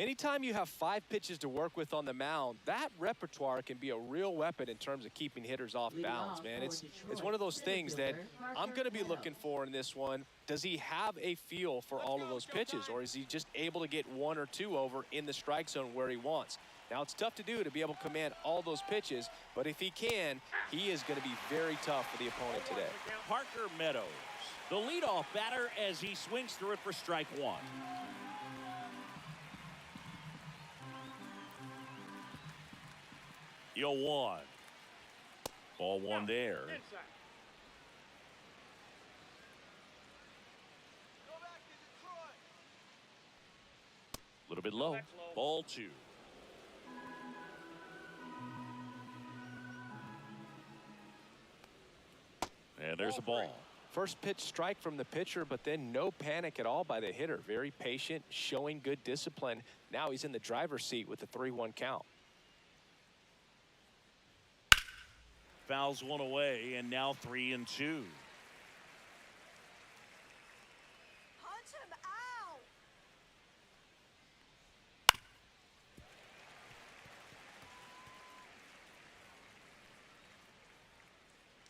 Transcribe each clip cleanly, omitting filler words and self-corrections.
Anytime you have 5 pitches to work with on the mound, that repertoire can be a real weapon in terms of keeping hitters off balance, man. It's one of those things that I'm going to be looking for in this one. Does he have a feel for all of those pitches, or is he just able to get 1 or 2 over in the strike zone where he wants? Now, it's tough to do to be able to command all those pitches, but if he can, he is going to be very tough for the opponent today. Parker Meadows, the leadoff batter, as he swings through it for strike 1. Yo, 1. Ball 1 there. A little bit low. Ball 2. And there's a ball. First pitch strike from the pitcher, but then no panic at all by the hitter. Very patient, showing good discipline. Now he's in the driver's seat with the 3-1 count. Fouls 1 away, and now 3-2. Punch him out.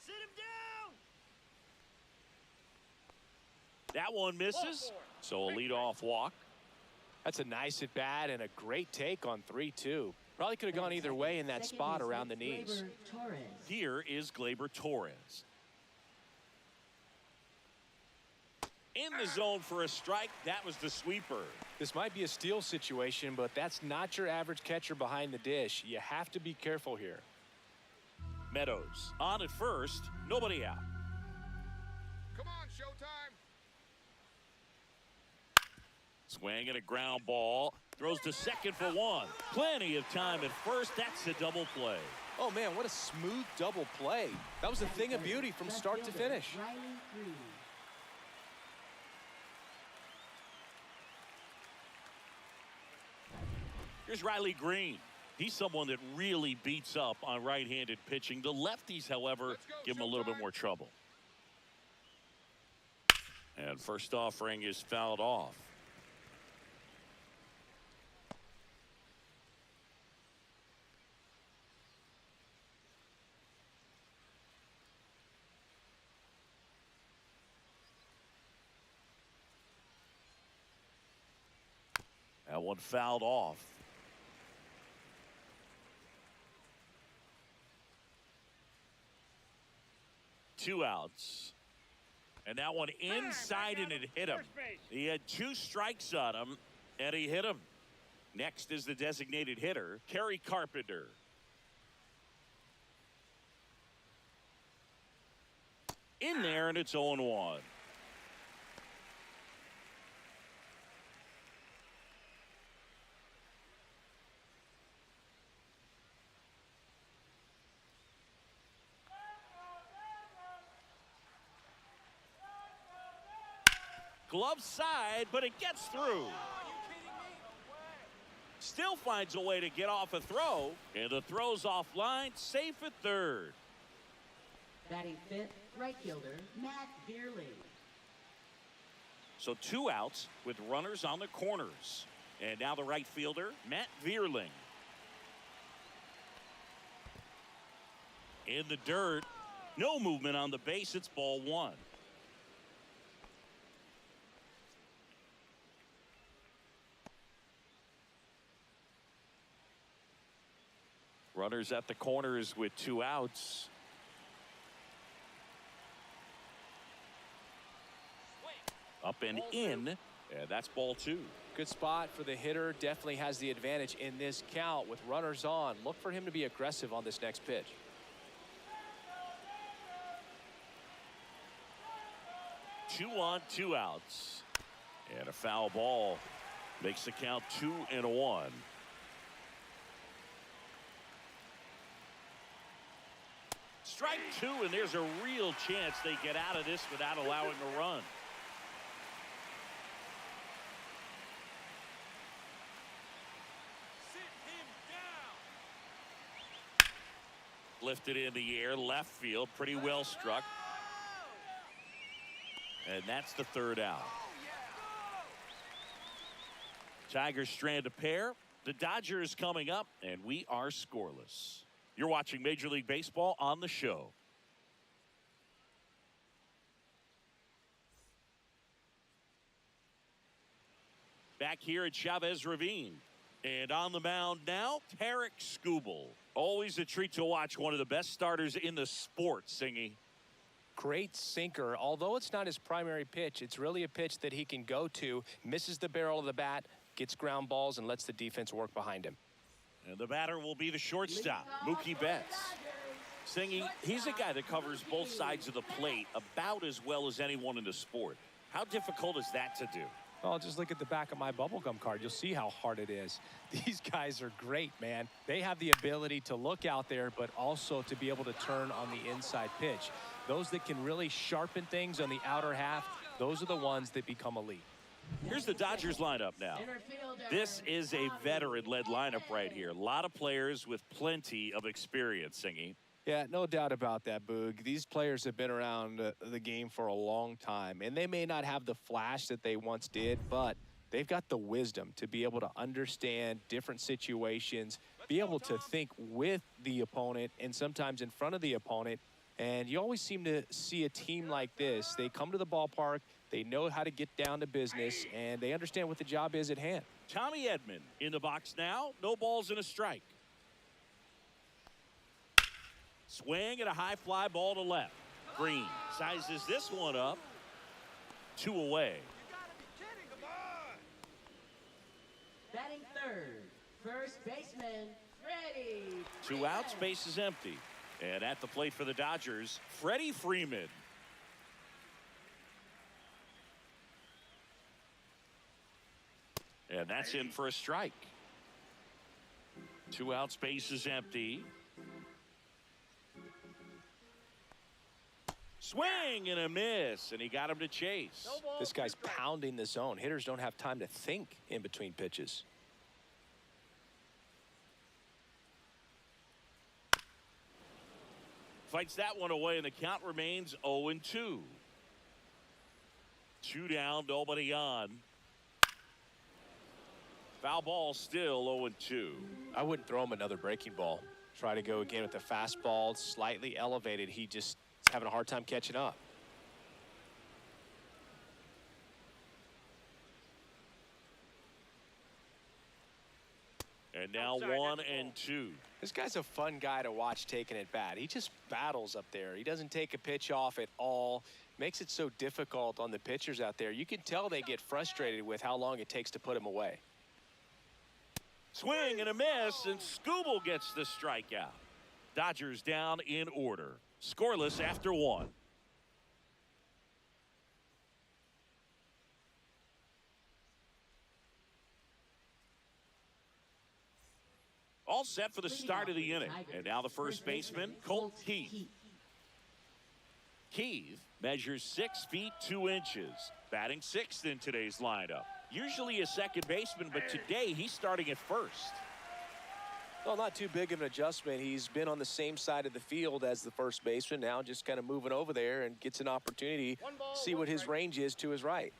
Sit him down. That one misses. So a leadoff walk. That's a nice at bat and a great take on 3-2. Probably could have gone either way in that spot around the knees. Here is Gleyber Torres. In the zone for a strike. That was the sweeper. This might be a steal situation, but that's not your average catcher behind the dish. You have to be careful here. Meadows on at first. Nobody out. Come on, showtime. Swing and a ground ball. Throws to second for 1. Plenty of time at first. That's a double play. Oh, man, what a smooth double play. That was a thing of beauty from start to finish. Here's Riley Green. He's someone that really beats up on right-handed pitching. The lefties, however, give him a little bit more trouble. And first offering is fouled off. That one fouled off. Two outs. And that one inside, and it hit him. He had 2 strikes on him, and he hit him. Next is the designated hitter, Kerry Carpenter. In there, and it's 0-1. Glove side, but it gets through. Still finds a way to get off a throw, and the throw's offline, safe at third. Batting fifth, right fielder, Matt Veerling. So 2 outs with runners on the corners. And now the right fielder, Matt Veerling. In the dirt, no movement on the base, it's ball 1. Runners at the corners with 2 outs. Up and in, and that's ball 2. Good spot for the hitter. Definitely has the advantage in this count with runners on. Look for him to be aggressive on this next pitch. Two on, 2 outs. And a foul ball makes the count 2-1. Strike 2, and there's a real chance they get out of this without allowing a run. Sit him down. Lifted in the air, left field, pretty well struck. And that's the 3rd out. Tigers strand a pair. The Dodgers coming up, and we are scoreless. You're watching Major League Baseball on the show. Back here at Chavez Ravine. And on the mound now, Tarek Skubal. Always a treat to watch one of the best starters in the sport, Singy. Great sinker. Although it's not his primary pitch, it's really a pitch that he can go to, misses the barrel of the bat, gets ground balls, and lets the defense work behind him. And the batter will be the shortstop, Mookie Betts. Singy, he's a guy that covers both sides of the plate about as well as anyone in the sport. How difficult is that to do? Well, just look at the back of my bubblegum card. You'll see how hard it is. These guys are great, man. They have the ability to look out there, but also to be able to turn on the inside pitch. Those that can really sharpen things on the outer half, those are the ones that become elite. Here's the Dodgers lineup now. This is a veteran-led lineup right here. A lot of players with plenty of experience, Singy. Yeah, no doubt about that, Boog. These players have been around the game for a long time, and they may not have the flash that they once did, but they've got the wisdom to be able to understand different situations, be able to think with the opponent and sometimes in front of the opponent. And you always seem to see a team like this. They come to the ballpark, they know how to get down to business, and they understand what the job is at hand. Tommy Edman in the box now. No balls and a strike. Swing and a high fly ball to left. Green sizes this one up. 2 away. Batting third, first baseman, Freddie. 2 outs, base is empty. And at the plate for the Dodgers, Freddie Freeman. And that's in for a strike. 2 outs, base is empty. Swing and a miss, and he got him to chase. This guy's pounding the zone. Hitters don't have time to think in between pitches. Fights that one away, and the count remains 0-2. 2 down, nobody on. Foul ball still 0-2. I wouldn't throw him another breaking ball. Try to go again with the fastball, slightly elevated. He just is having a hard time catching up. And now 1-2. This guy's a fun guy to watch taking at bat. He just battles up there. He doesn't take a pitch off at all. Makes it so difficult on the pitchers out there. You can tell they get frustrated with how long it takes to put him away. Swing and a miss, and Skubal gets the strikeout. Dodgers down in order. Scoreless after 1. All set for the start of the inning. And now the first baseman, Colt Keith. Keith measures 6 feet 2 inches. Batting 6th in today's lineup. Usually a second baseman, but today he's starting at first. Well, not too big of an adjustment. He's been on the same side of the field as the first baseman. Now just kind of moving over there and gets an opportunity to see what his range is to his right.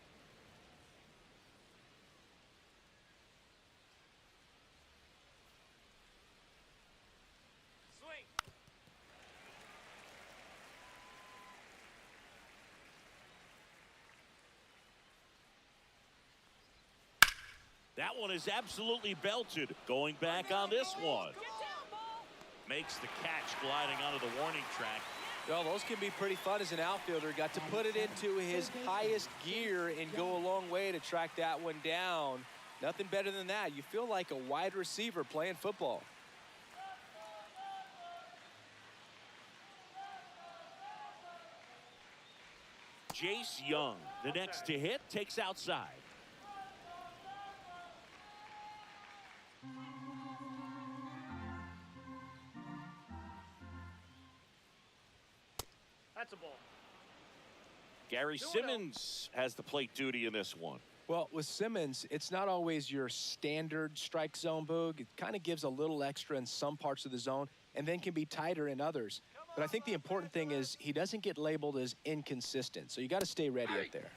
That one is absolutely belted. Going back on this one. Makes the catch gliding onto the warning track. Well, those can be pretty fun as an outfielder. Got to put it into his highest gear and go a long way to track that one down. Nothing better than that. You feel like a wide receiver playing football. Jace Young, the next to hit, takes outside. That's a ball. Gary Simmons has the plate duty in this one. Well, with Simmons, it's not always your standard strike zone, Boog. It kind of gives a little extra in some parts of the zone and then can be tighter in others. But I think the important thing is he doesn't get labeled as inconsistent. So you got to stay ready up there.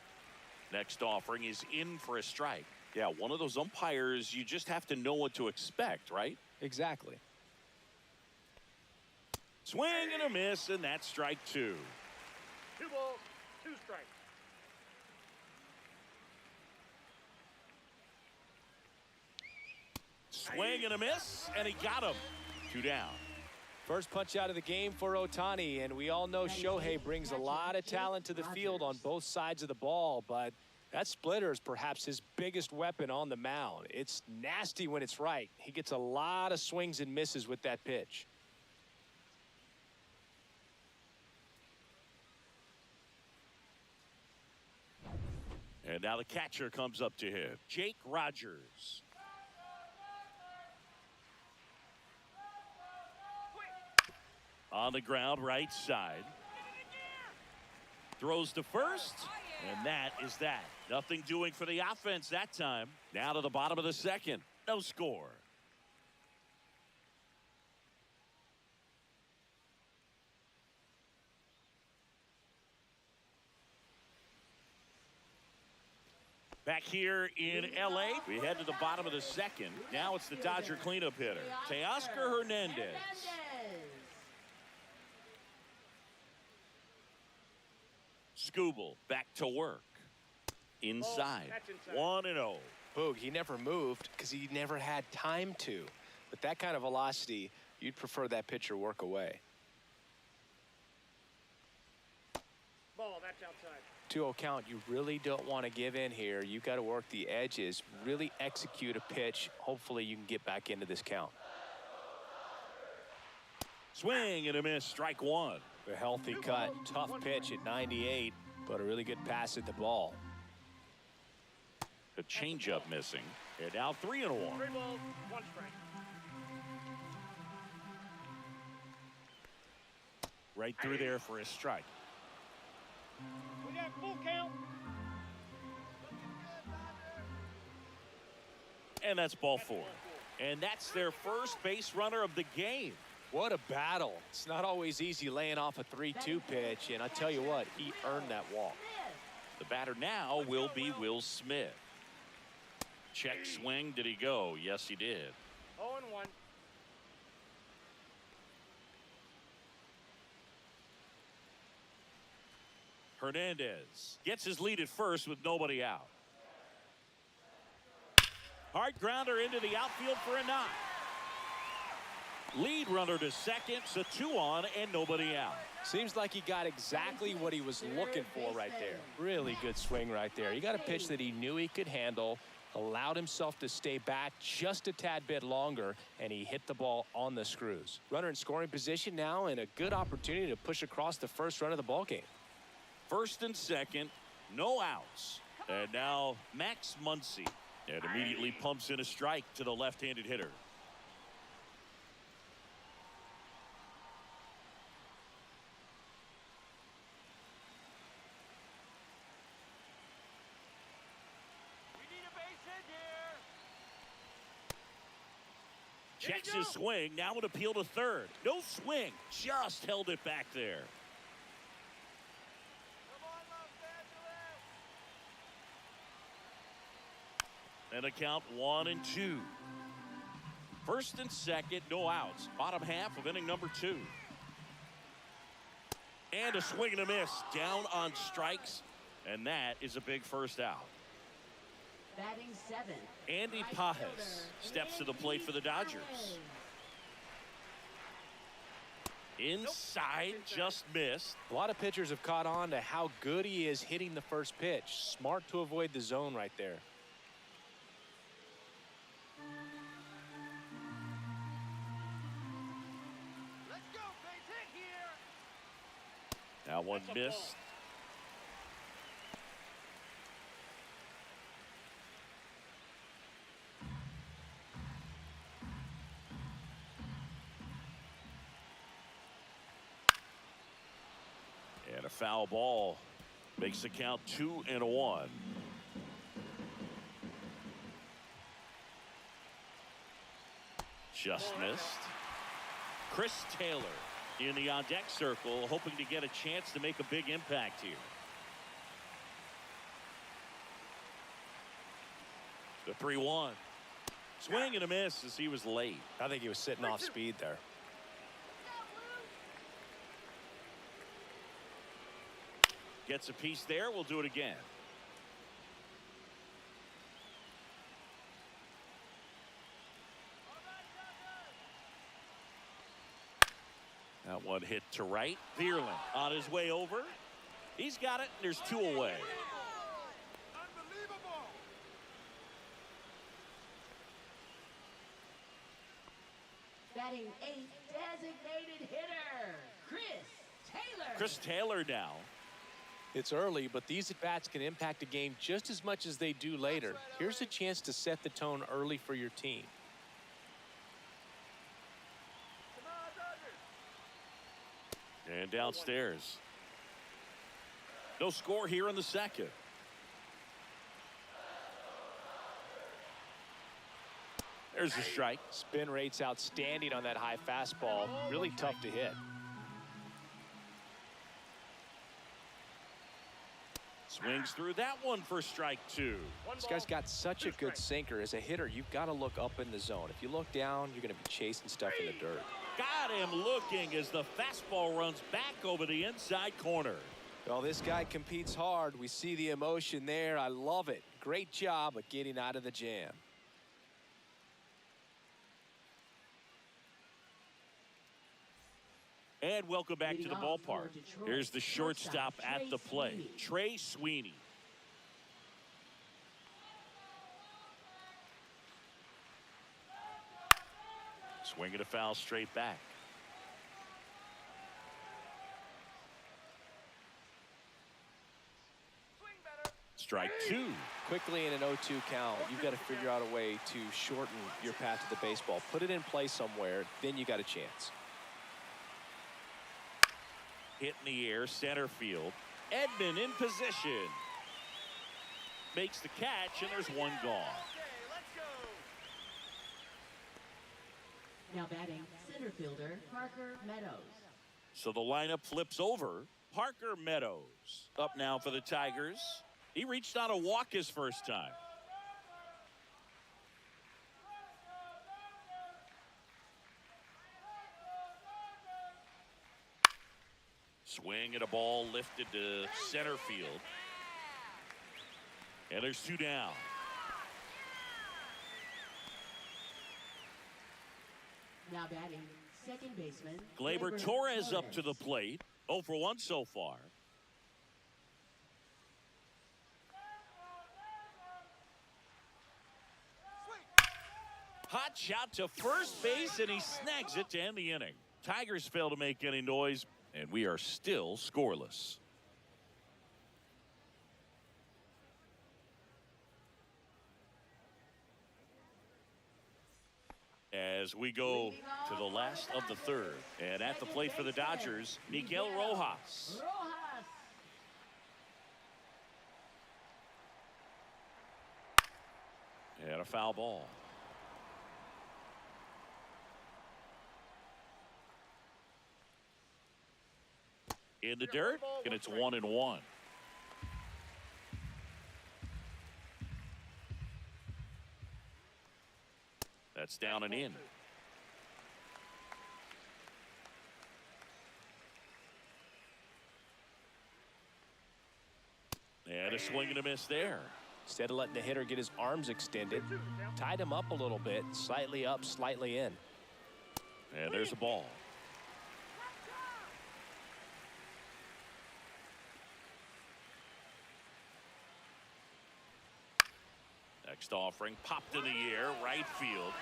Next offering is in for a strike. Yeah, one of those umpires, you just have to know what to expect, right? Exactly. Swing and a miss, and that's strike 2. 2 balls, 2 strikes. Swing and a miss, and he got him. 2 down. First punch out of the game for Ohtani, and we all know Shohei brings a lot of talent to the field on both sides of the ball, but that splitter is perhaps his biggest weapon on the mound. It's nasty when it's right. He gets a lot of swings and misses with that pitch. And now the catcher comes up to him, Jake Rogers. On the ground, right side. Throws to first, and that is that. Nothing doing for the offense that time. Now to the bottom of the second. No score. Back here in L.A., we head to the bottom of the second. Now it's the Dodger cleanup hitter, Teoscar Hernandez. Skubal back to work. Inside. 1-0. Boog, he never moved because he never had time to. With that kind of velocity, you'd prefer that pitcher work away. Ball, that's outside. 2-0 count, you really don't want to give in here. You've got to work the edges, really execute a pitch. Hopefully you can get back into this count. Swing and a miss, strike 1. A healthy cut, tough pitch at 98, but a really good pass at the ball. The changeup missing. And now 3-1. 3 balls, 1 strike. Right through there for a strike. We got full count. And that's ball 4. And that's their first base runner of the game. What a battle. It's not always easy laying off a 3-2 pitch, and I tell you what, he earned that walk. The batter now will be Will Smith. Check swing. Did he go? Yes, he did. 0-1. Hernandez gets his lead at first with nobody out. Hard grounder into the outfield for a knock. Lead runner to second, so 2 on and nobody out. Seems like he got exactly what he was looking for right there. Really good swing right there. He got a pitch that he knew he could handle, allowed himself to stay back just a tad bit longer, and he hit the ball on the screws. Runner in scoring position now, and a good opportunity to push across the first run of the ball game. First and second, no outs. And now Max Muncy. And immediately pumps in a strike to the left-handed hitter. Checks his swing. Now an appeal to third. No swing. Just held it back there. And a count 1-2. First and second, no outs. Bottom half of inning number 2. And a swing and a miss. Down on strikes. And that is a big first out. Batting 7th. Andy Pajes steps to the plate for the Dodgers. Inside, just missed. A lot of pitchers have caught on to how good he is hitting the first pitch. Smart to avoid the zone right there. Let's go, base hit here. Now one missed. And a foul ball makes the count 2-1. Just missed. Chris Taylor in the on-deck circle, hoping to get a chance to make a big impact here. The 3-1. Swing and a miss as he was late. I think he was sitting off speed there. Gets a piece there. We'll do it again. That one hit to right. Vierling on his way over. He's got it. There's 2 away. Batting 8th, designated hitter, Taylor. Chris Taylor now. It's early, but these at-bats can impact a game just as much as they do later. Here's a chance to set the tone early for your team. And downstairs. No score here in the second. There's a strike. Spin rate's outstanding on that high fastball. Really tough to hit. Swings through that one for strike 2. This guy's got such a good sinker. As a hitter, you've got to look up in the zone. If you look down, you're going to be chasing stuff in the dirt. Got him looking as the fastball runs back over the inside corner. Well, this guy competes hard. We see the emotion there. I love it. Great job of getting out of the jam. And welcome back to the ballpark. Here's the shortstop at the plate, Trey Sweeney. Swinging a foul straight back. Strike 2. Quickly in an 0-2 count, you've got to figure out a way to shorten your path to the baseball. Put it in play somewhere, then you got a chance. Hit in the air, center field. Edman in position. Makes the catch, and there's one gone. Now batting center fielder, Parker Meadows. So the lineup flips over. Parker Meadows up now for the Tigers. He reached on a walk his first time. Swing and a ball lifted to center field. And there's 2 down. Now batting second baseman, Gleyber Torres up to the plate. 0 for 1 so far. Hot shot to first base, and he snags it to end the inning. Tigers fail to make any noise, and we are still scoreless. As we go to the last of the third, and at the plate for the Dodgers, Miguel Rojas. And a foul ball. In the dirt, and it's 1-1. That's down and in. And a swing and a miss there. Instead of letting the hitter get his arms extended, tied him up a little bit, slightly up, slightly in. And there's a ball. Next offering popped in the air, right field.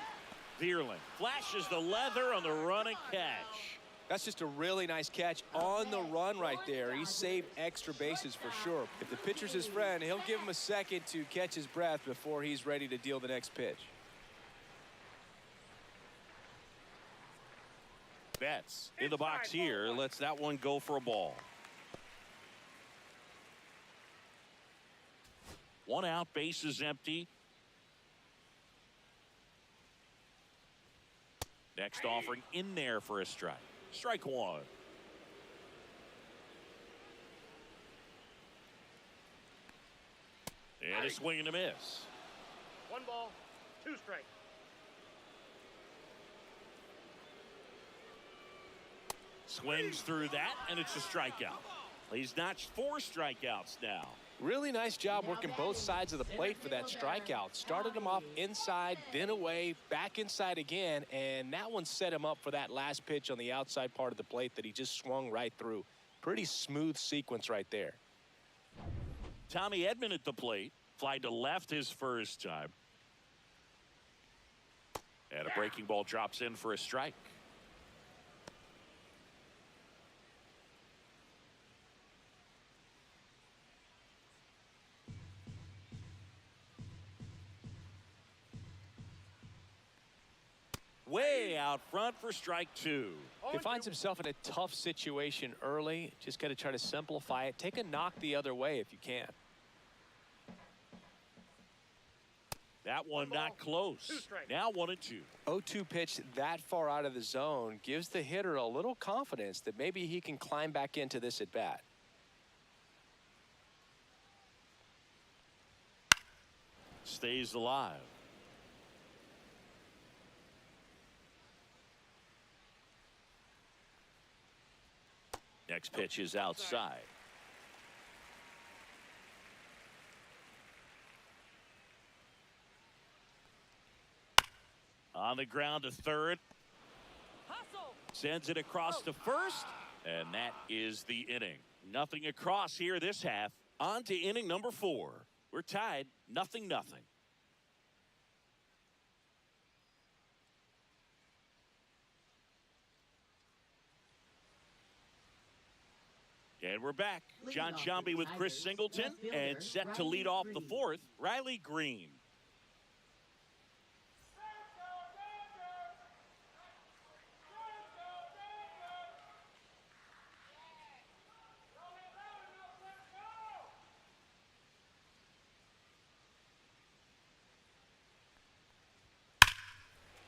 Vierling flashes the leather on the run and catch. That's just a really nice catch on the run right there. He saved extra bases for sure. If the pitcher's his friend, he'll give him a second to catch his breath before he's ready to deal the next pitch. Betts in the box here, lets that one go for a ball. 1 out, base is empty. Next offering in there for a strike. Strike 1. And a swing and a miss. 1 ball, 2 strikes. Swings through that, and it's a strikeout. He's notched 4 strikeouts now. Really nice job working both sides of the plate for that strikeout. Started him off inside, then away, back inside again, and that one set him up for that last pitch on the outside part of the plate that he just swung right through. Pretty smooth sequence right there. Tommy Edman at the plate. Fly to left his first time. And a breaking ball drops in for a strike. Way out front for strike 2. He finds himself in a tough situation early. Just got to try to simplify it. Take a knock the other way if you can. That one not close. Now 1-2. 0-2 pitch that far out of the zone gives the hitter a little confidence that maybe he can climb back into this at bat. Stays alive. Next pitch is outside. On the ground to third. Sends it across to first. And that is the inning. Nothing across here this half. On to inning number 4. We're tied 0-0. And we're back. John Sciambi with Chris Singleton. And set to lead off the 4th, Riley Green.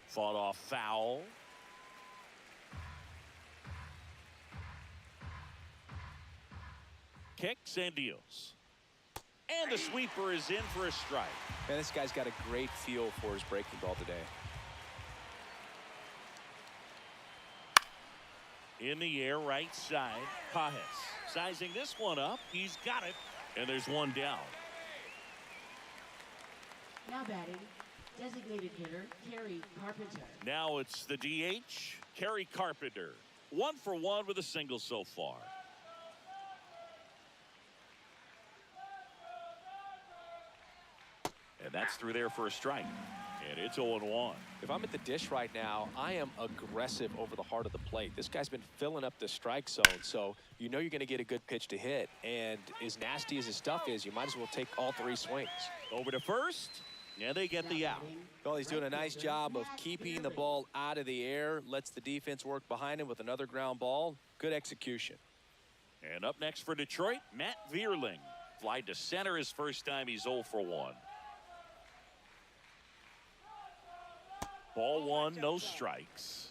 Fought off foul. Kicks and deals. And the sweeper is in for a strike. Man, this guy's got a great feel for his breaking ball today. In the air, right side, Pajes. Sizing this one up. He's got it. And there's one down. Now batting, designated hitter, Kerry Carpenter. Now it's the DH, Kerry Carpenter. 1 for 1 with a single so far. And that's through there for a strike. And it's 0-1. If I'm at the dish right now, I am aggressive over the heart of the plate. This guy's been filling up the strike zone, so you know you're going to get a good pitch to hit. And as nasty as his stuff is, you might as well take all 3 swings. Over to first, and they get the out. Well, he's doing a nice job of keeping the ball out of the air, lets the defense work behind him with another ground ball. Good execution. And up next for Detroit, Matt Vierling. Fly to center his first time. He's 0 for 1. Ball 1, no strikes.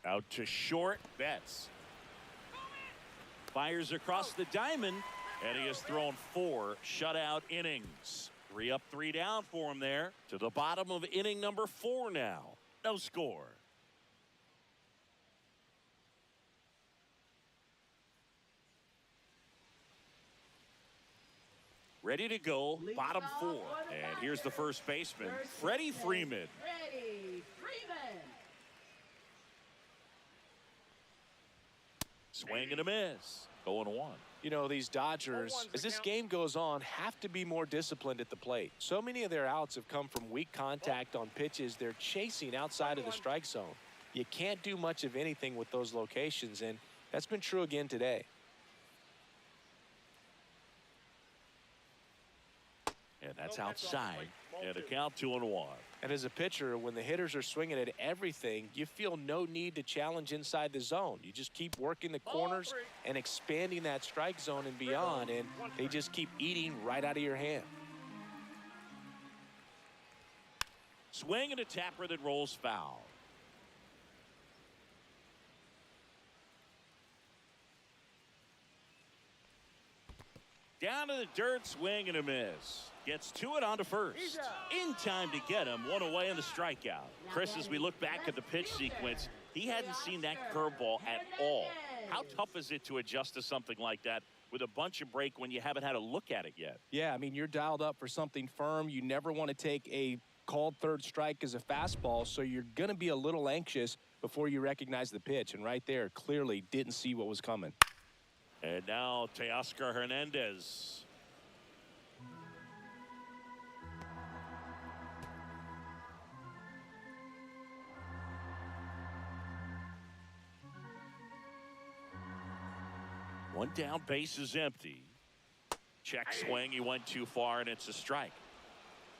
Out to short, Betts. Fires across the diamond, and he has thrown 4 shutout innings. 3 up, 3 down for him there. To the bottom of inning number 4 now. No score. Ready to go, bottom 4. And here's the first baseman, Freddie Freeman. Freddie Freeman. Swing and a miss. 0-1. You know, these Dodgers, as this game goes on, have to be more disciplined at the plate. So many of their outs have come from weak contact on pitches they're chasing outside of the strike zone. You can't do much of anything with those locations, and that's been true again today. And that's outside. And a count 2-1. And as a pitcher, when the hitters are swinging at everything, you feel no need to challenge inside the zone. You just keep working the corners and expanding that strike zone and beyond, and they just keep eating right out of your hand. Swing and a tapper that rolls foul. Down to the dirt, swing and a miss. Gets to it onto first. In time to get him. One away on the strikeout. Chris, as we look back at the pitch sequence, he hadn't seen that curveball at all. How tough is it to adjust to something like that with a bunch of break when you haven't had a look at it yet? Yeah, I mean, you're dialed up for something firm. You never want to take a called third strike as a fastball, so you're going to be a little anxious before you recognize the pitch. And right there, clearly didn't see what was coming. And now Teoscar Hernandez. One down, base is empty. Check swing, he went too far, and it's a strike.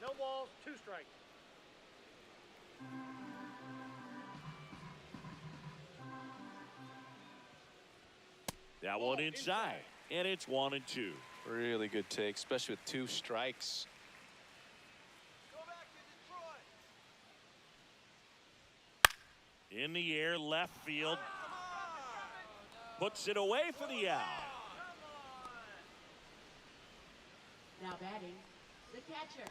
No balls, 2 strikes. That one inside, and it's 1-2. Really good take, especially with 2 strikes. Go back to Detroit. In the air, left field. Puts it away for the out. Now batting, the catcher,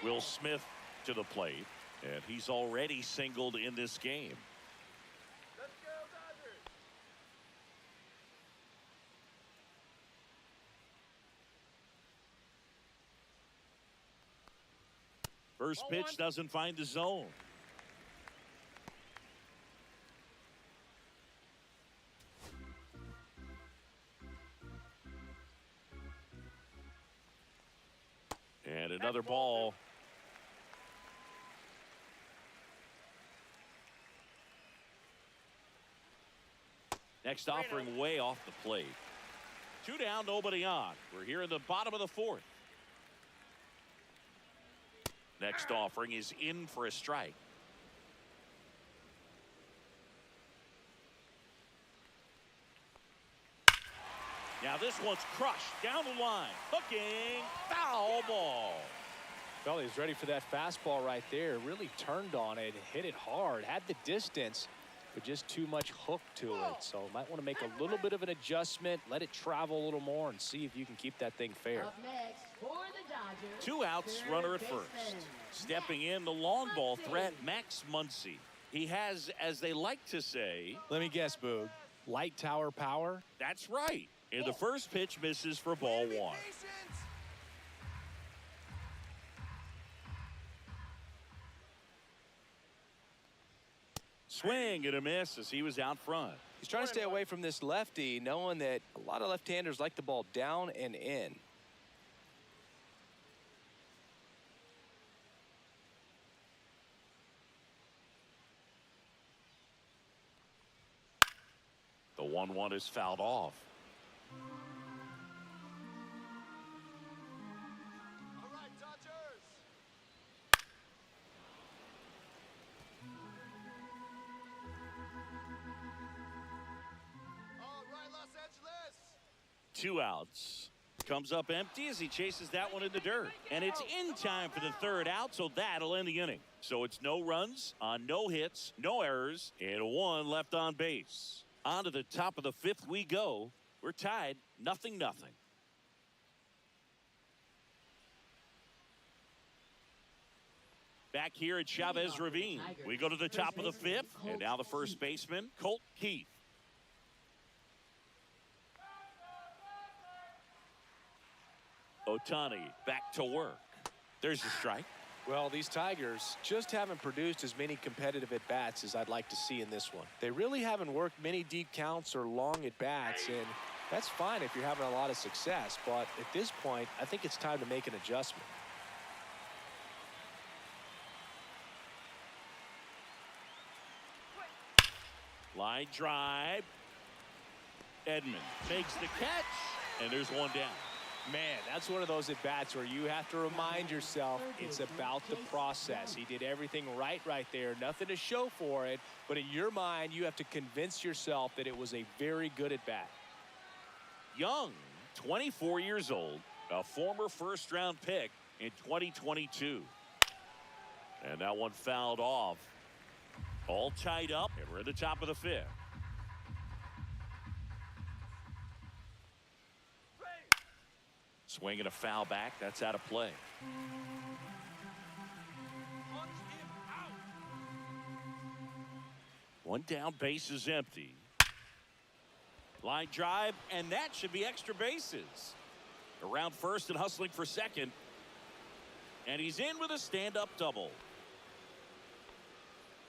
Will Smith to the plate, and he's already singled in this game. Let's go, Dodgers. First pitch doesn't find the zone. And another ball. Next offering way off the plate. 2 down, nobody on. We're here in the bottom of the 4th. Next offering is in for a strike. Now this one's crushed down the line. Hooking, foul ball. Well, he was ready for that fastball right there. Really turned on it, hit it hard, had the distance, but just too much hook to it. So might want to make a little bit of an adjustment, let it travel a little more, and see if you can keep that thing fair. Up next for the Dodgers. 2 outs, runner at first. Stepping in, the long ball threat, Max Muncy. He has, as they like to say, Let me guess, Boog. Light tower power? that's right. And the first pitch misses for ball 1. Swing and a miss as he was out front. He's trying to stay away from this lefty, knowing that a lot of left-handers like the ball down and in. The 1-1 is fouled off. All right, Dodgers. All right, Los Angeles. 2 outs. Comes up empty as he chases that one in the dirt. And it's in time for the 3rd out, so that'll end the inning. So it's no runs on no hits, no errors, and 1 left on base. On to the top of the 5th we go. We're tied 0-0. Back here at Chavez Ravine. We go to the top of the 5th, and now the first baseman, Colt Keith. Ohtani back to work. There's the strike. Well, these Tigers just haven't produced as many competitive at-bats as I'd like to see in this one. They really haven't worked many deep counts or long at-bats, and that's fine if you're having a lot of success. But at this point, I think it's time to make an adjustment. Line drive. Edman makes the catch, and there's 1 down. Man, that's one of those at-bats where you have to remind yourself it's about the process. He did everything right there. Nothing to show for it. But in your mind, you have to convince yourself that it was a very good at-bat. Young, 24 years old, a former first-round pick in 2022. And that one fouled off. All tied up, and we're at the top of the 5th. Swing and a foul back. That's out of play. One down, base is empty. Line drive, and that should be extra bases. Around first and hustling for second. And he's in with a stand-up double.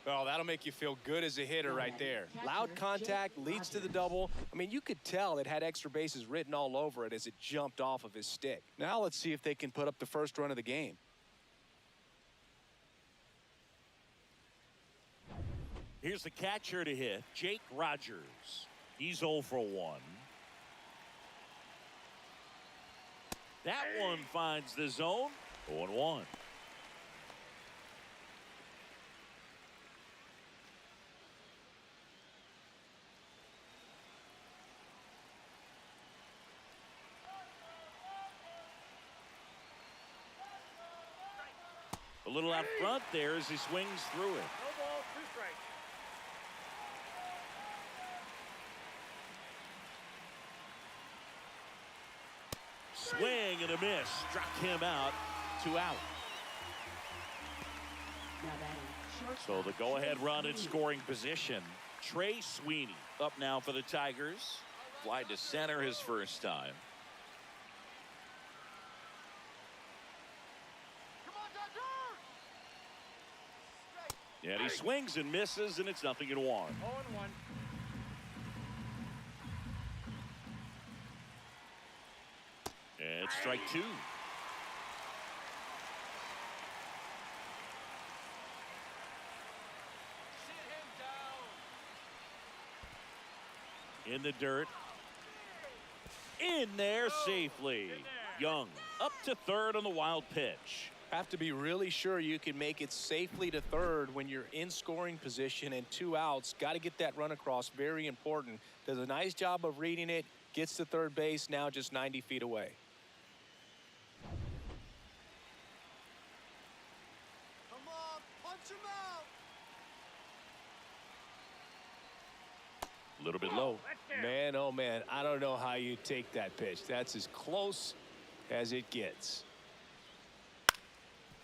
Oh, that'll make you feel good as a hitter right there. Loud contact leads to the double. I mean, you could tell it had extra bases written all over it as it jumped off of his stick. Now let's see if they can put up the first run of the game. Here's the catcher to hit, Jake Rogers. He's 0 for 1. That one finds the zone. 0-1. A little out front there as he swings through it. No ball, 2 strikes. Swing and a miss. Struck him out. 2 out. Now batting shortstop. So the go-ahead run in scoring position. Trey Sweeney up now for the Tigers. Fly to center his first time. Come on, Dodgers! Straight. And he swings and misses, and it's 0-1. 0-1. And strike 2. Sit him down. In the dirt. In there safely. Young up to third on the wild pitch. Have to be really sure you can make it safely to third when you're in scoring position and 2 outs. Got to get that run across. Very important. Does a nice job of reading it. Gets to third base. Now just 90 feet away. Come on, punch him out. A little bit low. Man, oh man, I don't know how you take that pitch. That's as close as it gets.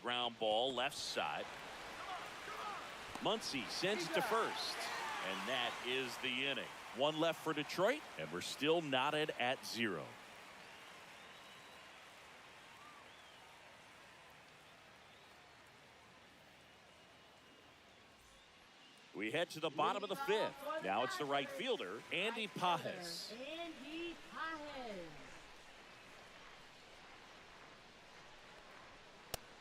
Ground ball left side. Muncy sends it to first. And that is the inning. 1 left for Detroit, and we're still knotted at 0. We head to the bottom of the 5th. Now it's the right fielder, Andy Pajes. Andy Pajes.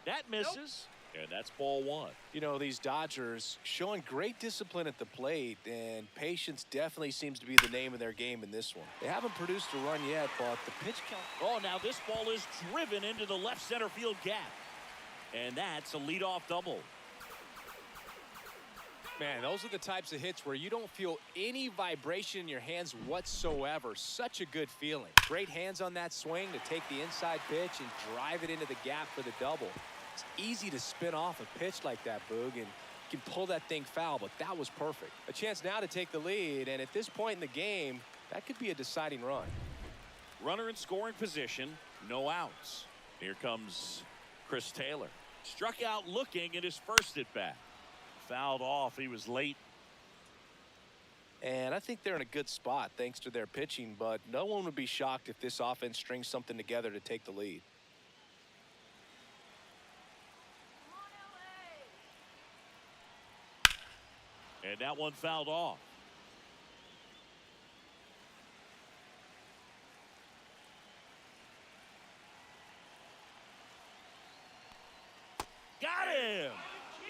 That misses, and that's ball 1. You know, these Dodgers showing great discipline at the plate, and patience definitely seems to be the name of their game in this one. They haven't produced a run yet, but the pitch count. Oh, now this ball is driven into the left center field gap. And that's a leadoff double. Man, those are the types of hits where you don't feel any vibration in your hands whatsoever. Such a good feeling. Great hands on that swing to take the inside pitch and drive it into the gap for the double. It's easy to spin off a pitch like that, Boog, and you can pull that thing foul, but that was perfect. A chance now to take the lead, and at this point in the game, that could be a deciding run. Runner in scoring position, no outs. Here comes Chris Taylor. Struck out looking at his first at bat. Fouled off. He was late. And I think they're in a good spot thanks to their pitching, but no one would be shocked if this offense strings something together to take the lead. And that one fouled off. Got him!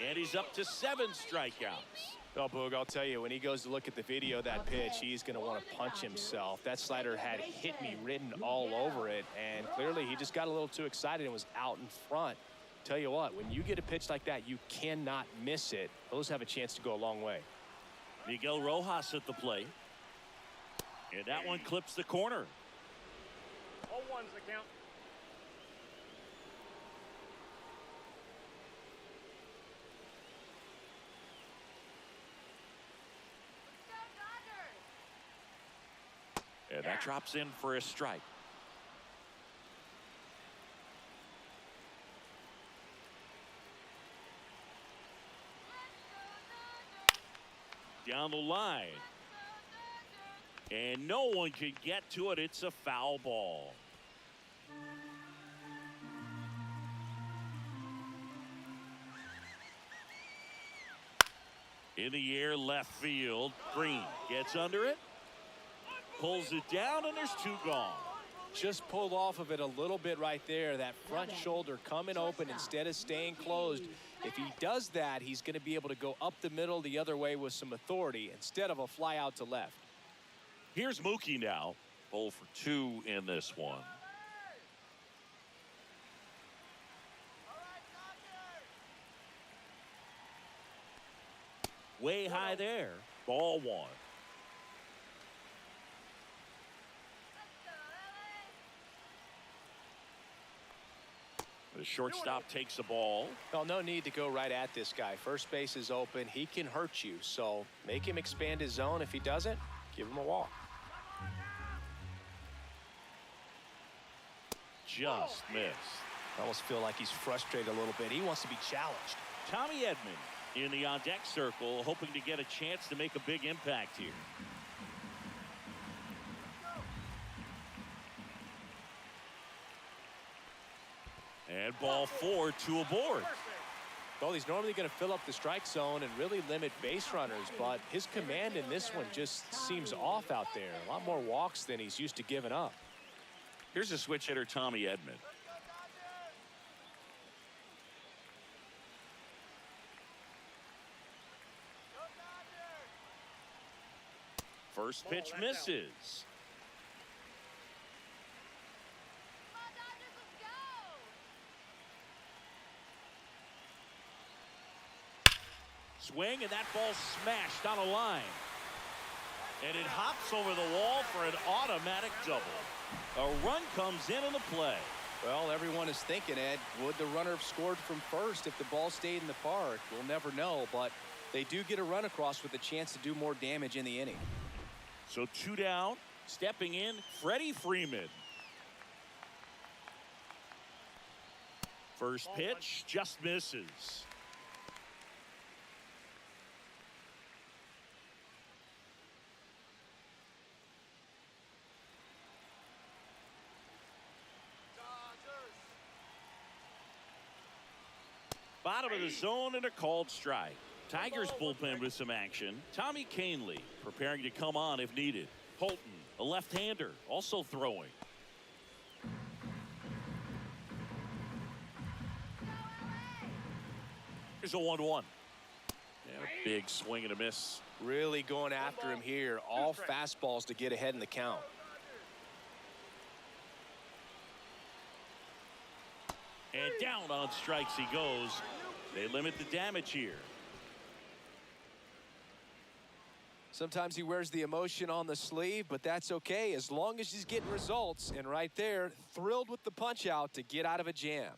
And he's up to 7 strikeouts. Oh, Boog, I'll tell you, when he goes to look at the video of that pitch, he's going to want to punch himself. That slider had hit me written all over it, and clearly he just got a little too excited and was out in front. Tell you what, when you get a pitch like that, you cannot miss it. Those have a chance to go a long way. Miguel Rojas at the plate. And that one clips the corner. 0-1's the count. And that drops in for a strike. down the line. And no one can get to it. It's a foul ball. In the air, left field. Green gets under it, pulls it down, and there's two gone. Just pulled off of it a little bit right there. That front shoulder coming open instead of staying closed. If he does that, he's going to be able to go up the middle the other way with some authority instead of a fly out to left. Here's Mookie now. 0 for 2 in this one. Way high there. Ball one. The shortstop takes the ball. Well, no need to go right at this guy. First base is open. He can hurt you. So make him expand his zone. If he doesn't, give him a walk. Just missed. I almost feel like he's frustrated a little bit. He wants to be challenged. Tommy Edman in the on-deck circle, hoping to get a chance to make a big impact here. And ball 4, 2 aboard. Well, he's normally going to fill up the strike zone and really limit base runners, but his command in this one just seems off out there. A lot more walks than he's used to giving up. Here's a switch hitter, Tommy Edman. First pitch misses. Swing, and that ball smashed on a line. And it hops over the wall for an automatic double. A run comes in on the play. Well, everyone is thinking, Ed, would the runner have scored from first if the ball stayed in the park? We'll never know, but they do get a run across with a chance to do more damage in the inning. So 2 down, stepping in, Freddie Freeman. First pitch just misses. Bottom of the zone and a called strike. Tigers bullpen with some action. Tommy Canley preparing to come on if needed. Holton, a left-hander, also throwing. Here's a 1-1. And a big swing and a miss. Really going after him here. All fastballs to get ahead in the count. And down on strikes he goes. They limit the damage here. Sometimes he wears the emotion on the sleeve, but that's okay as long as he's getting results. And right there, thrilled with the punch out to get out of a jam.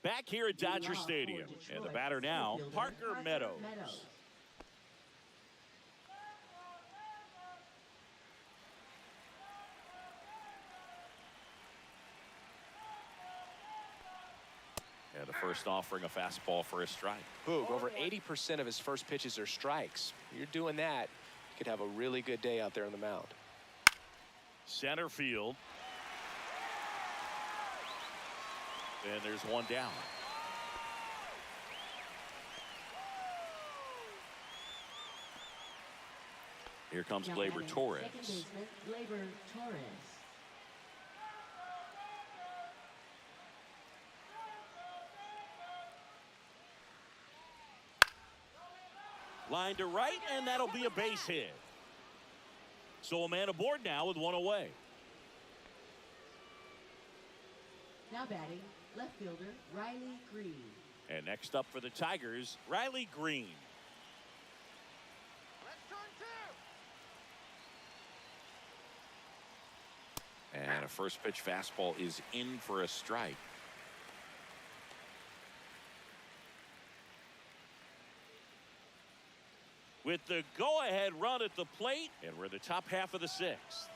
Back here at Dodger Stadium. And the batter now, Parker Meadows. And the first offering a fastball for a strike. Boog, over 80% of his first pitches are strikes. You're doing that, you could have a really good day out there on the mound. Center field. And there's one down. Here comes Gleyber Torres. Gleyber Torres. Line to right, and that'll be a base hit. So a man aboard now with one away. Now batting, left fielder Riley Green. And next up for the Tigers, Riley Green. And a first pitch fastball is in for a strike. With the go-ahead run at the plate, and we're in the top half of the 6th.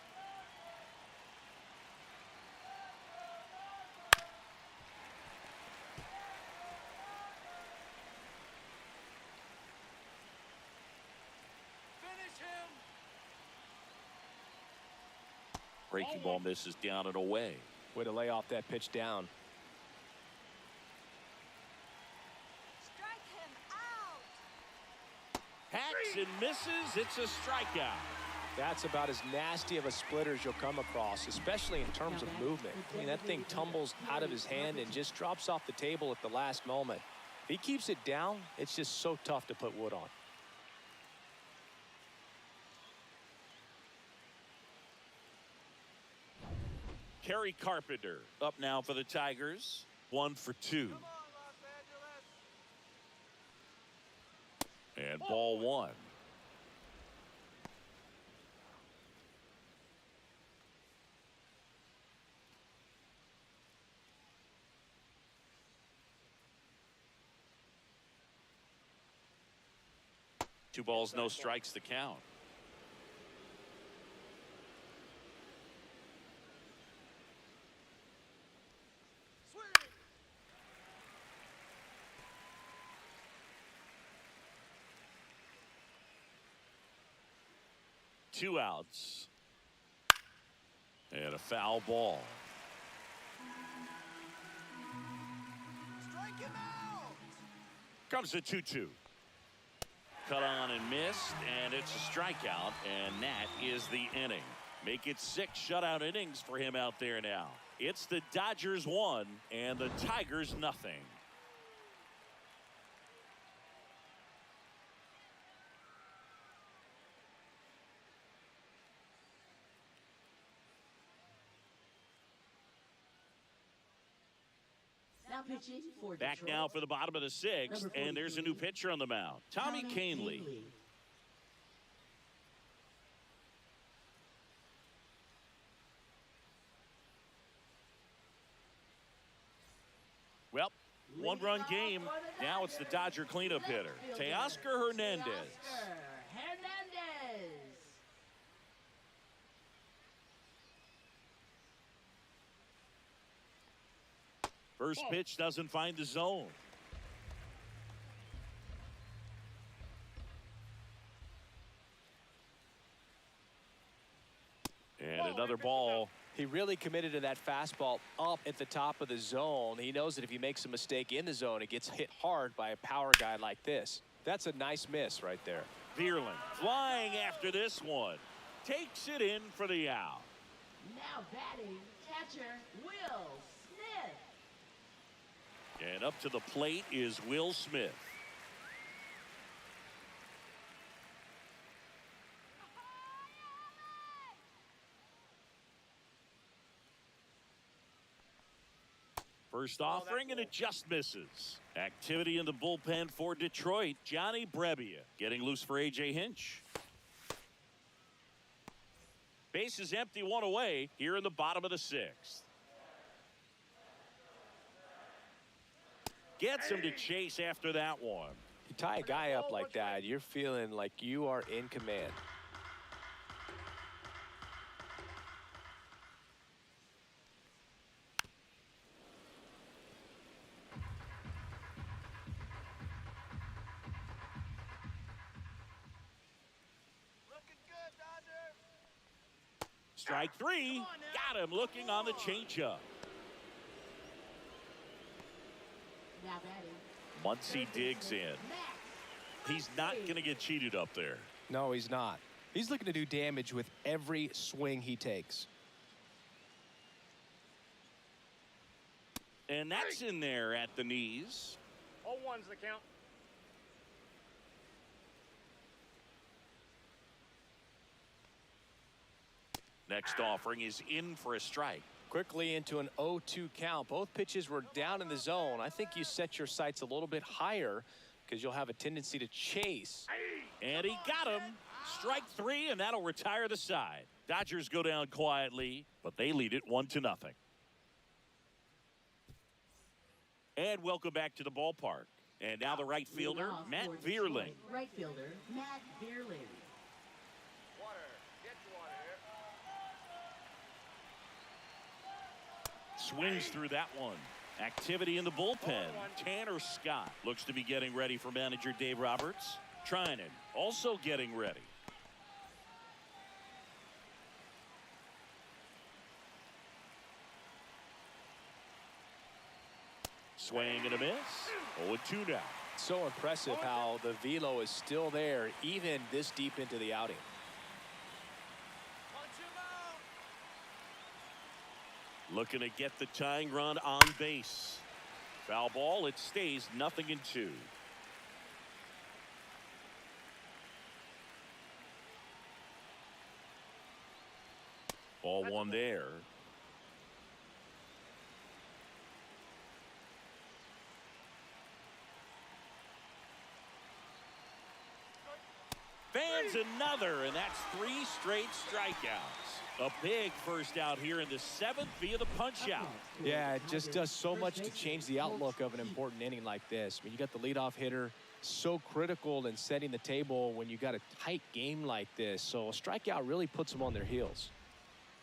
Breaking ball misses down and away. Way to lay off that pitch down. Strike him out. Hacks and misses. It's a strikeout. That's about as nasty of a splitter as you'll come across, especially in terms of movement. I mean, that thing tumbles out of his hand and just drops off the table at the last moment. If he keeps it down, it's just so tough to put wood on. Kerry Carpenter up now for the Tigers. 1 for 2. Come on, Los Angeles. And ball 1. Two balls, no strikes to count. Swing. 2 outs. And a foul ball. Strike him out. Comes the 2-2. Cut on and missed, and it's a strikeout, and that is the inning. Make it 6 shutout innings for him out there now. It's the Dodgers 1 and the Tigers nothing. Now pitching for Back Detroit, now for the bottom of the 6th, and there's a new pitcher on the mound. Tommy Kahnle. Well, 1-run game. Now it's the Dodger cleanup hitter, Teoscar Hernandez. Teoscar Hernandez. First pitch doesn't find the zone. And another ball. He really committed to that fastball up at the top of the zone. He knows that if he makes a mistake in the zone, it gets hit hard by a power guy like this. That's a nice miss right there. Vierling flying after this one. Takes it in for the out. Now batting, catcher Will Smith. And up to the plate is Will Smith. First offering, and it just misses. Activity in the bullpen for Detroit. Johnny Brebbia getting loose for A.J. Hinch. Base is empty, 1 away here in the bottom of the 6th. Gets him to chase after that one. You tie a guy up like that, you're feeling like you are in command. Looking good, Dodger. Strike 3. Got him looking on the changeup. Now batting. Once he digs in, he's not going to get cheated up there. No, he's not. He's looking to do damage with every swing he takes. And that's in there at the knees. 0-1's the count. Next offering is in for a strike. Quickly into an 0-2 count. Both pitches were down in the zone. I think you set your sights a little bit higher because you'll have a tendency to chase. And he got him. Strike 3, and that'll retire the side. Dodgers go down quietly, but they lead it 1-0. And welcome back to the ballpark. And now the right fielder, Leadoff Matt for Vierling. Detroit, right fielder Matt Vierling. Water. Get water here. Swings through that one. Activity in the bullpen. Tanner Scott looks to be getting ready for manager Dave Roberts. Trinan also getting ready. Swing and a miss. 0-2 now. So impressive how the velo is still there even this deep into the outing. Punch him out. Looking to get the tying run on base. Foul ball. It stays 0-2. Ball one there. Fans another, and that's 3 straight strikeouts. A big first out here in the 7th via the punch out. Yeah, it just does so much to change the outlook of an important inning like this. I mean, you got the leadoff hitter, so critical in setting the table when you got a tight game like this. So a strikeout really puts them on their heels.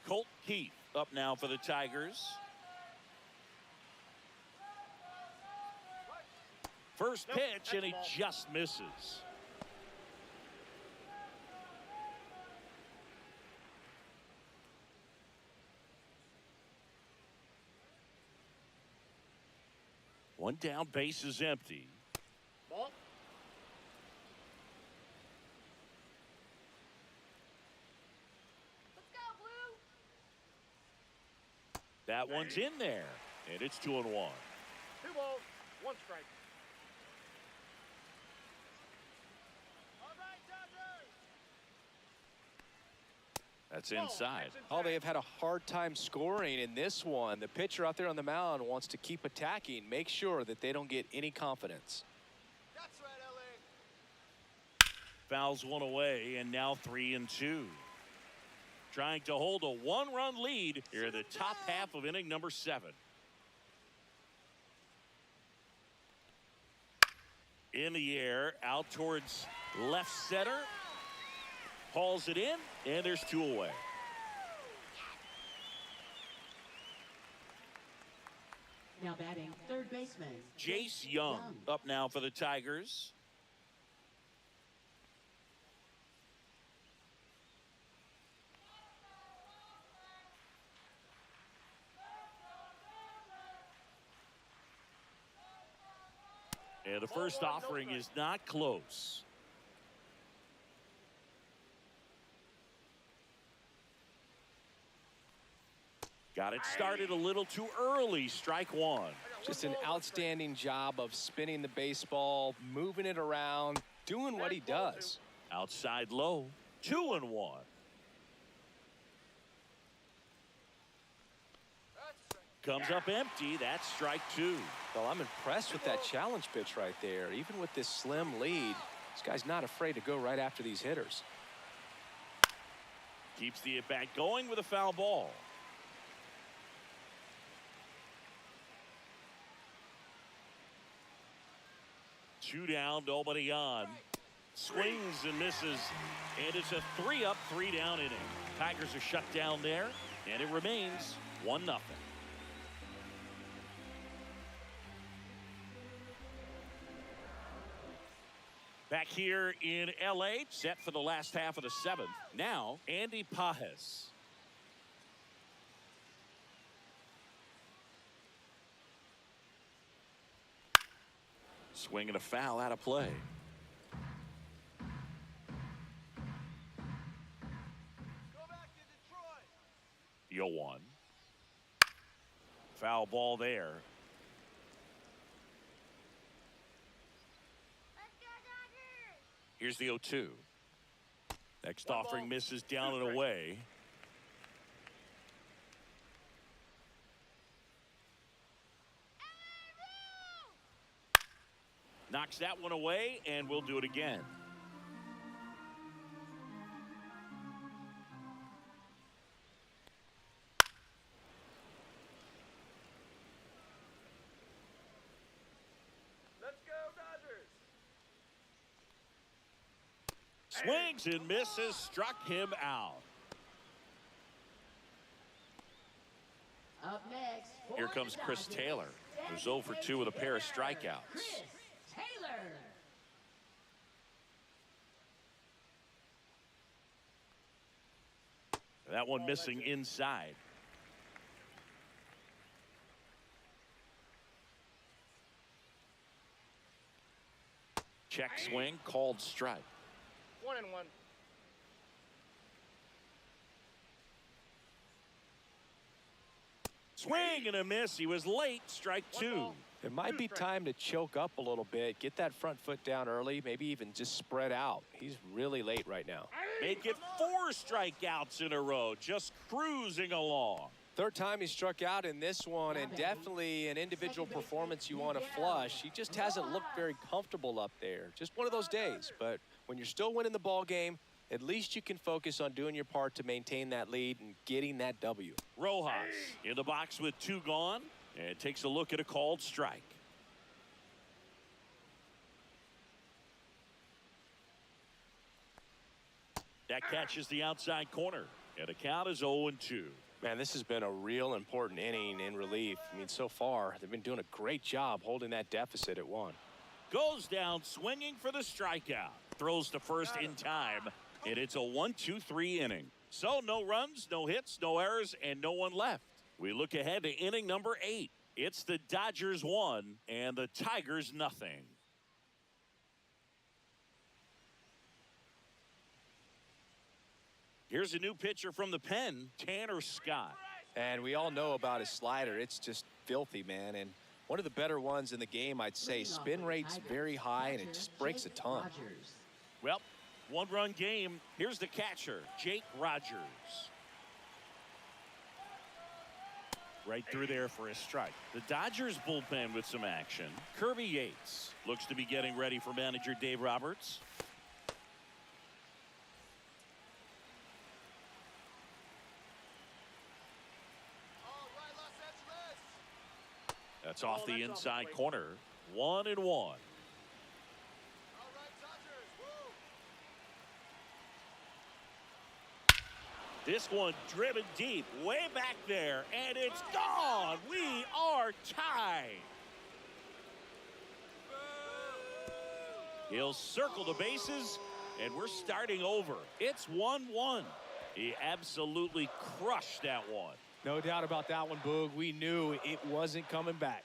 Colt Keith up now for the Tigers. First pitch, and he just misses. One down, base is empty. Ball. Let's go, Blue. That one's in there, and it's 2-1. 2 balls, 1 strike. All right, Dodgers. That's inside. Oh, they have had a hard time scoring in this one. The pitcher out there on the mound wants to keep attacking, make sure that they don't get any confidence. That's right, LA. Fouls one away, and now 3-2. Trying to hold a 1-run lead here in the top half of inning number 7. In the air, out towards left center. Hauls it in, and there's 2 away. Now batting third baseman. Jace Young up now for the Tigers. And the first offering is not close. Got it started a little too early. Strike 1. Just an outstanding job of spinning the baseball, moving it around, doing what he does. Outside low. 2-1. Comes up empty. That's strike 2. Well, I'm impressed with that challenge pitch right there. Even with this slim lead, this guy's not afraid to go right after these hitters. Keeps the at-bat going with a foul ball. Two down, nobody on. Swings and misses, and it's a 3-up, 3-down inning. Tigers are shut down there, and it remains 1-0. Back here in LA, set for the last half of the 7th. Now, Andy Pajes. Swing and a foul out of play. Go back to Detroit. 0-1. Foul ball there. Let's go, Dodgers. Here's the 0-2. Next offering misses down and away. Knocks that one away, and we'll do it again. Let's go, Dodgers. Swings and misses, struck him out. Up next. for Here comes the Chris Dodgers, Taylor, who's 0 for 2 with a pair of strikeouts. Chris Taylor. That one missing inside. Check swing, called strike. 1-1. Swing and a miss. He was late. Strike 2. It might be time to choke up a little bit, get that front foot down early, maybe even just spread out. He's really late right now. Make it 4 strikeouts in a row, just cruising along. Third time he struck out in this one, and definitely an individual performance you want to flush. He just hasn't looked very comfortable up there. Just one of those days. But when you're still winning the ball game, at least you can focus on doing your part to maintain that lead and getting that W. Rojas in the box with 2 gone, and takes a look at a called strike. That catches the outside corner, and the count is 0-2. Man, this has been a real important inning in relief. I mean, so far, they've been doing a great job holding that deficit at 1. Goes down swinging for the strikeout. Throws to first in time, and it's a 1-2-3 inning. So no runs, no hits, no errors, and no one left. We look ahead to inning number 8. It's the Dodgers 1 and the Tigers nothing. Here's a new pitcher from the pen, Tanner Scott. And we all know about his slider. It's just filthy, man. And one of the better ones in the game, I'd say. Spin rate's very high, and it just breaks a ton. Well, 1-run game. Here's the catcher, Jake Rogers. Right through there for a strike. The Dodgers bullpen with some action. Kirby Yates looks to be getting ready for manager Dave Roberts. That's off the inside corner. 1-1. This one driven deep, way back there, and it's gone. We are tied. He'll circle the bases, and we're starting over. It's 1-1. He absolutely crushed that one. No doubt about that one, Boog. We knew it wasn't coming back.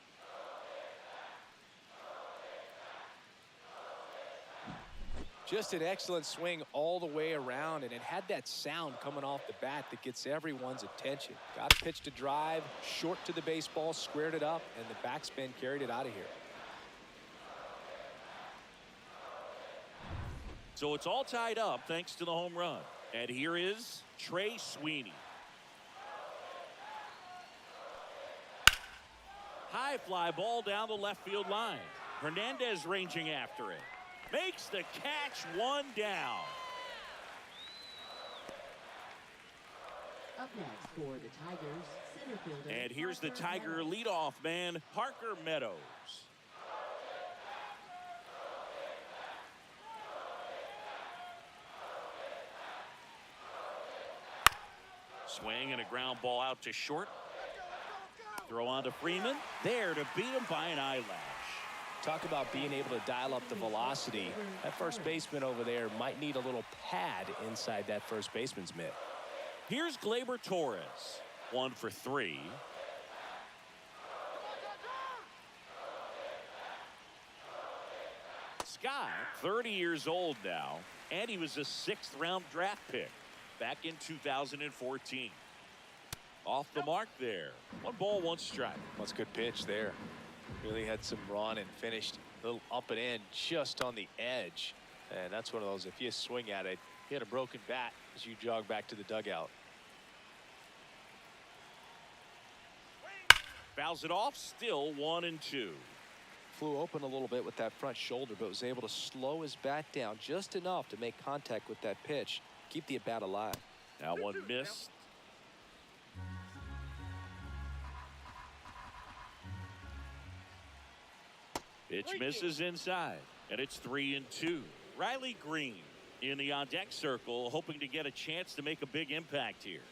Just an excellent swing all the way around, and it had that sound coming off the bat that gets everyone's attention. Got a pitch to drive, short to the baseball, squared it up, and the backspin carried it out of here. So it's all tied up thanks to the home run. And here is Trey Sweeney. High fly ball down the left field line. Hernandez ranging after it. Makes the catch, 1 down. Up next for the Tigers, center fielder. And here's the Tiger leadoff man, Parker Meadows. Swing and a ground ball out to short. Throw on to Freeman. There to beat him by an eyelash. Talk about being able to dial up the velocity. That first baseman over there might need a little pad inside that first baseman's mitt. Here's Gleyber Torres. 1 for 3. Scott, 30 years old now, and he was a 6th-round draft pick back in 2014. Off the mark there. 1 ball, 1 strike. That's a good pitch there. Really had some run and finished a little up and in just on the edge. And that's one of those, if you swing at it, you had a broken bat as you jog back to the dugout. Fouls it off, still 1-2. Flew open a little bit with that front shoulder, but was able to slow his bat down just enough to make contact with that pitch. Keep the at-bat alive. Now 1 missed. Pitch misses inside, and it's 3-2. Riley Green in the on-deck circle, hoping to get a chance to make a big impact here.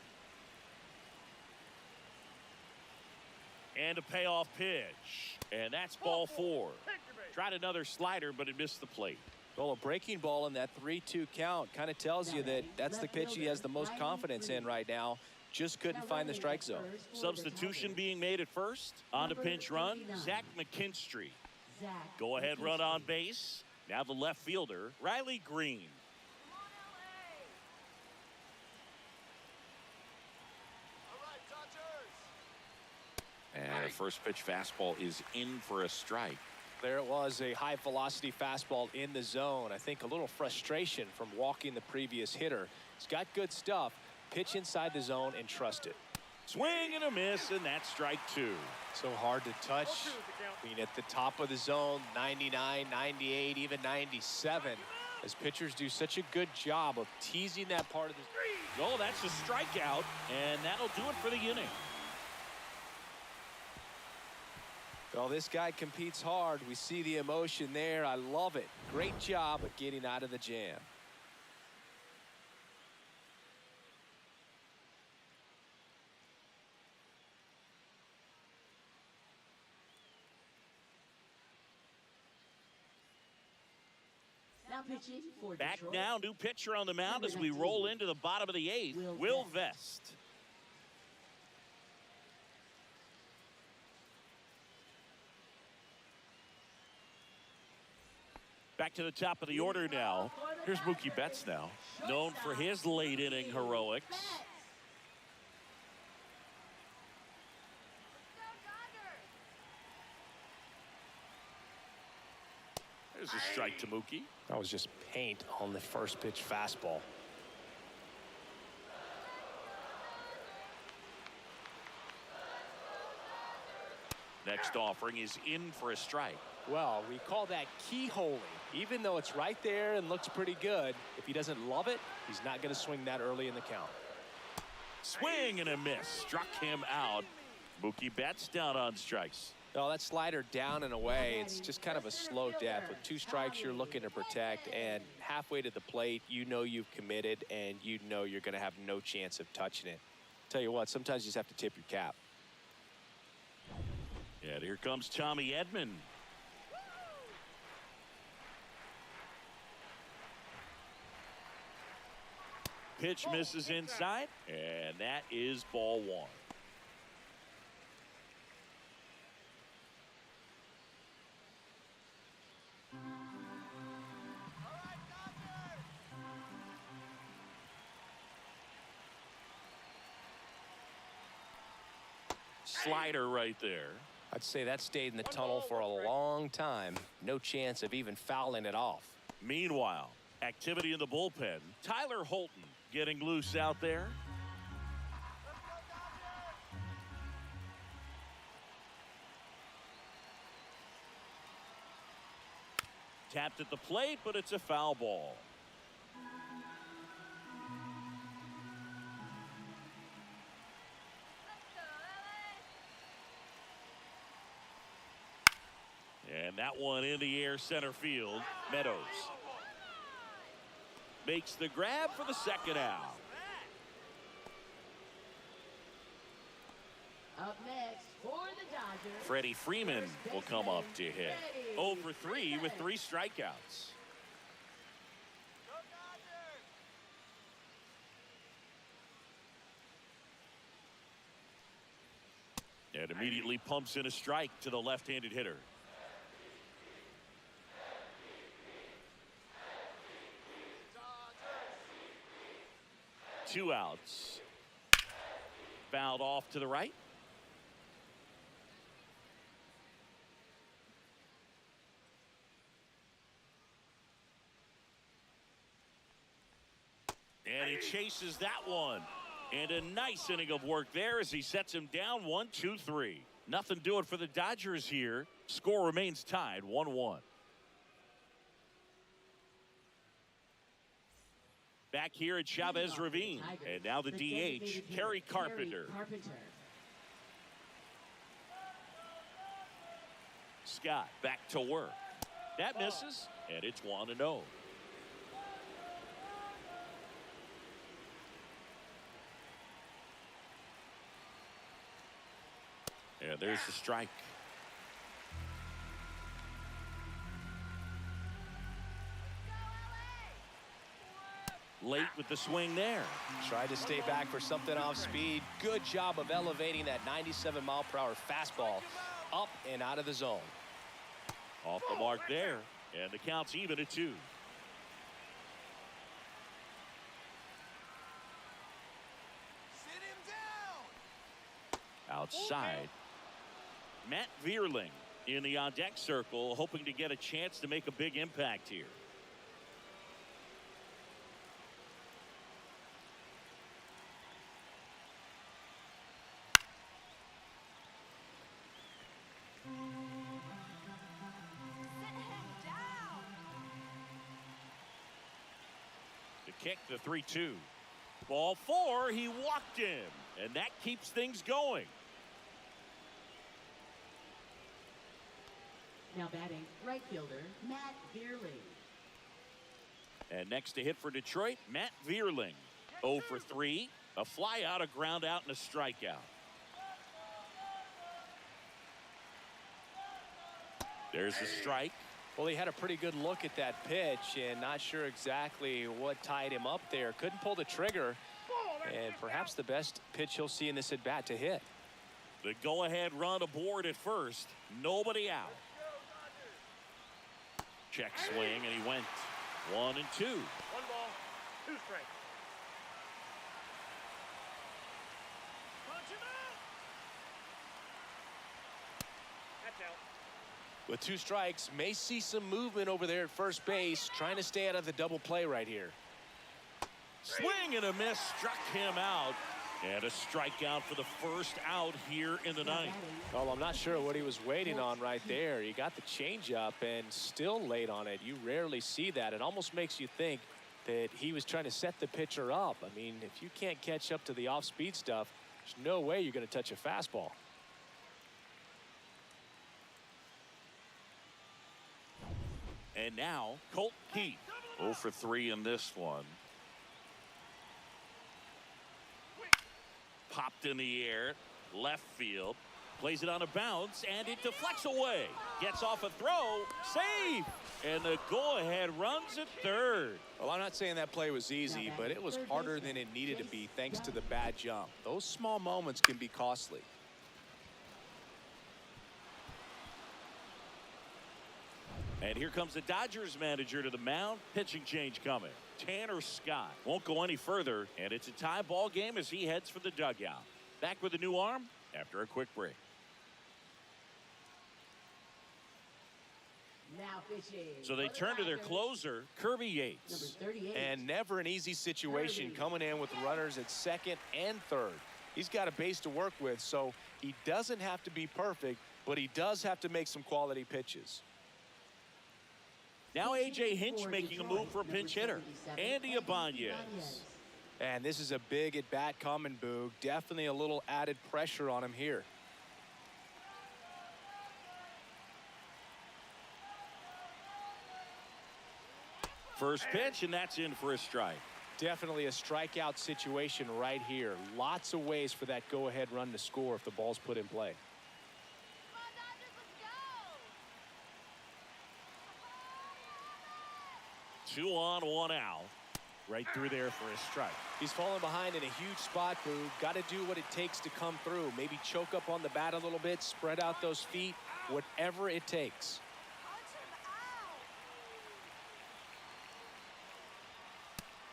And a payoff pitch, and that's ball 4. Tried another slider, but it missed the plate. Well, a breaking ball in that 3-2 count kind of tells you that that's the pitch he has the most confidence in right now. Just couldn't find the strike zone. Substitution being made at first. On to pinch run, Zach McKinstry. Go ahead run on base. Now the left fielder, Riley Green. Come on, LA! All right, Dodgers! And a first pitch fastball is in for a strike. There it was, a high velocity fastball in the zone. I think a little frustration from walking the previous hitter. He's got good stuff. Pitch inside the zone and trust it. Swing and a miss, and that's strike two. So hard to touch. Being at the top of the zone, 99, 98, even 97. As pitchers do such a good job of teasing that part of the... Oh, that's a strikeout, and that'll do it for the inning. Well, this guy competes hard. We see the emotion there. I love it. Great job of getting out of the jam. Now pitching for Back Detroit. now, new pitcher on the mound as we roll into the bottom of the eighth. Will Vest. Back to the top of the order now. Here's Mookie Betts now, known for his late inning heroics. Let's go, Dodgers! There's a strike to Mookie. That was just paint on the first pitch fastball. Next offering is in for a strike. Well, we call that keyholing. Even though it's right there and looks pretty good, if he doesn't love it, he's not going to swing that early in the count. Swing and a miss. Struck him out. Mookie Betts down on strikes. No, that slider down and away, it's just kind of a slow death. With two strikes, you're looking to protect, and halfway to the plate, you know you've committed, and you know you're going to have no chance of touching it. Tell you what, sometimes you just have to tip your cap. And here comes Tommy Edman. Pitch misses inside, and that is ball one. Slider right there. I'd say that stayed in the tunnel for a long time. No chance of even fouling it off. Meanwhile, activity in the bullpen. Tyler Holton getting loose out there. Tapped at the plate, but it's a foul ball. And that one in the air center field. Meadows makes the grab for the second out. Up next for the Dodgers. Freddie Freeman will come up to hit. 0 for 3 with 3 strikeouts. Go, Dodgers! And immediately pumps in a strike to the left-handed hitter. Dodgers! 2 outs. Fouled off to the right. And he chases that one. And a nice inning of work there as he sets him down 1, 2, 3. Nothing doing for the Dodgers here. Score remains tied 1-1. Back here at Chavez Ravine. And now the DH, Kerry Carpenter. Scott back to work. That misses, and it's 1-0. And there's the strike. Late with the swing there. Tried to stay back for something off speed. Good job of elevating that 97-mile-per-hour fastball up and out of the zone. Off the mark there. And the count's even at 2. Sit him down. Outside. Matt Vierling in the on-deck circle, hoping to get a chance to make a big impact here. Sit him down. To kick the 3-2. Ball 4, he walked him, and that keeps things going. Now batting, right fielder, Matt Vierling. And next to hit for Detroit, Matt Vierling. 0 for 3, a fly out, a ground out, and a strikeout. There's the strike. Well, he had a pretty good look at that pitch and not sure exactly what tied him up there. Couldn't pull the trigger, and perhaps the best pitch he'll see in this at-bat to hit. The go-ahead run aboard at first. Nobody out. Check swing, and he went 1 and 2. 1 ball, 2 strikes. Punch him out. That's out. With 2 strikes, may see some movement over there at first base, trying to stay out of the double play right here. Swing and a miss, struck him out. And a strikeout for the first out here in the ninth. Well, I'm not sure what he was waiting on right there. He got the changeup and still late on it. You rarely see that. It almost makes you think that he was trying to set the pitcher up. I mean, if you can't catch up to the off-speed stuff, there's no way you're going to touch a fastball. And now, Colt Keith. 0 for 3 in this one. Popped in the air, left field, plays it on a bounce, and it deflects away. Gets off a throw, save, and the go-ahead runs at third. Well, I'm not saying that play was easy, but it was harder than it needed to be thanks to the bad jump. Those small moments can be costly. And here comes the Dodgers manager to the mound. Pitching change coming. Tanner Scott won't go any further, and it's a tie ball game as he heads for the dugout. Back with a new arm after a quick break. Now pitching. So they turn to their closer, Kirby Yates. Number 38. And never an easy situation coming in with runners at second and third. He's got a base to work with, so he doesn't have to be perfect, but he does have to make some quality pitches. Now A.J. Hinch making a move for a pinch hitter, Andy Ibanez. And this is a big at-bat coming, Boog. Definitely a little added pressure on him here. First pitch, and that's in for a strike. Definitely a strikeout situation right here. Lots of ways for that go-ahead run to score if the ball's put in play. Come on, Dodgers, let's go. 2 on, 1 out. Right through there for a strike. He's falling behind in a huge spot, Boog. Got to do what it takes to come through. Maybe choke up on the bat a little bit, spread out those feet, whatever it takes. Punch him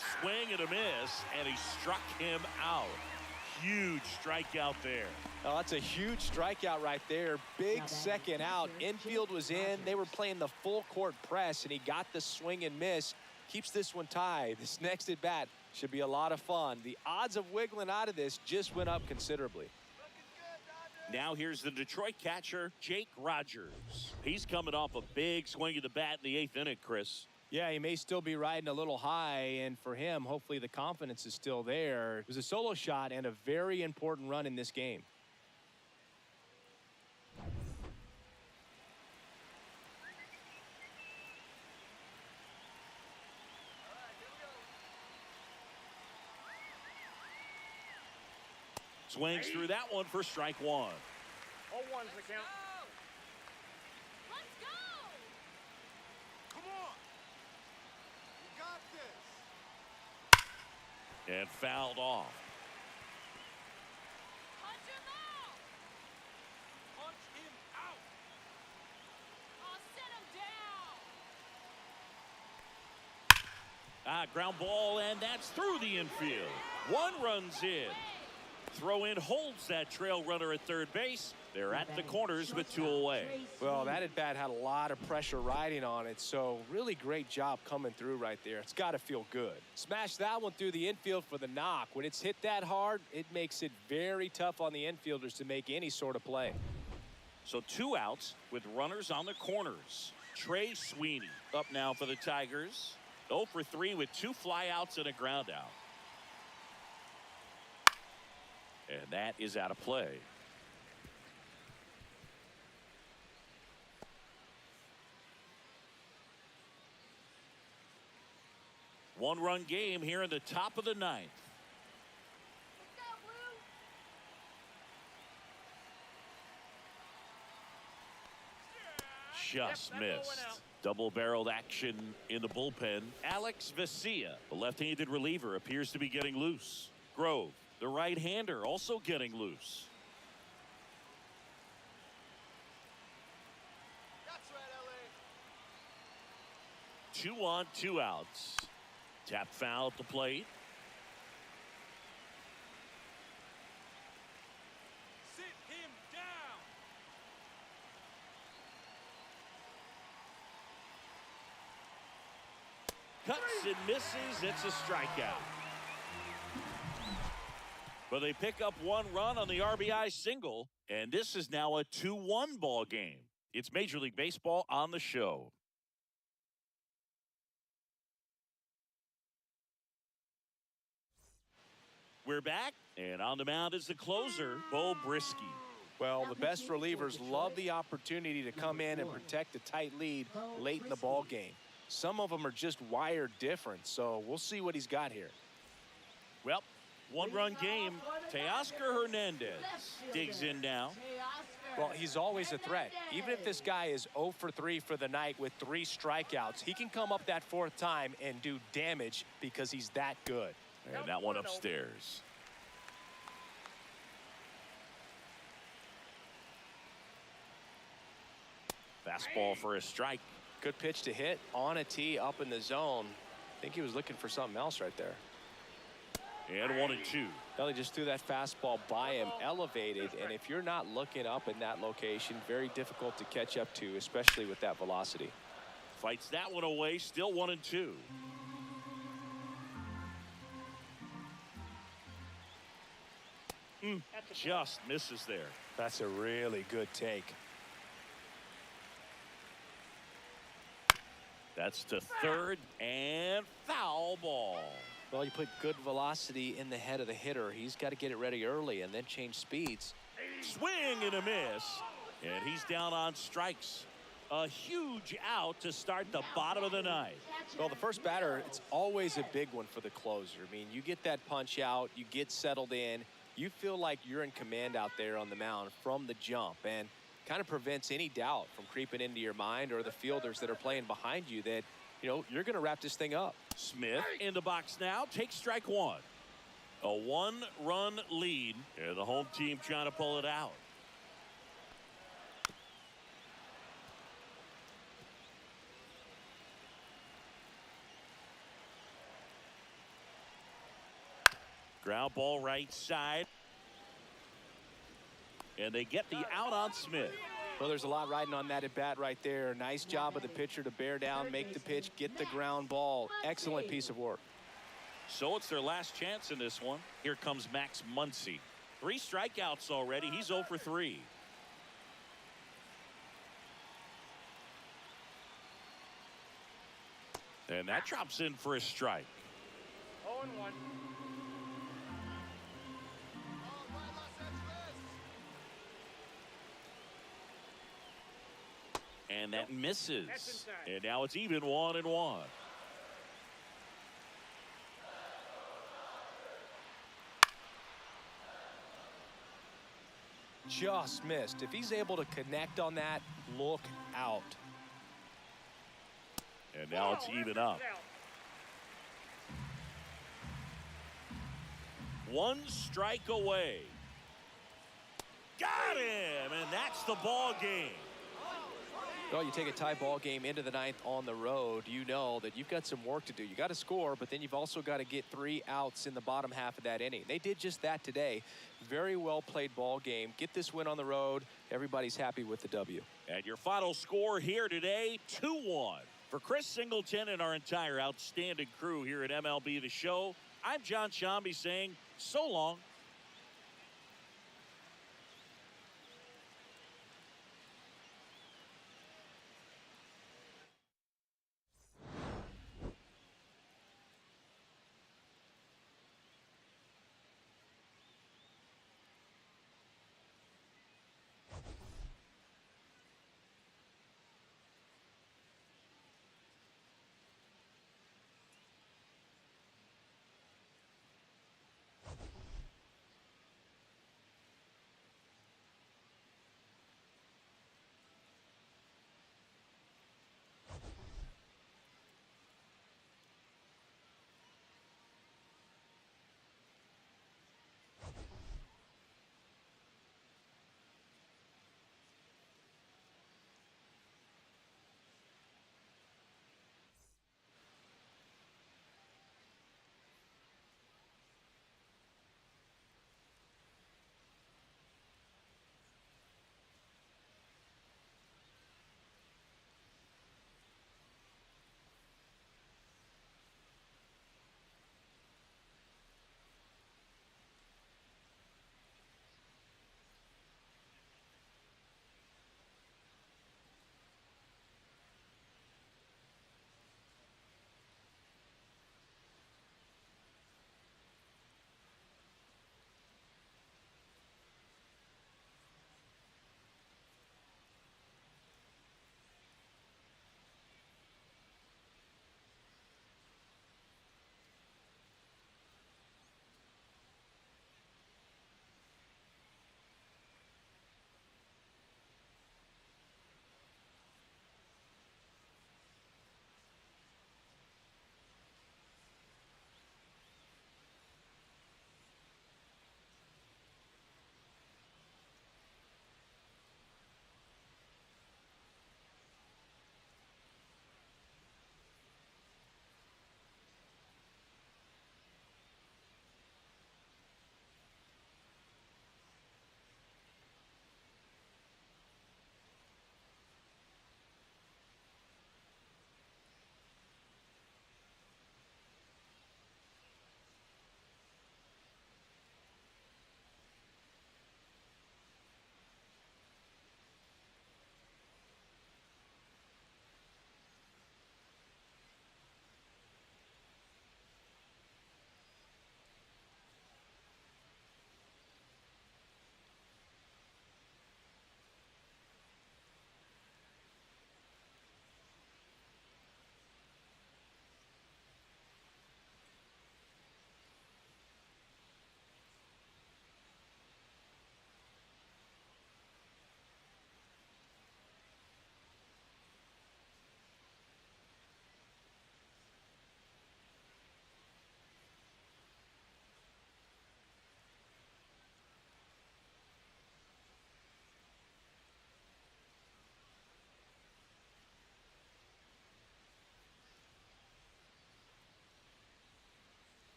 out. Swing and a miss, and he struck him out. Huge strikeout there. Oh, that's a huge strikeout right there. Big second out. Infield was in. They were playing the full court press, and he got the swing and miss. Keeps this one tied. This next at bat should be a lot of fun. The odds of wiggling out of this just went up considerably. Looking good, Dodgers. Now here's the Detroit catcher, Jake Rogers. He's coming off a big swing of the bat in the 8th inning, Chris. Yeah, he may still be riding a little high, and for him, hopefully the confidence is still there. It was a solo shot and a very important run in this game. Swings through that one for strike 1. 0-1's the count. Let's go. Come on. You got this. And fouled off. Punch him out. Punch him out. Oh, sit him down. Ground ball, and that's through the infield. One runs in. Throw in holds that trail runner at third base. They're at the corners with 2 away. Well, that at bat had a lot of pressure riding on it, so really great job coming through right there. It's got to feel good. Smash that one through the infield for the knock. When it's hit that hard, it makes it very tough on the infielders to make any sort of play. So 2 outs with runners on the corners. Trey Sweeney up now for the Tigers. 0 for 3 with 2 flyouts and a ground out. And that is out of play. One-run game here in the top of the 9th. Just missed. Double-barreled action in the bullpen. Alex Vesia, the left-handed reliever, appears to be getting loose. Grove, the right-hander, also getting loose. That's right, LA. 2 on, 2 outs. Tap foul at the plate. Sit him down. Cuts and misses. It's a strikeout. But they pick up 1 run on the RBI single, and this is now a 2-1 ball game. It's Major League Baseball on the show. We're back, and on the mound is the closer, Bo Brisky. Well, the best relievers love the opportunity to come in and protect a tight lead late in the ball game. Some of them are just wired different, so we'll see what he's got here. Well, 1-run game. Teoscar Hernandez digs in now. Well, he's always a threat. Even if this guy is 0 for 3 for the night with 3 strikeouts, he can come up that 4th time and do damage because he's that good. And that one upstairs. Fastball for a strike. Good pitch to hit on a tee up in the zone. I think he was looking for something else right there. And 1-2. Well, he just threw that fastball by him, elevated, and if you're not looking up in that location, very difficult to catch up to, especially with that velocity. Fights that one away, still 1-2. Just misses there. That's a really good take. That's to third and foul ball. Well, you put good velocity in the head of the hitter. He's got to get it ready early and then change speeds. Swing and a miss. And he's down on strikes. A huge out to start the bottom of the 9th. Well, the first batter, it's always a big one for the closer. I mean, you get that punch out, you get settled in, you feel like you're in command out there on the mound from the jump, and kind of prevents any doubt from creeping into your mind or the fielders that are playing behind you that, you know, you're going to wrap this thing up. Smith in the box now, takes strike 1. A 1-run lead, and the home team trying to pull it out. Ground ball right side. And they get the out on Smith. Well, there's a lot riding on that at bat right there. Nice job of the pitcher to bear down, make the pitch, get the ground ball. Excellent piece of work. So it's their last chance in this one. Here comes Max Muncy. 3 strikeouts already. He's 0 for 3. And that drops in for a strike. 0-1. And that misses. That's inside. And now it's even 1-1. Just missed. If he's able to connect on that, look out. And now it's even up. One strike away. Got him, and that's the ball game. Well, you take a tie ball game into the ninth on the road, you know that you've got some work to do. You got to score, but then you've also got to get 3 outs in the bottom half of that inning. They did just that today. Very well played ball game. Get this win on the road. Everybody's happy with the W. And your final score here today, 2-1. For Chris Singleton and our entire outstanding crew here at MLB The Show, I'm John Shambi saying so long.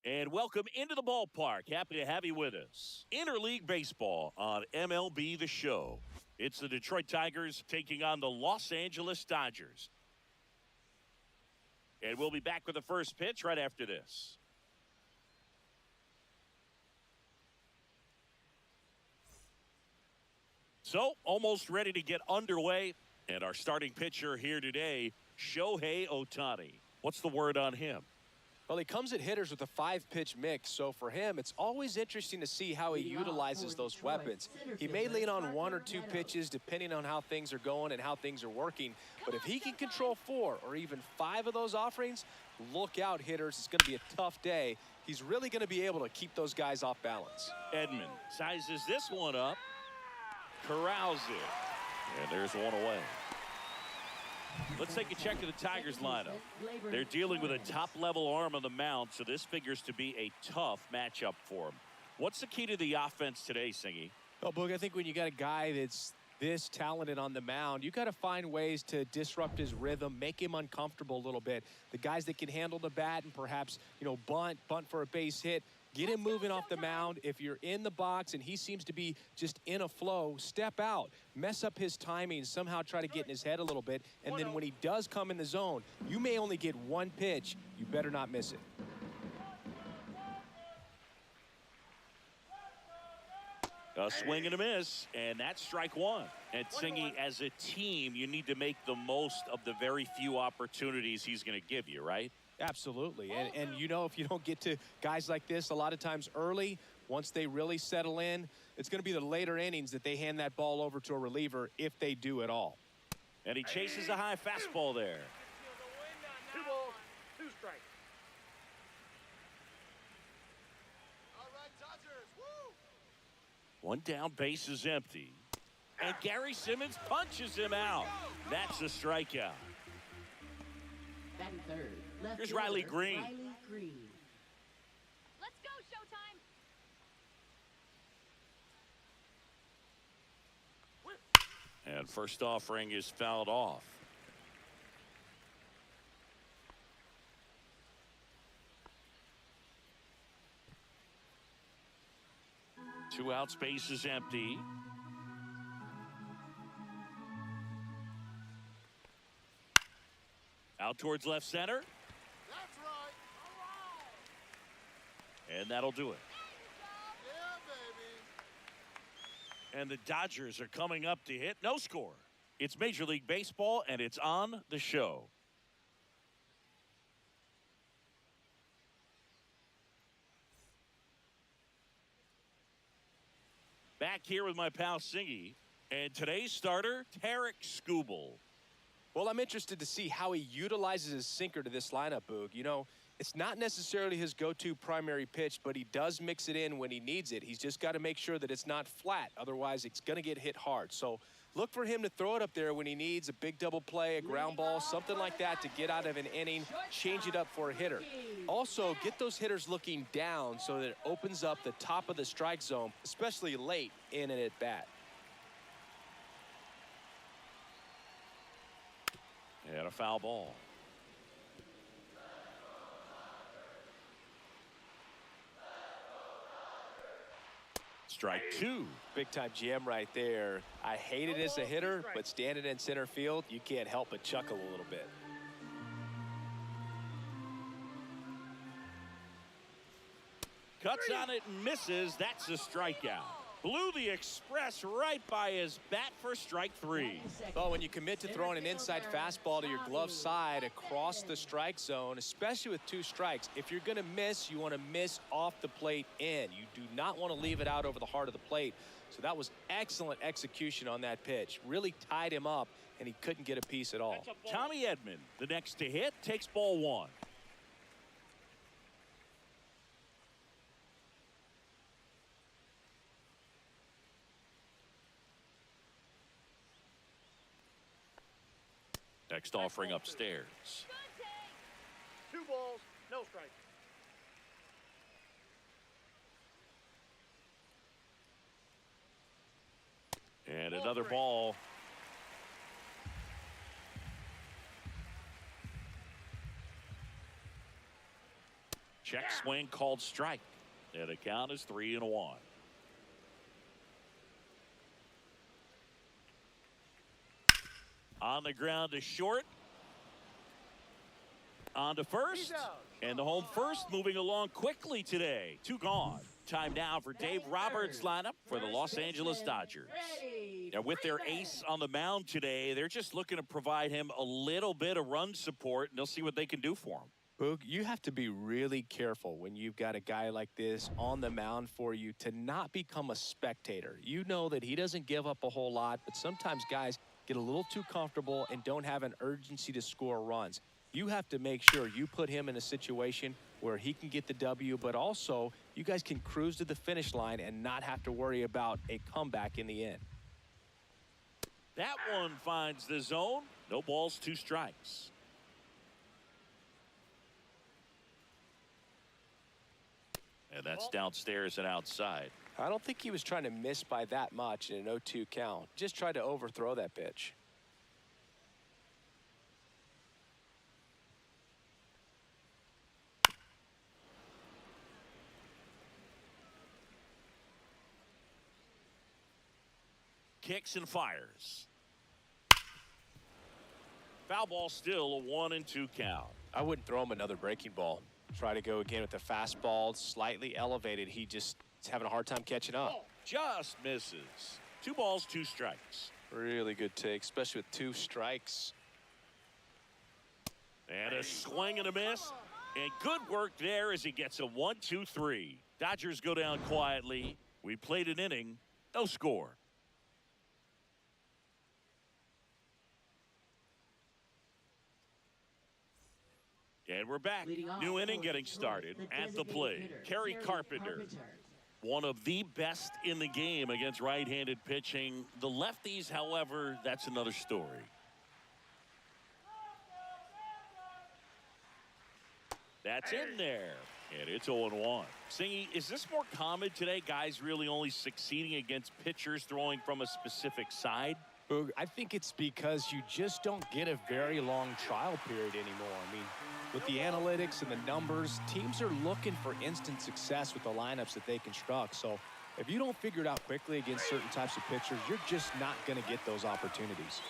And welcome into the ballpark. Happy to have you with us. Interleague Baseball on MLB The Show. It's the Detroit Tigers taking on the Los Angeles Dodgers. And we'll be back with the first pitch right after this. So, almost ready to get underway. And our starting pitcher here today, Shohei Ohtani. What's the word on him? Well, he comes at hitters with a 5-pitch mix, so for him, it's always interesting to see how he utilizes those weapons. He may lean on 1 or 2 pitches depending on how things are going and how things are working, but if he can control 4 or even 5 of those offerings, look out, hitters. It's going to be a tough day. He's really going to be able to keep those guys off balance. Edman sizes this one up, corrals it, and there's one away. Let's take a check of the Tigers lineup. They're dealing with a top-level arm on the mound, so this figures to be a tough matchup for them. What's the key to the offense today, Singy? Well, Boog, I think when you got a guy that's this talented on the mound, you got to find ways to disrupt his rhythm, make him uncomfortable a little bit. The guys that can handle the bat and perhaps, bunt for a base hit, get him moving off the mound. If you're in the box and he seems to be just in a flow, step out, mess up his timing, somehow try to get in his head a little bit. And then when he does come in the zone, you may only get 1 pitch. You better not miss it. A swing and a miss, and that's strike 1. And Singy, as a team, you need to make the most of the very few opportunities he's going to give you, right? Absolutely. And if you don't get to guys like this a lot of times early, once they really settle in, it's going to be the later innings that they hand that ball over to a reliever if they do at all. And he chases a high fastball there. 2 balls, 2 strikes. All right, Dodgers, woo! One down, base is empty. And Gary Simmons punches him out. That's a strikeout. Batting third. Left Here's fielder, Riley Green. Riley Green. Let's go, Showtime. And first offering is fouled off. Two out, space is empty. Out towards left center. That's right. And that'll do it. Yeah, baby. And the Dodgers are coming up to hit. No score. It's Major League Baseball, and it's on the show. Back here with my pal Singy. And today's starter, Tarek Skubal. Well, I'm interested to see how he utilizes his sinker to this lineup, Boog. It's not necessarily his go-to primary pitch, but he does mix it in when he needs it. He's just got to make sure that it's not flat. Otherwise, it's going to get hit hard. So look for him to throw it up there when he needs a big double play, a ground ball, something like that to get out of an inning, change it up for a hitter. Also, get those hitters looking down so that it opens up the top of the strike zone, especially late in an at-bat. And a foul ball. Strike 2. Big-time GM right there. I hate it as a hitter, but standing in center field, you can't help but chuckle a little bit. Cuts on it and misses. That's a strikeout. Blew the express right by his bat for strike 3. Well, when you commit to throwing an inside fastball to your glove side across the strike zone, especially with 2 strikes, if you're going to miss, you want to miss off the plate in. You do not want to leave it out over the heart of the plate. So that was excellent execution on that pitch. Really tied him up, and he couldn't get a piece at all. Tommy Edman, the next to hit, takes ball 1. Next offering upstairs. 2 balls, no strikes. And another ball. Check swing called strike. And the count is 3-1. On the ground to short. On to first. And the home first moving along quickly today. 2 gone. Time now for Dave Roberts' lineup for the Los Angeles Dodgers. Now with their ace on the mound today, they're just looking to provide him a little bit of run support, and they'll see what they can do for him. Boog, you have to be really careful when you've got a guy like this on the mound for you to not become a spectator. You know that he doesn't give up a whole lot, but sometimes guys get a little too comfortable and don't have an urgency to score runs. You have to make sure you put him in a situation where he can get the W, but also you guys can cruise to the finish line and not have to worry about a comeback in the end. That one finds the zone. No balls, 2 strikes. And that's downstairs and outside. I don't think he was trying to miss by that much in an 0-2 count. Just tried to overthrow that pitch. Kicks and fires. Foul ball, still a 1-2 count. I wouldn't throw him another breaking ball. Try to go again with the fastball, slightly elevated. He just is having a hard time catching up. Just misses. 2 balls, 2 strikes. Really good take, especially with 2 strikes. And a swing and a miss. And good work there as he gets a 1-2-3. Dodgers go down quietly. We played an inning, no score. And we're back. New inning getting started. At the plate, Kerry Carpenter. One of the best in the game against right-handed pitching. The lefties, however, that's another story. That's in there. And it's 0-1. Singy, is this more common today? Guys really only succeeding against pitchers throwing from a specific side? I think it's because you just don't get a very long trial period anymore. I mean, with the analytics and the numbers, teams are looking for instant success with the lineups that they construct. So if you don't figure it out quickly against certain types of pitchers, you're just not going to get those opportunities.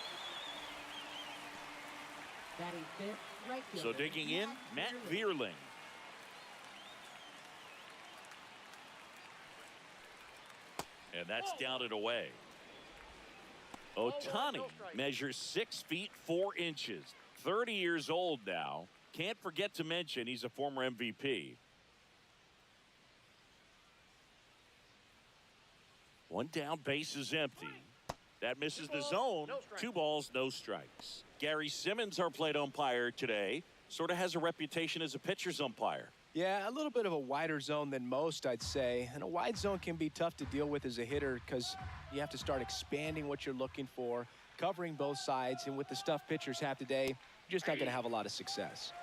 So digging in, Matt Vierling. And that's down and away. Ohtani measures 6 feet 4 inches. 30 years old now. Can't forget to mention he's a former MVP. 1 down, base is empty. That misses the zone. 2 balls, no strikes. Gary Simmons, our plate umpire today, sort of has a reputation as a pitcher's umpire. Yeah, a little bit of a wider zone than most, I'd say. And a wide zone can be tough to deal with as a hitter because you have to start expanding what you're looking for, covering both sides. And with the stuff pitchers have today, you're just not going to have a lot of success.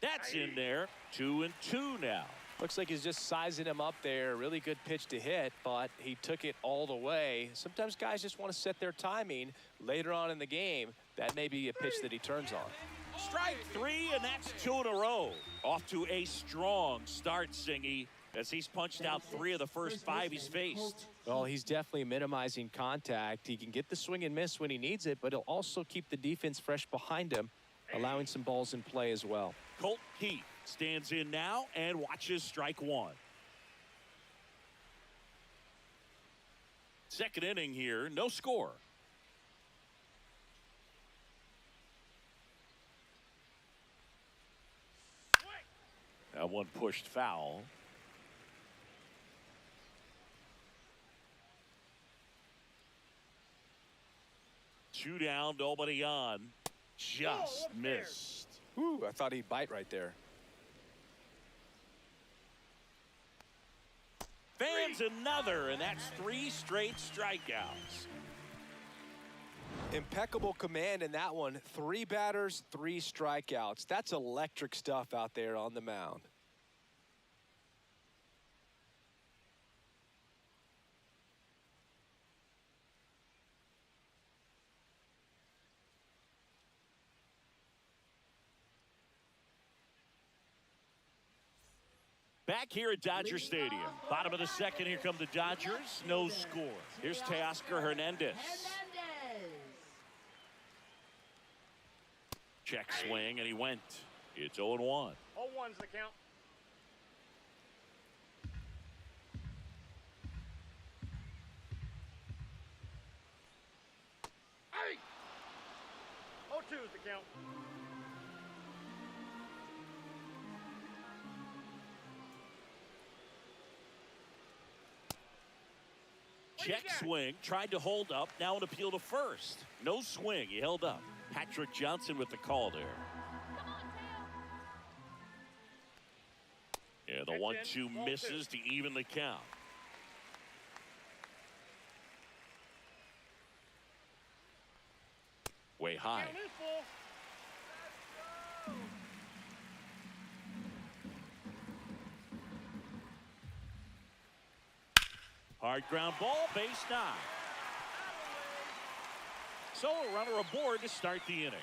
That's in there. 2-2 now. Looks like he's just sizing him up there. Really good pitch to hit, but he took it all the way. Sometimes guys just want to set their timing later on in the game. That may be a pitch that he turns on. Strike 3, and that's 2 in a row. Off to a strong start, Singy, as he's punched out 3 of the first 5 he's faced. Well, he's definitely minimizing contact. He can get the swing and miss when he needs it, but he'll also keep the defense fresh behind him, allowing some balls in play as well. Colt Heath stands in now and watches strike 1. Second inning here, no score. That one pushed foul. Two down, nobody on. Just missed. Ooh, I thought he'd bite right there. Fans another, and that's 3 straight strikeouts. Impeccable command in that one. 3 batters, 3 strikeouts. That's electric stuff out there on the mound. Back here at Dodger Stadium. Bottom of the second, here come the Dodgers. No score. Here's Teoscar Hernandez. Check swing, and he went. It's 0-1. 0-1's the count. Hey! 0-2's the count. Check swing, tried to hold up, now an appeal to first. No swing, he held up. Patrick Johnson with the call there. Yeah, the 1-2 misses to even the count. Way high. Hard ground ball, base 9. So a runner aboard to start the inning.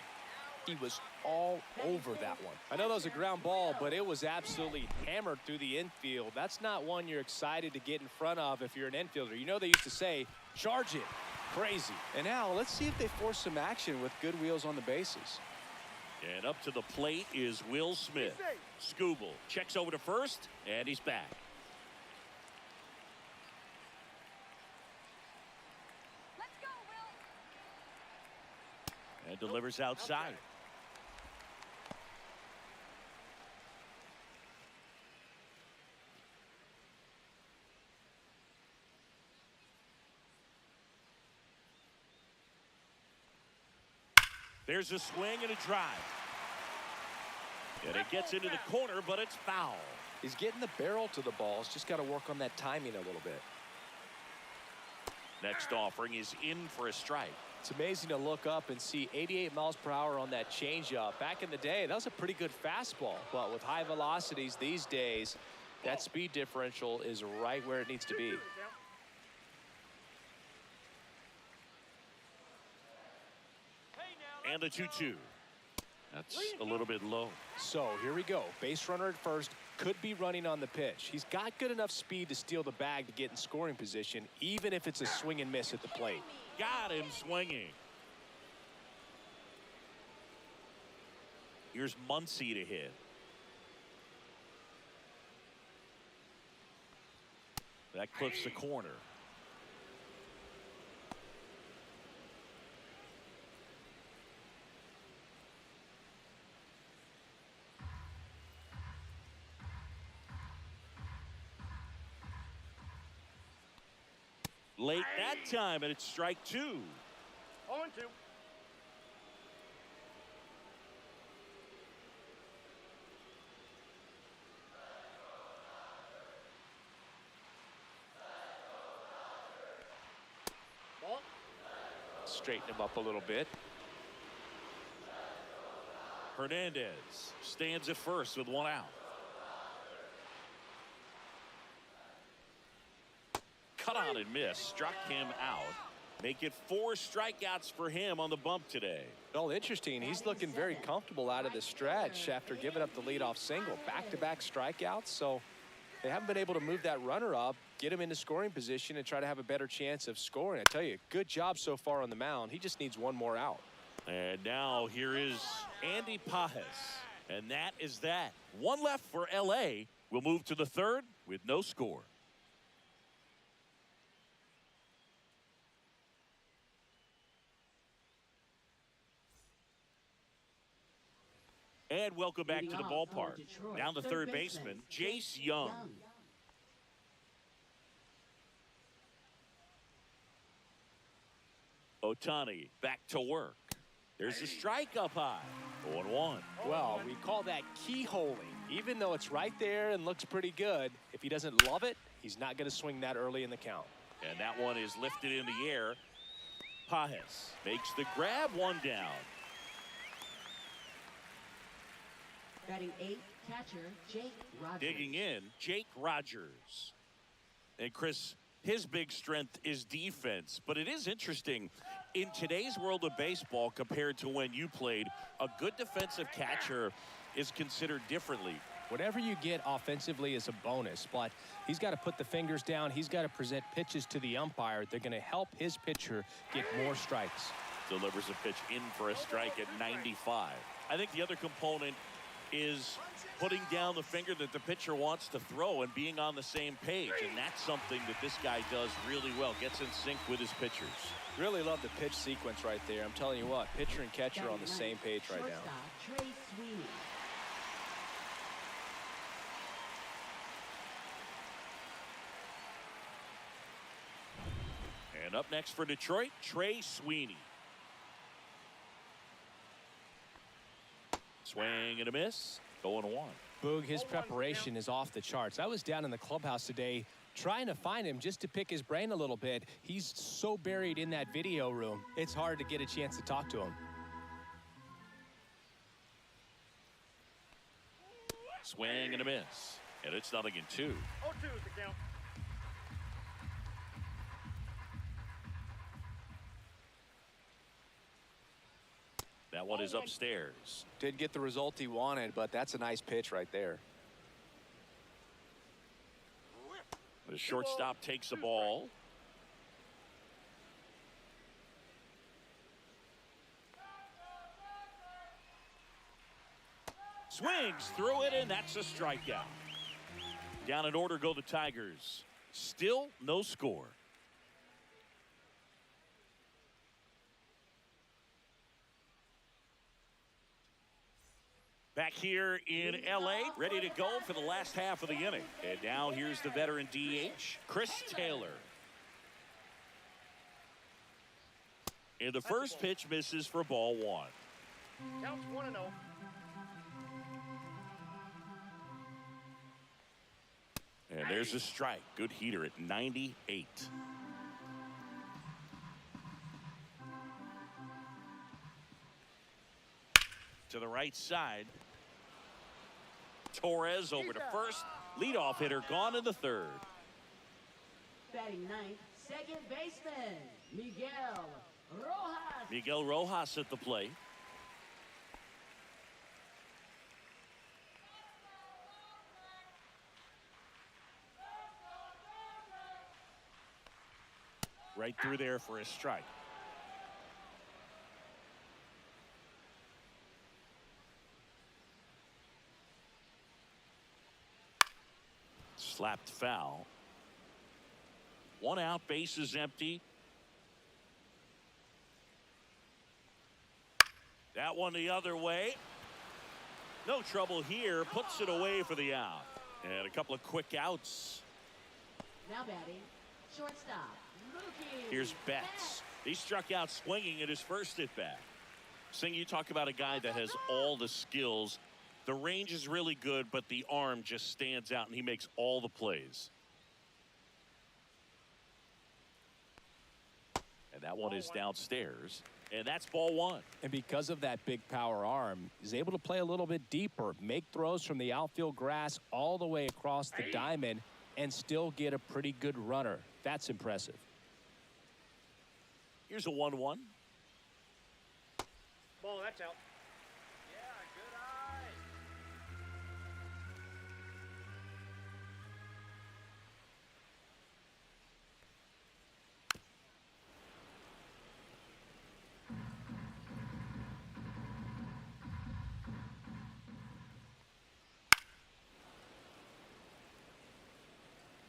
He was all over that one. I know that was a ground ball, but it was absolutely hammered through the infield. That's not one you're excited to get in front of if you're an infielder. You know they used to say, charge it. Crazy. And now let's see if they force some action with good wheels on the bases. And up to the plate is Will Smith. Scooble checks over to first, and he's back. Let's go, Will. And delivers outside. There's a swing and a drive. And it gets into the corner, but it's foul. He's getting the barrel to the ball. He's just got to work on that timing a little bit. Next offering is in for a strike. It's amazing to look up and see 88 miles per hour on that changeup. Back in the day, that was a pretty good fastball. But with high velocities these days, that speed differential is right where it needs to be. And the 2-2. That's a little bit low. So here we go. Base runner at first, could be running on the pitch. He's got good enough speed to steal the bag to get in scoring position, even if it's a swing and miss at the plate. Got him swinging. Here's Muncy to hit. That clips the corner. Late that time, and it's strike 2. 0-2. Ball. Straighten him up a little bit. Hernandez stands at first with 1 out. Cut on and miss, struck him out. Make it 4 strikeouts for him on the bump today. Well, interesting. He's looking very comfortable out of the stretch after giving up the leadoff single. Back-to-back strikeouts, so they haven't been able to move that runner up, get him into scoring position, and try to have a better chance of scoring. I tell you, good job so far on the mound. He just needs 1 more out. And now here is Andy Pajes. And that is that. 1 left for L.A. We'll move to the 3rd with no score. And welcome back to the ballpark. Down the third baseman, Jace Young. Ohtani back to work. There's a strike up high. 0-1. Well, we call that keyholing. Even though it's right there and looks pretty good, if he doesn't love it, he's not going to swing that early in the count. And that one is lifted in the air. Pajes makes the grab, 1 down. Batting 8th, catcher Jake Rogers. Digging in, Jake Rogers. And Chris, his big strength is defense. But it is interesting, in today's world of baseball compared to when you played, a good defensive catcher is considered differently. Whatever you get offensively is a bonus, but he's got to put the fingers down. He's got to present pitches to the umpire. They're going to help his pitcher get more strikes. Delivers a pitch in for a strike at 95. I think the other component is putting down the finger that the pitcher wants to throw and being on the same page. And that's something that this guy does really well. Gets in sync with his pitchers. Really love the pitch sequence right there. I'm telling you what, pitcher and catcher are on the same page right now. Trey Sweeney. And up next for Detroit, Trey Sweeney. Swing and a miss. 0-1. Boog, his preparation is off the charts. I was down in the clubhouse today trying to find him just to pick his brain a little bit. He's so buried in that video room, it's hard to get a chance to talk to him. Swing and a miss. And it's 0-2. 0-2 is the count. That one is upstairs. Didn't get the result he wanted, but that's a nice pitch right there. The shortstop takes the ball. Swings through it, and that's a strikeout. Down in order go the Tigers. Still no score. Back here in L.A., ready to go for the last half of the inning. And now here's the veteran DH, Chris Taylor. And the first pitch misses for ball one. Counts 1-0. And there's a strike. Good heater at 98. To the right side. Torres over to first. Leadoff hitter gone in the third. Batting ninth, second baseman, Miguel Rojas. Miguel Rojas at the plate. Right through there for a strike. Slapped foul. One out, base is empty. That one the other way. No trouble here. Puts it away for the out. And a couple of quick outs. Now batting, shortstop, Mookie Here's Betts. He struck out swinging at his first at bat. Sing, you talk about a guy that has all the skills. The range is really good, but the arm just stands out, and he makes all the plays. And that one is downstairs, and that's ball one. And because of that big power arm, he's able to play a little bit deeper, make throws from the outfield grass all the way across the diamond, and still get a pretty good runner. That's impressive. Here's a 1-1. Ball, that's out.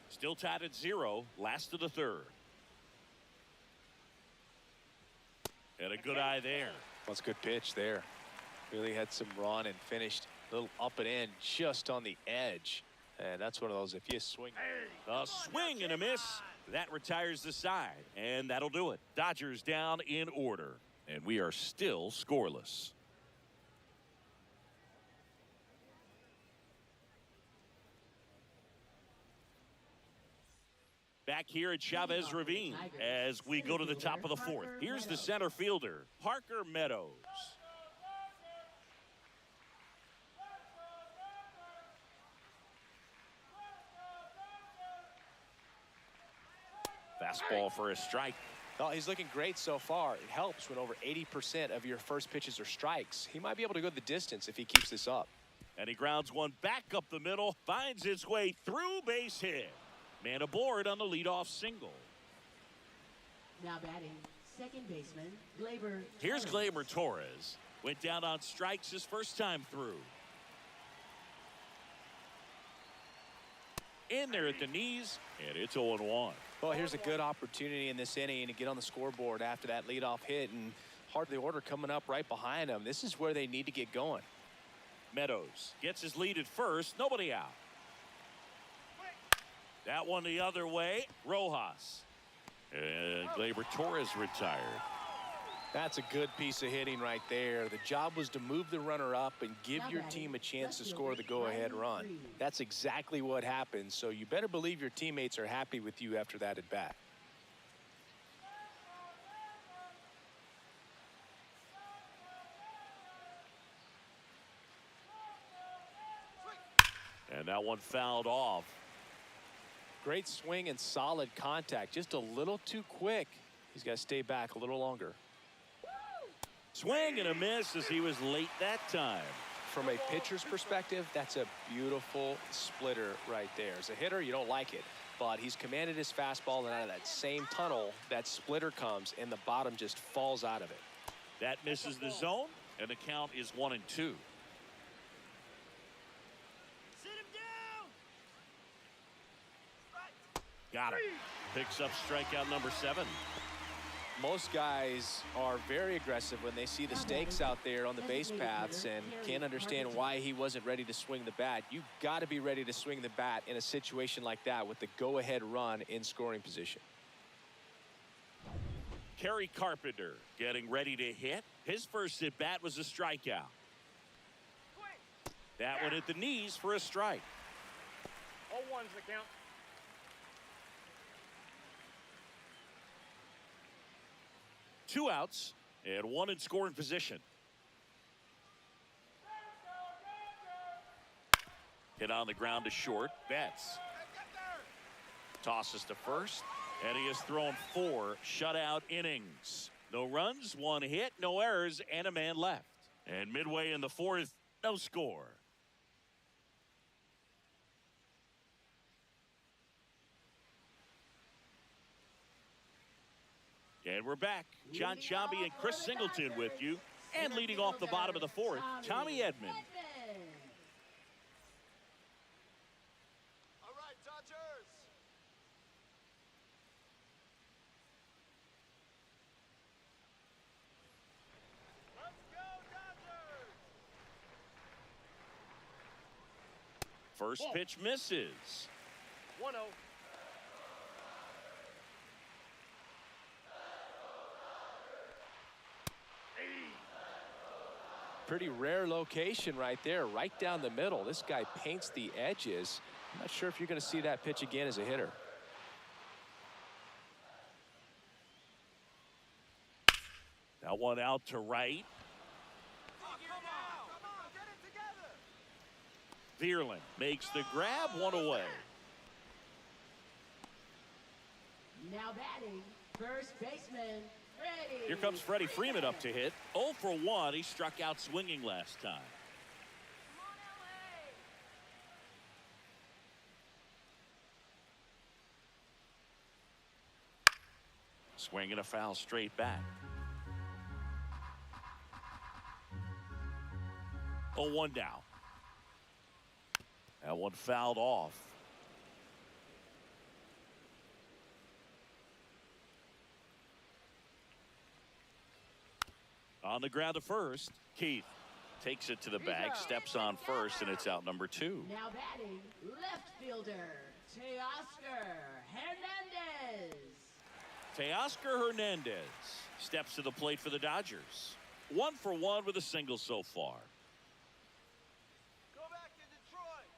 Still tied at 0, last of the third. And a good eye there. That's a good pitch there. Really had some run and finished a little up and in just on the edge. And that's one of those, if you swing. A swing and a miss. That retires the side. And that'll do it. Dodgers down in order. And we are still scoreless. Back here at Chavez Ravine as we go to the top of the fourth. Here's the center fielder, Parker Meadows. Fastball for a strike. Oh, he's looking great so far. It helps when over 80% of your first pitches are strikes. He might be able to go the distance if he keeps this up. And he grounds one back up the middle, finds its way through, base hit. Man aboard on the leadoff single. Now batting, second baseman, Gleyber. Here's Torres. Gleyber Torres. Went down on strikes his first time through. In there at the knees, and it's 0-1. Well, here's a good opportunity in this inning to get on the scoreboard after that leadoff hit, and hard the order coming up right behind them. This is where they need to get going. Meadows gets his lead at first, nobody out. That one the other way, Rojas. And Gleyber Torres retired. That's a good piece of hitting right there. The job was to move the runner up and give your team a chance to score the go-ahead run. That's exactly what happened, so you better believe your teammates are happy with you after that at bat. And that one fouled off. Great swing and solid contact. Just a little too quick. He's got to stay back a little longer. Swing and a miss as he was late that time. From a pitcher's perspective, that's a beautiful splitter right there. As a hitter, you don't like it, but he's commanded his fastball, and out of that same tunnel, that splitter comes, and the bottom just falls out of it. That misses the zone, and the count is 1-2. Sit him down. Got him. Picks up strikeout number 7. Most guys are very aggressive when they see the stakes out there on the base paths and can't understand why he wasn't ready to swing the bat. You've got to be ready to swing the bat in a situation like that with the go-ahead run in scoring position. Kerry Carpenter getting ready to hit. His first at bat was a strikeout. That one at the knees for a strike. 0-1's the count. Two outs and one in scoring position. Hit on the ground to short. Betts tosses to first, and he has thrown 4 shutout innings. No runs, 1 hit, no errors, and a man left. And midway in the 4th, no score. And we're back. John Chambi and Chris Singleton with you. And leading off the bottom of the 4th, Tommy Edman. All right, Dodgers. Let's go, Dodgers. First pitch misses. 1-0. Pretty rare location right there, right down the middle. This guy paints the edges. I'm not sure if you're going to see that pitch again as a hitter. That one out to right. Come on, get it together. Vierland makes the grab, 1 away. Now batting, first baseman, Freddie. Here comes Freddie Freeman up to hit. 0 for 1. He struck out swinging last time. Swing and a foul straight back. 0-1 now. That one fouled off. On the ground to first, Keith takes it to the bag, steps on first, and it's out number 2. Now batting, left fielder, Teoscar Hernandez. Teoscar Hernandez steps to the plate for the Dodgers. 1 for 1 with a single so far. Go back to Detroit.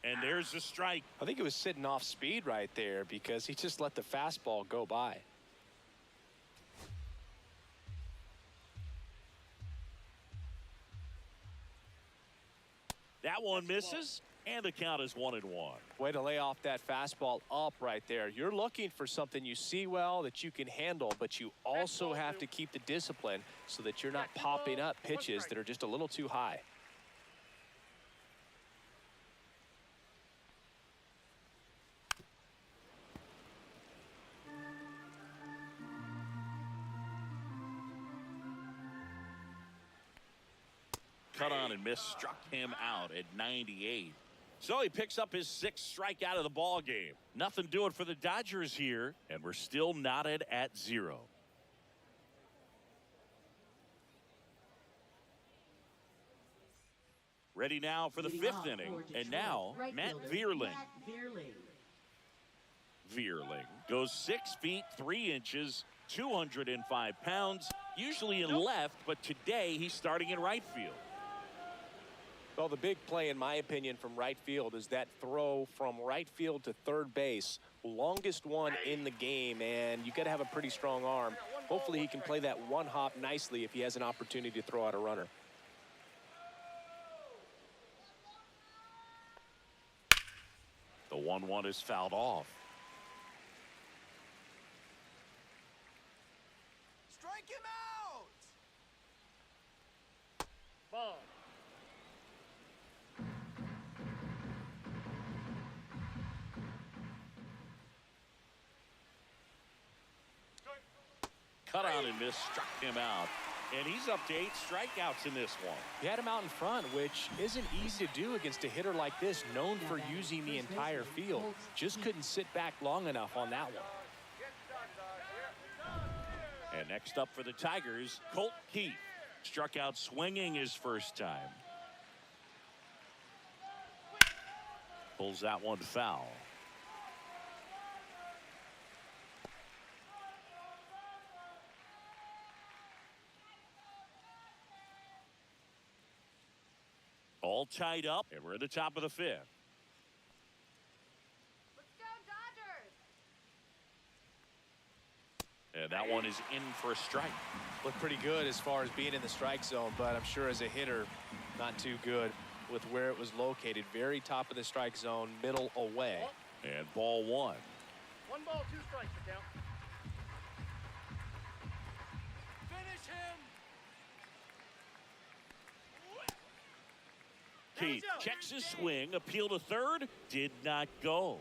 And there's the strike. I think it was sitting off speed right there because he just let the fastball go by. That one misses, And the count is 1-1. Way to lay off that fastball up right there. You're looking for something you see well that you can handle, but you also have to keep the discipline so that you're not popping up pitches that are just a little too high. Cut on and miss, struck him out at 98. So he picks up his 6th strikeout of the ball game. Nothing doing for the Dodgers here, and we're still knotted at 0. Ready now for the 5th inning, and now Matt Vierling. Vierling goes 6 feet 3 inches, 205 pounds, usually in left, but today he's starting in right field. Well, the big play, in my opinion, from right field is that throw from right field to third base. Longest one in the game, and you got to have a pretty strong arm. Hopefully he can play that one hop nicely if he has an opportunity to throw out a runner. The 1-1 is fouled off. Strike him out! Ball. Cut on and miss, struck him out. And he's up to 8 strikeouts in this one. He had him out in front, which isn't easy to do against a hitter like this, known for using the entire field. Just couldn't sit back long enough on that one. And next up for the Tigers, Colt Keith. Struck out swinging his first time. Pulls that one foul. All tied up, and we're at the top of the 5th. Let's go, Dodgers! And that one is in for a strike. Looked pretty good as far as being in the strike zone, but I'm sure as a hitter, not too good with where it was located. Very top of the strike zone, middle away. And ball 1. 1 ball, 2 strikes to count. Finish him! Keith checks his swing, appeal to third, did not go.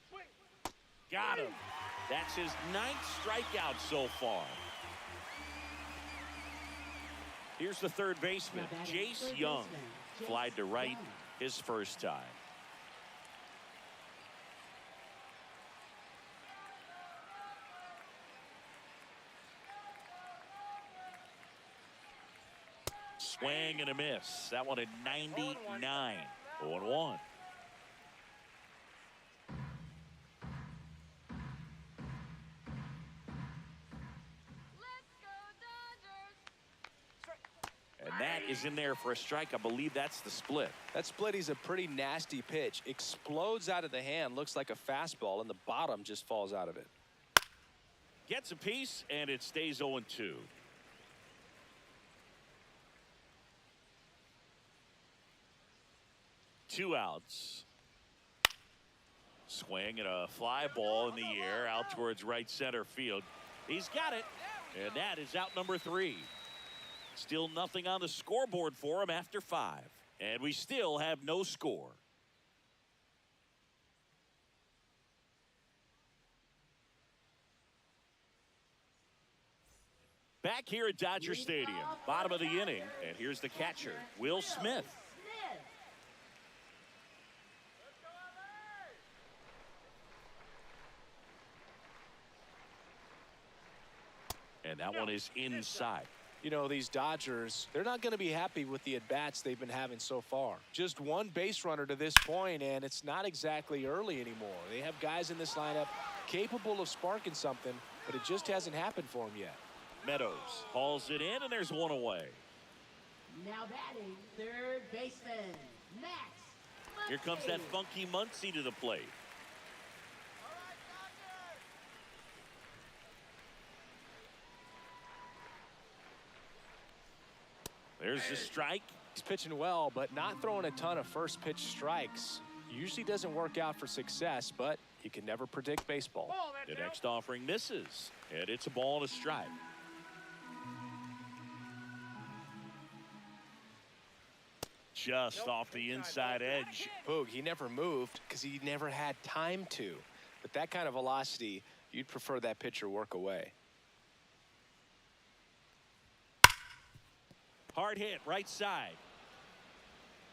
Swing. Got him. That's his 9th strikeout so far. Here's the third baseman, Jace Young. Flied to right his first time. Swing and a miss. That one at 99. 0-1. Let's go, Dodgers! And that is in there for a strike. I believe that's the split. That split is a pretty nasty pitch. Explodes out of the hand, looks like a fastball, and the bottom just falls out of it. Gets a piece, and it stays 0-2. 2 outs. Swing and a fly ball in the air out towards right center field. He's got it, and that is out number 3. Still nothing on the scoreboard for him after 5, and we still have no score. Back here at Dodger Stadium, bottom of the inning, and here's the catcher, Will Smith. And that one is inside. You know, these Dodgers, they're not going to be happy with the at-bats they've been having so far. Just one base runner to this point, and it's not exactly early anymore. They have guys in this lineup capable of sparking something, but it just hasn't happened for them yet. Meadows hauls it in, and there's one away. Now batting, third baseman, Max. Here comes that funky Muncy to the plate. There's the strike. He's pitching well, but not throwing a ton of first pitch strikes. Usually doesn't work out for success, but you can never predict baseball. Ball, The that's out. next offering misses, and it's a ball and a strike. Just Nope, off the inside, inside edge. Boog, he never moved because he never had time to. But that kind of velocity, you'd prefer that pitcher work away. Hard hit, right side.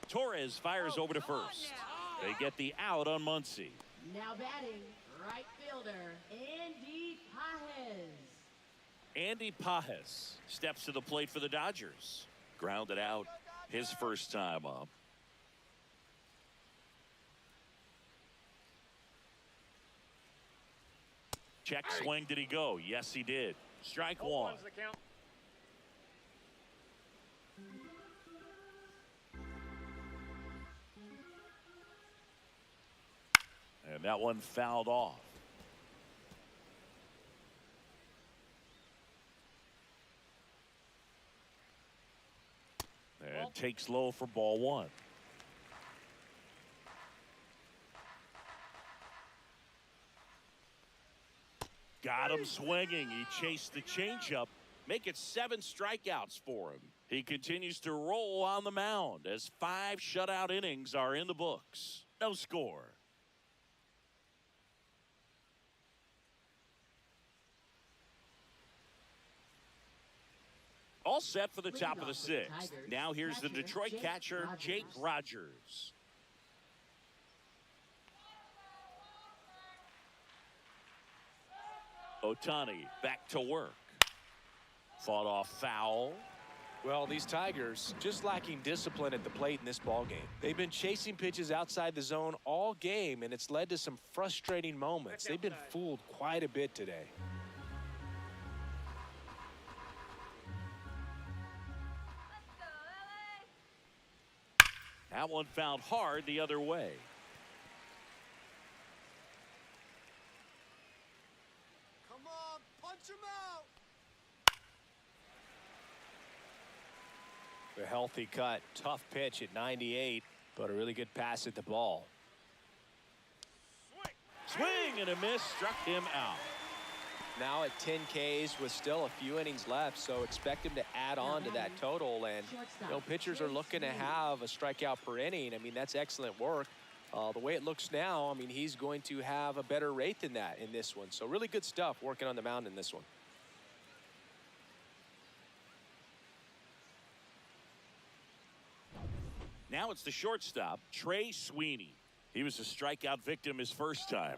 Torres fires over to first. They get the out on Muncy. Now batting, right fielder, Andy Pajes. Andy Pajes steps to the plate for the Dodgers. Grounded out his first time up. Check swing, did he go? Yes, he did. Strike one. One's the count. And that one fouled off. And takes low for ball one. Got him swinging. He chased the changeup. Make it 7 strikeouts for him. He continues to roll on the mound as 5 shutout innings are in the books. No score. All set for the top of the 6th. Now here's the Detroit catcher, Jake Rogers. Ohtani back to work. Fought off foul. Well, these Tigers just lacking discipline at the plate in this ball game. They've been chasing pitches outside the zone all game, and it's led to some frustrating moments. They've been fooled quite a bit today. That one found hard the other way. Come on, punch him out. A healthy cut, tough pitch at 98, but a really good pass at the ball. Swing and a miss, struck him out. Now at 10 Ks with still a few innings left, so expect him to add on to that total. And pitchers are looking to have a strikeout per inning. I mean, that's excellent work. The way it looks now, I mean, he's going to have a better rate than that in this one. So really good stuff working on the mound in this one. Now it's the shortstop, Trey Sweeney. He was a strikeout victim his first time.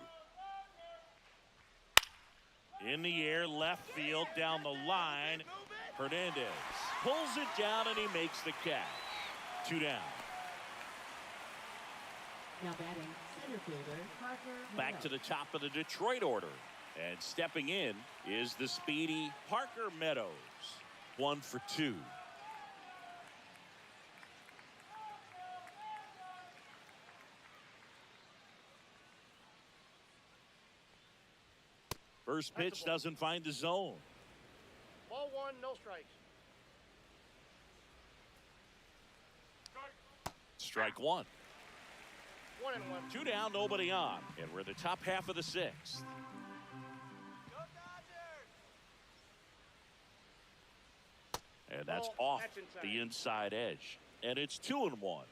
In the air, left field, down the line. Hernandez pulls it down and he makes the catch. 2 down. Now batting, center fielder, Parker. Back to the top of the Detroit order. And stepping in is the speedy Parker Meadows. 1 for 2. First pitch doesn't find the zone. Ball 1, no strikes. Strike 1. 1 and 1. 2 down, nobody on. And we're the top half of the 6th. Go Dodgers. And that's Ball, off that's inside. the inside edge. And it's 2 and 1.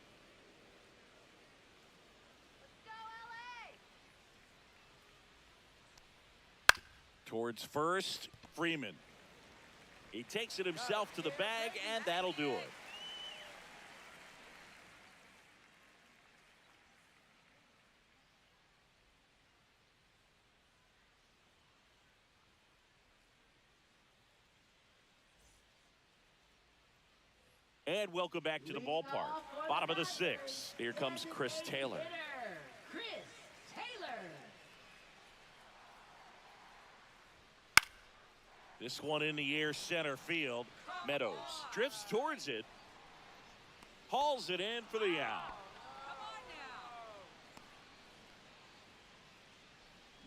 Go LA. Towards first, Freeman. He takes it himself to the bag, and that'll do it. And welcome back to the ballpark. Bottom of the 6th. Here comes Chris Taylor. Chris Taylor. This one in the air, center field. Meadows drifts towards it. Hauls it in for the out.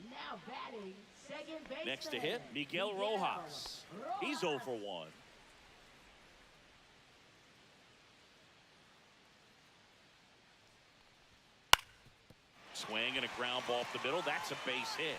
Now batting, second base. Next to hit, Miguel Rojas. He's 0 for 1. Swing and a ground ball up the middle. That's a base hit.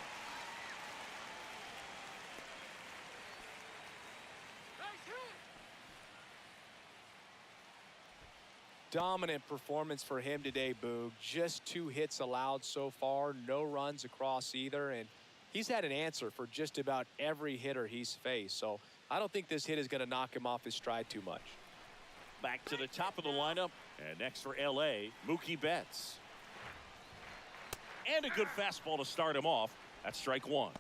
Dominant performance for him today, Boog. Just 2 hits allowed so far, no runs across either, and he's had an answer for just about every hitter he's faced. So I don't think this hit is going to knock him off his stride too much. Back to the top of the lineup, and next for LA, Mookie Betts. And a good fastball to start him off. That's strike 1.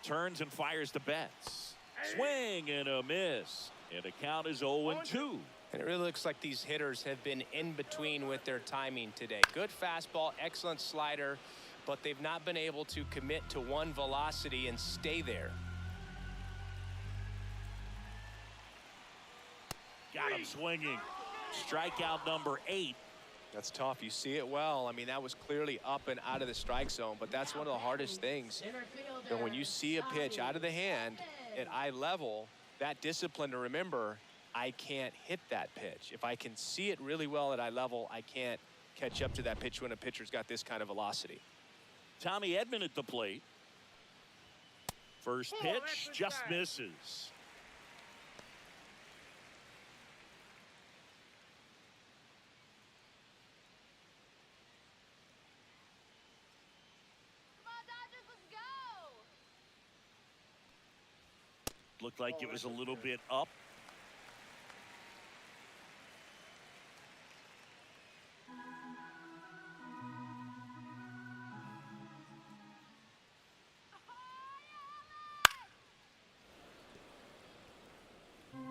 Turns and fires to Betts. Swing and a miss. And the count is 0-2. And it really looks like these hitters have been in between with their timing today. Good fastball, excellent slider, but they've not been able to commit to one velocity and stay there. Got him swinging. Strikeout number 8. That's tough. You see it well. I mean, that was clearly up and out of the strike zone, but that's one of the hardest things. And when you see a pitch out of the hand at eye level, that discipline to remember, I can't hit that pitch. If I can see it really well at eye level, I can't catch up to that pitch when a pitcher's got this kind of velocity. Tommy Edman at the plate. First pitch just misses. Looked like it was a little bit up.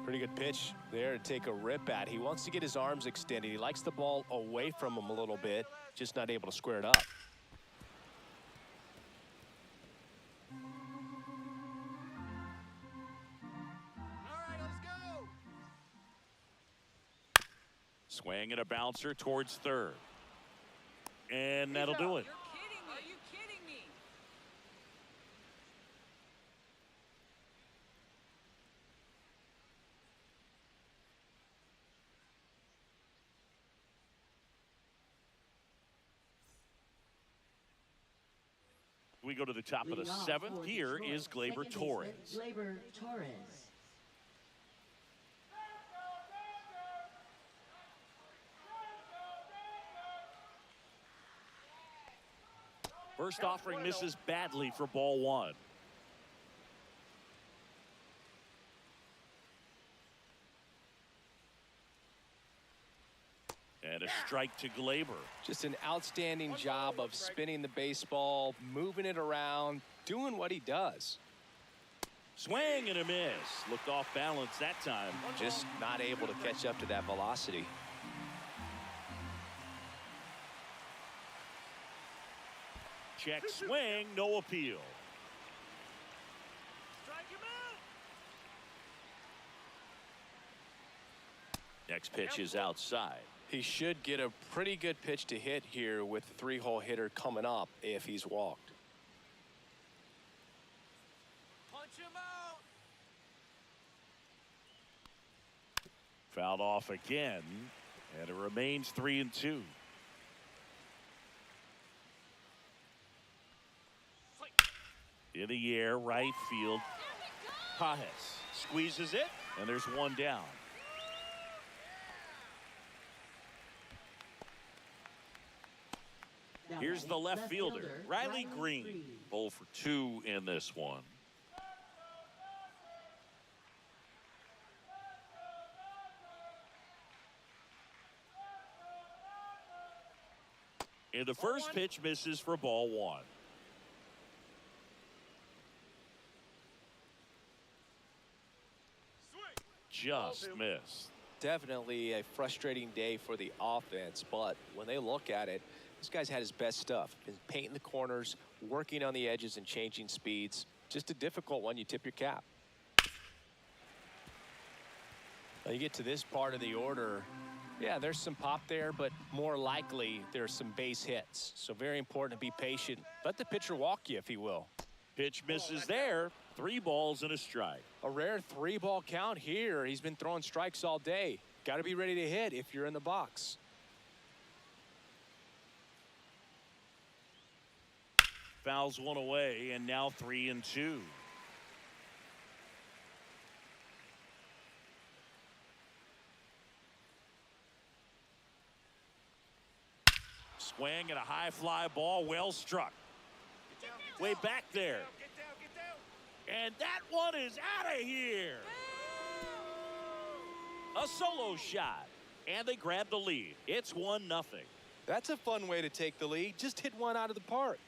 Pretty good pitch there to take a rip at. He wants to get his arms extended. He likes the ball away from him a little bit, just not able to square it up. Swing and a bouncer towards third. And that'll do it. You're kidding me. Are you kidding me? We go to the top of the 7th. Here is Gleyber Torres. Gleyber Torres. First offering misses badly for ball 1. And a strike to Gleyber. Just an outstanding job of spinning the baseball, moving it around, doing what he does. Swing and a miss. Looked off balance that time. Just not able to catch up to that velocity. Check swing, no appeal. Strike him out. Next pitch is outside. He should get a pretty good pitch to hit here with the 3-hole hitter coming up if he's walked. Punch him out. Fouled off again, and it remains 3-2. In the air, right field. Pajes squeezes it, and there's one down. Here's the left fielder, Riley Green. 0 for 2 in this one. And the first pitch misses for ball 1. Just missed. Definitely a frustrating day for the offense, but when they look at it, this guy's had his best stuff. Been painting the corners, working on the edges and changing speeds. Just a difficult one. You tip your cap. Now you get to this part of the order. Yeah, there's some pop there, but more likely there's some base hits. So very important to be patient. Let the pitcher walk you if he will. Pitch misses there. 3 balls and a strike. A rare 3-ball count here. He's been throwing strikes all day. Got to be ready to hit if you're in the box. Fouls one away, and now 3-2. Swing and a high fly ball, well struck. Way back there. And that one is out of here. A solo shot. And they grab the lead. It's 1-0. That's a fun way to take the lead. Just hit one out of the park.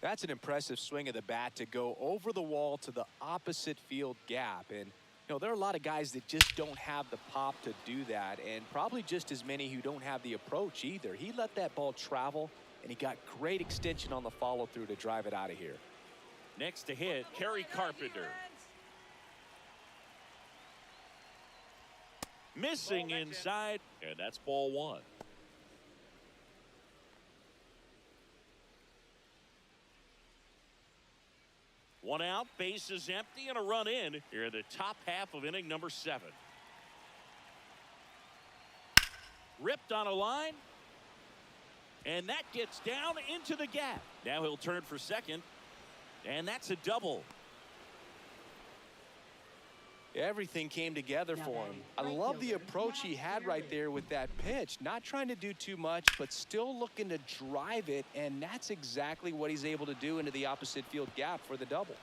That's an impressive swing of the bat to go over the wall to the opposite field gap. And, you know, there are a lot of guys that just don't have the pop to do that, and probably just as many who don't have the approach either. He let that ball travel, and he got great extension on the follow-through to drive it out of here. Next to hit, Kerry Carpenter. Missing inside, and that's ball 1. One out, bases empty, and a run in here in the top half of inning number 7. Ripped on a line, and that gets down into the gap. Now he'll turn for second, and that's a double. Everything came together for him. I love the approach he had right there with that pitch. Not trying to do too much, but still looking to drive it, and that's exactly what he's able to do into the opposite field gap for the double.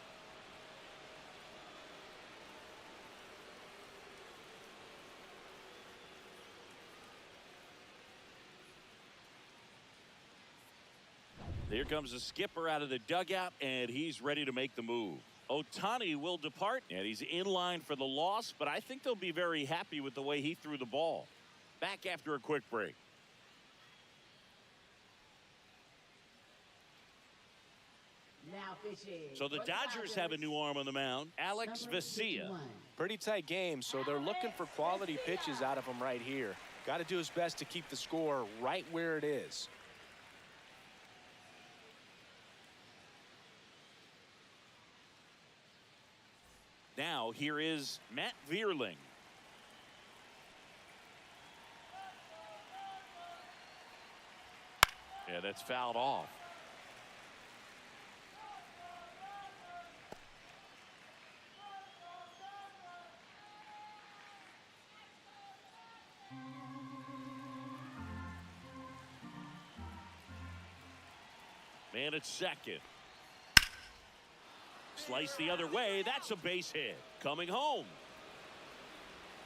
Here comes the skipper out of the dugout, and he's ready to make the move. Ohtani will depart, and he's in line for the loss, but I think they'll be very happy with the way he threw the ball. Back after a quick break. Now pitching. So the Dodgers have a new arm on the mound, Alex Vesia. Pretty tight game, so they're looking for quality pitches out of him right here. Got to do his best to keep the score right where it is. Now here is Matt Vierling. Yeah, that's fouled off. Man at second. Slice the other way. That's a base hit. Coming home.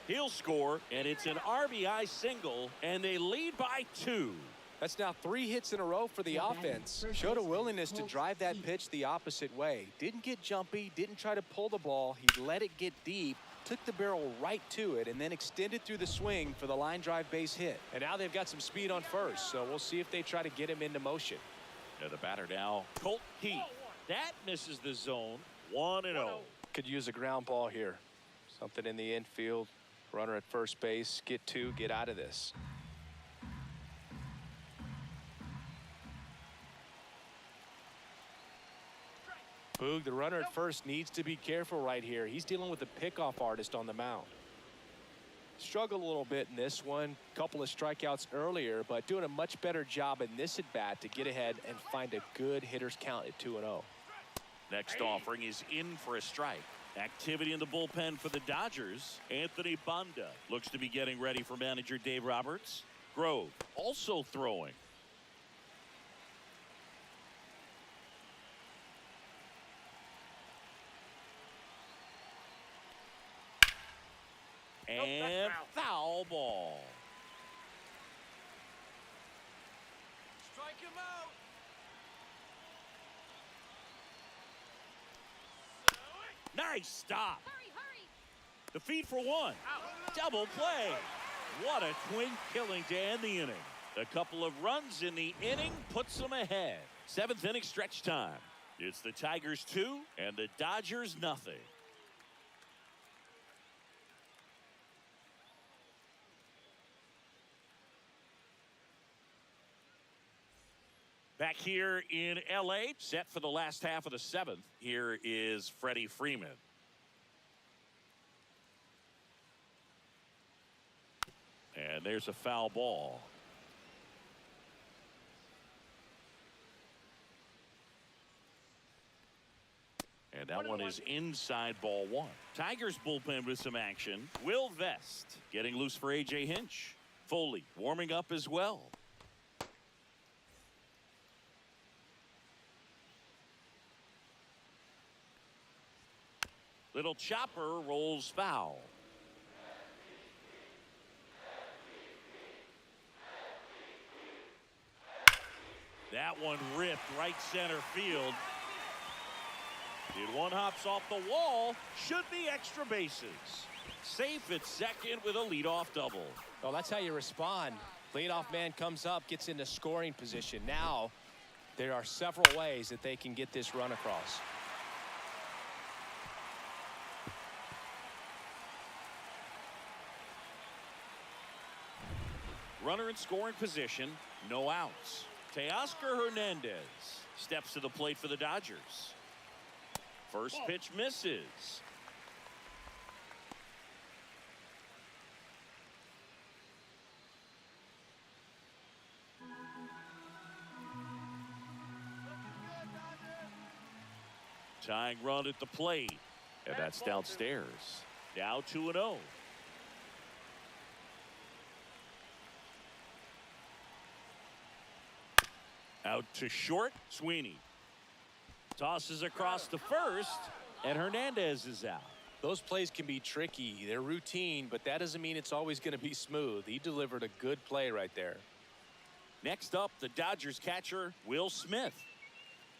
He'll score, and it's an RBI single, and they lead by 2. That's now 3 hits in a row for the offense. Showed a willingness to drive that pitch the opposite way. Didn't get jumpy, didn't try to pull the ball. He let it get deep, took the barrel right to it, and then extended through the swing for the line drive base hit. And now they've got some speed on first, so we'll see if they try to get him into motion. Yeah, the batter now, Colt Heath. That misses the zone. 1-0. Could use a ground ball here. Something in the infield. Runner at first base. Get 2, get out of this. Boog, the runner at first, needs to be careful right here. He's dealing with a pickoff artist on the mound. Struggled a little bit in this one. Couple of strikeouts earlier, but doing a much better job in this at bat to get ahead and find a good hitter's count at 2-0. Next offering is in for a strike. Activity in the bullpen for the Dodgers. Anthony Banda looks to be getting ready for manager Dave Roberts. Grove also throwing. And foul ball. Strike him out. Nice stop. Hurry, hurry. The feed for 1. Double play. What a twin killing to end the inning. A couple of runs in the inning puts them ahead. 7th inning stretch time. It's the Tigers 2 and the Dodgers nothing. Back here in L.A., set for the last half of the 7th. Here is Freddie Freeman. And there's a foul ball. And that one is inside ball 1. Tigers bullpen with some action. Will Vest getting loose for A.J. Hinch. Foley warming up as well. Little chopper rolls foul. That one ripped right center field. Did one hops off the wall. Should be extra bases. Safe at second with a leadoff double. Well, that's how you respond. Leadoff man comes up, gets into scoring position. Now, there are several ways that they can get this run across. Runner in scoring position, no outs. Teoscar Hernandez steps to the plate for the Dodgers. First pitch misses. Tying run at the plate. And that's downstairs. Now 2-0. Out to short, Sweeney. Tosses across to first, and Hernandez is out. Those plays can be tricky. They're routine, but that doesn't mean it's always going to be smooth. He delivered a good play right there. Next up, the Dodgers catcher, Will Smith.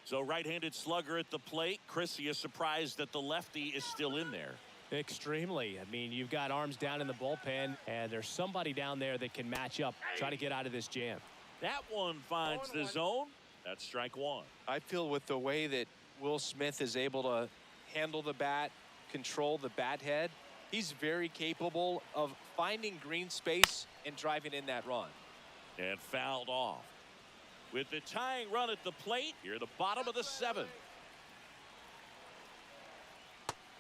So right-handed slugger at the plate. Chrissy is surprised that the lefty is still in there. Extremely. I mean, you've got arms down in the bullpen, and there's somebody down there that can match up, try to get out of this jam. That one finds the zone. That's strike 1. I feel with the way that Will Smith is able to handle the bat, control the bat head, he's very capable of finding green space and driving in that run. And fouled off. With the tying run at the plate, here the bottom of the 7th.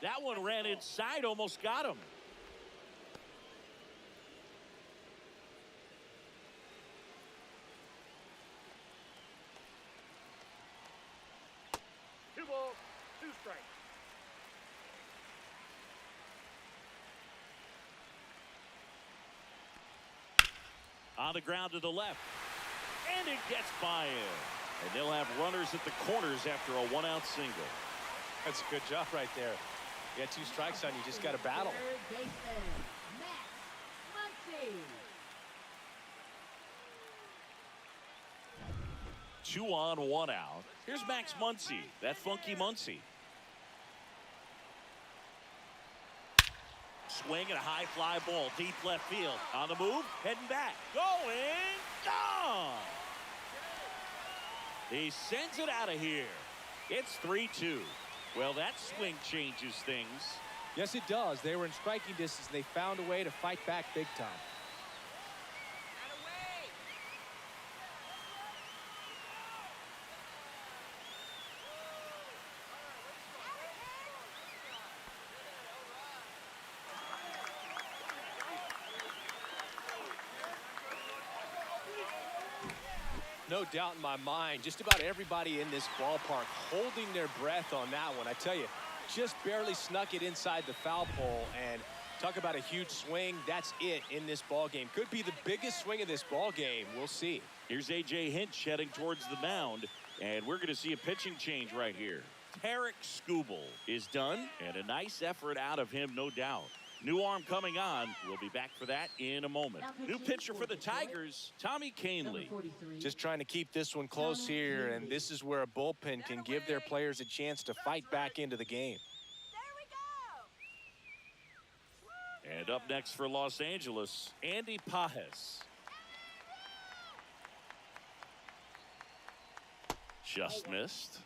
That one ran inside, almost got him. Two balls, 2 strikes. On the ground to the left. And it gets by him. And they'll have runners at the corners after a 1-out single. That's a good job right there. You got 2 strikes on you, just got to battle. Third baseman, Max Muncy. 2 on, 1 out. Here's Max Muncy, that funky Muncy. Swing and a high fly ball, deep left field. On the move, heading back, going, gone. He sends it out of here. It's 3-2. Well, that swing changes things. Yes, it does. They were in striking distance. They found a way to fight back big time. No doubt in my mind, just about everybody in this ballpark holding their breath on that one. I tell you, just barely snuck it inside the foul pole, and talk about a huge swing. That's it in this ball game. Could be the biggest swing of this ball game. We'll see. Here's A.J. Hinch heading towards the mound, and we're going to see a pitching change right here. Tarek Skubal is done, and a nice effort out of him, no doubt. New arm coming on. We'll be back for that in a moment. New pitcher for the Tigers, Tommy Kahnle. Just trying to keep this one close here, and this is where a bullpen can give their players a chance to fight back into the game. There we go. And up next for Los Angeles, Andy Pages. Just missed.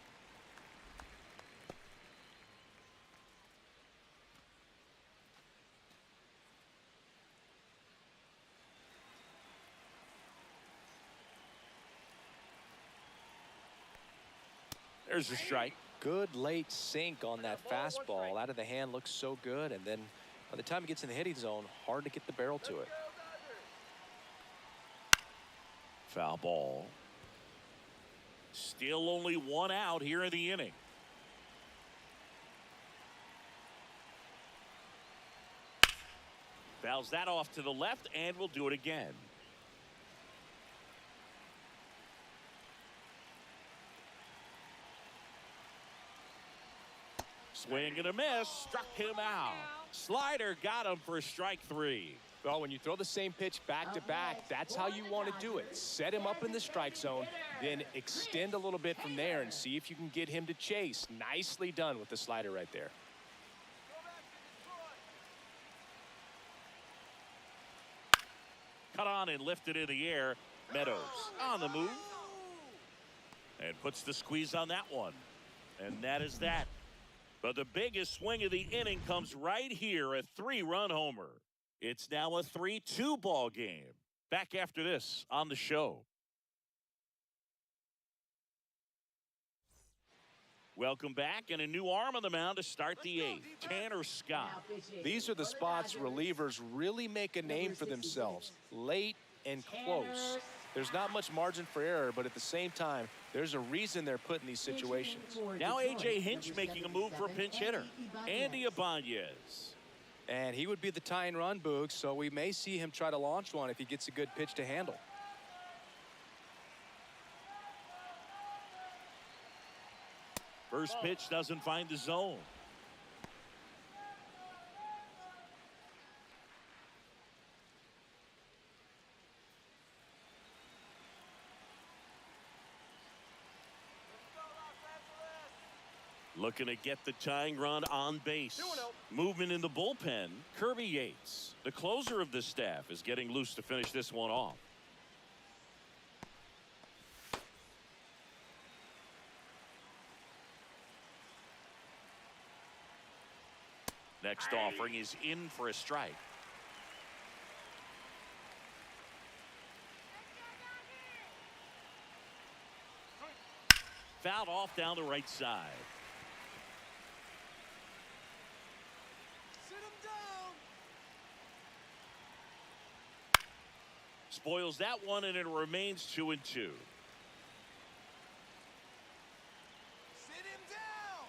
There's a strike. Good late sink on that fastball. Out of the hand looks so good, and then by the time it gets in the hitting zone, hard to get the barrel to it. Foul ball. Still only one out here in the inning. Fouls that off to the left, and we'll do it again. Swing and a miss. Struck him out. Slider got him for strike 3. Well, when you throw the same pitch back to back, that's how you want to do it. Set him up in the strike zone, then extend a little bit from there and see if you can get him to chase. Nicely done with the slider right there. Cut on and lifted in the air. Meadows on the move. And puts the squeeze on that one. And that is that. But the biggest swing of the inning comes right here, a 3-run homer. It's now a 3-2 ball game. Back after this on the show. Welcome back, and a new arm on the mound to start the 8th. Tanner Scott. These are the spots relievers really make a name for themselves. Late and close. There's not much margin for error, but at the same time, there's a reason they're put in these situations. Now A.J. Hinch making a move for a pinch hitter. Andy Ibanez. And he would be the tying run, Boog, so we may see him try to launch one if he gets a good pitch to handle. First pitch doesn't find the zone. Looking to get the tying run on base. Movement in the bullpen. Kirby Yates, the closer of the staff, is getting loose to finish this one off. Next offering is in for a strike. Fouled off down the right side. Sit him down. Spoils that one, and it remains 2-2. Sit him down.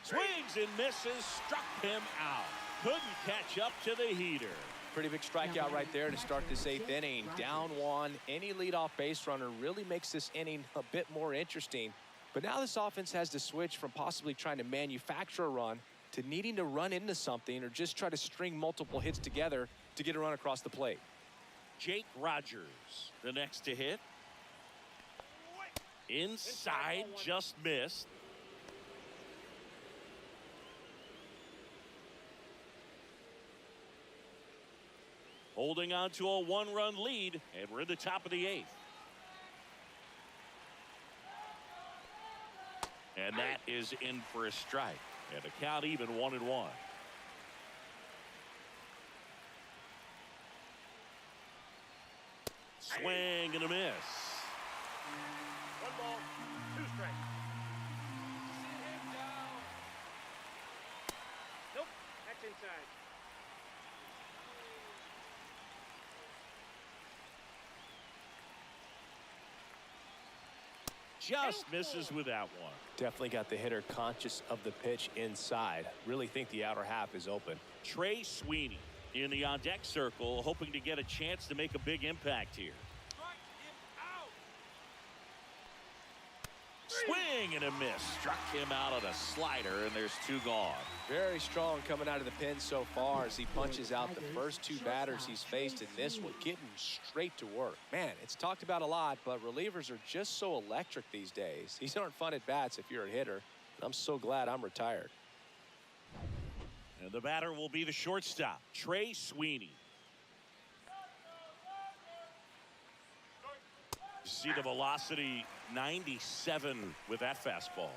Swings and misses. Struck him out. Couldn't catch up to the heater. Pretty big strikeout right there to start this 8th inning. Down 1. Any leadoff base runner really makes this inning a bit more interesting. But now this offense has to switch from possibly trying to manufacture a run to needing to run into something or just try to string multiple hits together to get a run across the plate. Jake Rogers, the next to hit. Inside, just missed. Holding on to a 1-run lead, and we're in the top of the 8th. And that is in for a strike. And the count even 1-1. Swing and a miss. 1 ball, 2 strikes. Sit him down. Nope, that's inside. Just misses with that one. Definitely got the hitter conscious of the pitch inside. Really think the outer half is open. Trey Sweeney in the on-deck circle, hoping to get a chance to make a big impact here. Strike him out. Swing and a miss. Struck him out on a slider, and there's 2 gone. Very strong coming out of the pen so far as he punches out the first 2 batters he's faced in this one, getting straight to work. Man, it's talked about a lot, but relievers are just so electric these days. These aren't fun at bats if you're a hitter, and I'm so glad I'm retired. And the batter will be the shortstop, Trey Sweeney. You see the velocity, 97 with that fastball.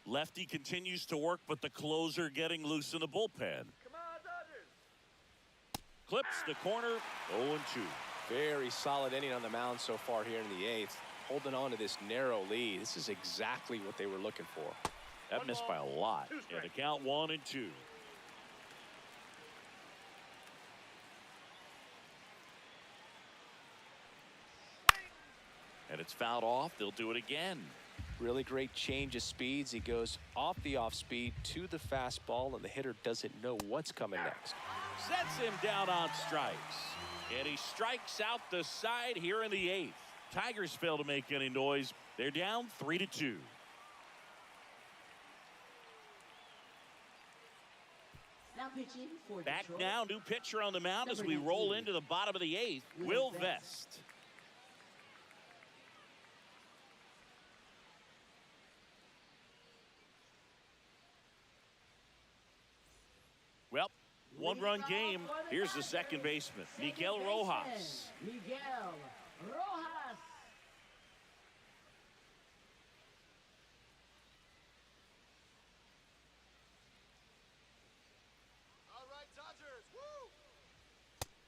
Lefty continues to work, but the closer getting loose in the bullpen. Come on, Dodgers. Clips the corner, 0-2. Very solid inning on the mound so far here in the 8th. Holding on to this narrow lead. This is exactly what they were looking for. That missed by a lot. And the count 1-2. And it's fouled off. They'll do it again. Really great change of speeds. He goes off the off speed to the fastball, and the hitter doesn't know what's coming next. Sets him down on strikes. And he strikes out the side here in the 8th. Tigers fail to make any noise. They're down 3-2. Now pitching for Back Detroit. now, new pitcher on the mound as Number we roll 19. into the bottom of the 8th. Will Will Vest. Well, one-run game. Here's the second baseman, Miguel Rojas. Miguel Rojas. All right, Dodgers. Woo!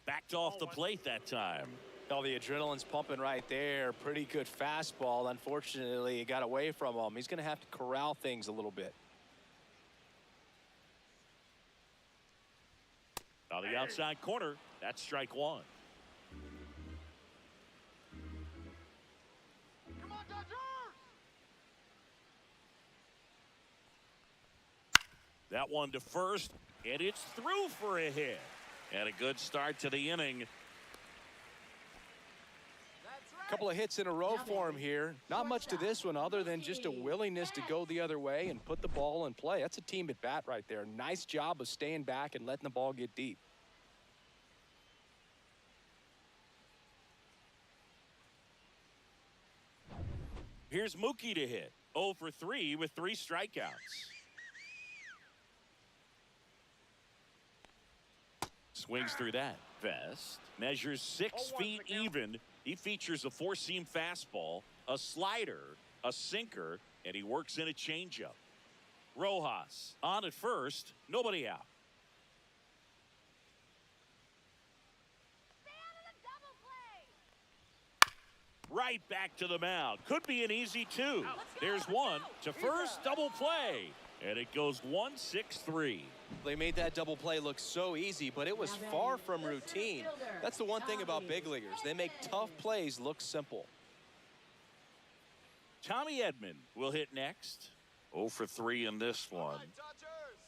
Backed off the plate that time. Oh, the adrenaline's pumping right there. Pretty good fastball. Unfortunately, it got away from him. He's going to have to corral things a little bit. On the outside corner, that's strike one. Come on, Dodgers! That one to first, and it's through for a hit. And a good start to the inning. That's right. Couple of hits in a row for him here. Not much to this one other than just a willingness to go the other way and put the ball in play. That's a team at bat right there. Nice job of staying back and letting the ball get deep. Here's Mookie to hit. 0 for 3 with 3 strikeouts. Swings through that. Vest measures 6 feet even. He features a 4-seam fastball, a slider, a sinker, and he works in a changeup. Rojas on at first, nobody out. Right back to the mound. Could be an easy 2. There's one to first, double play. And it goes 1-6-3. They made that double play look so easy, but it was far from routine. That's the one thing about big leaguers. They make tough plays look simple. Tommy Edman will hit next. 0 for 3 in this All one. right, Dodgers!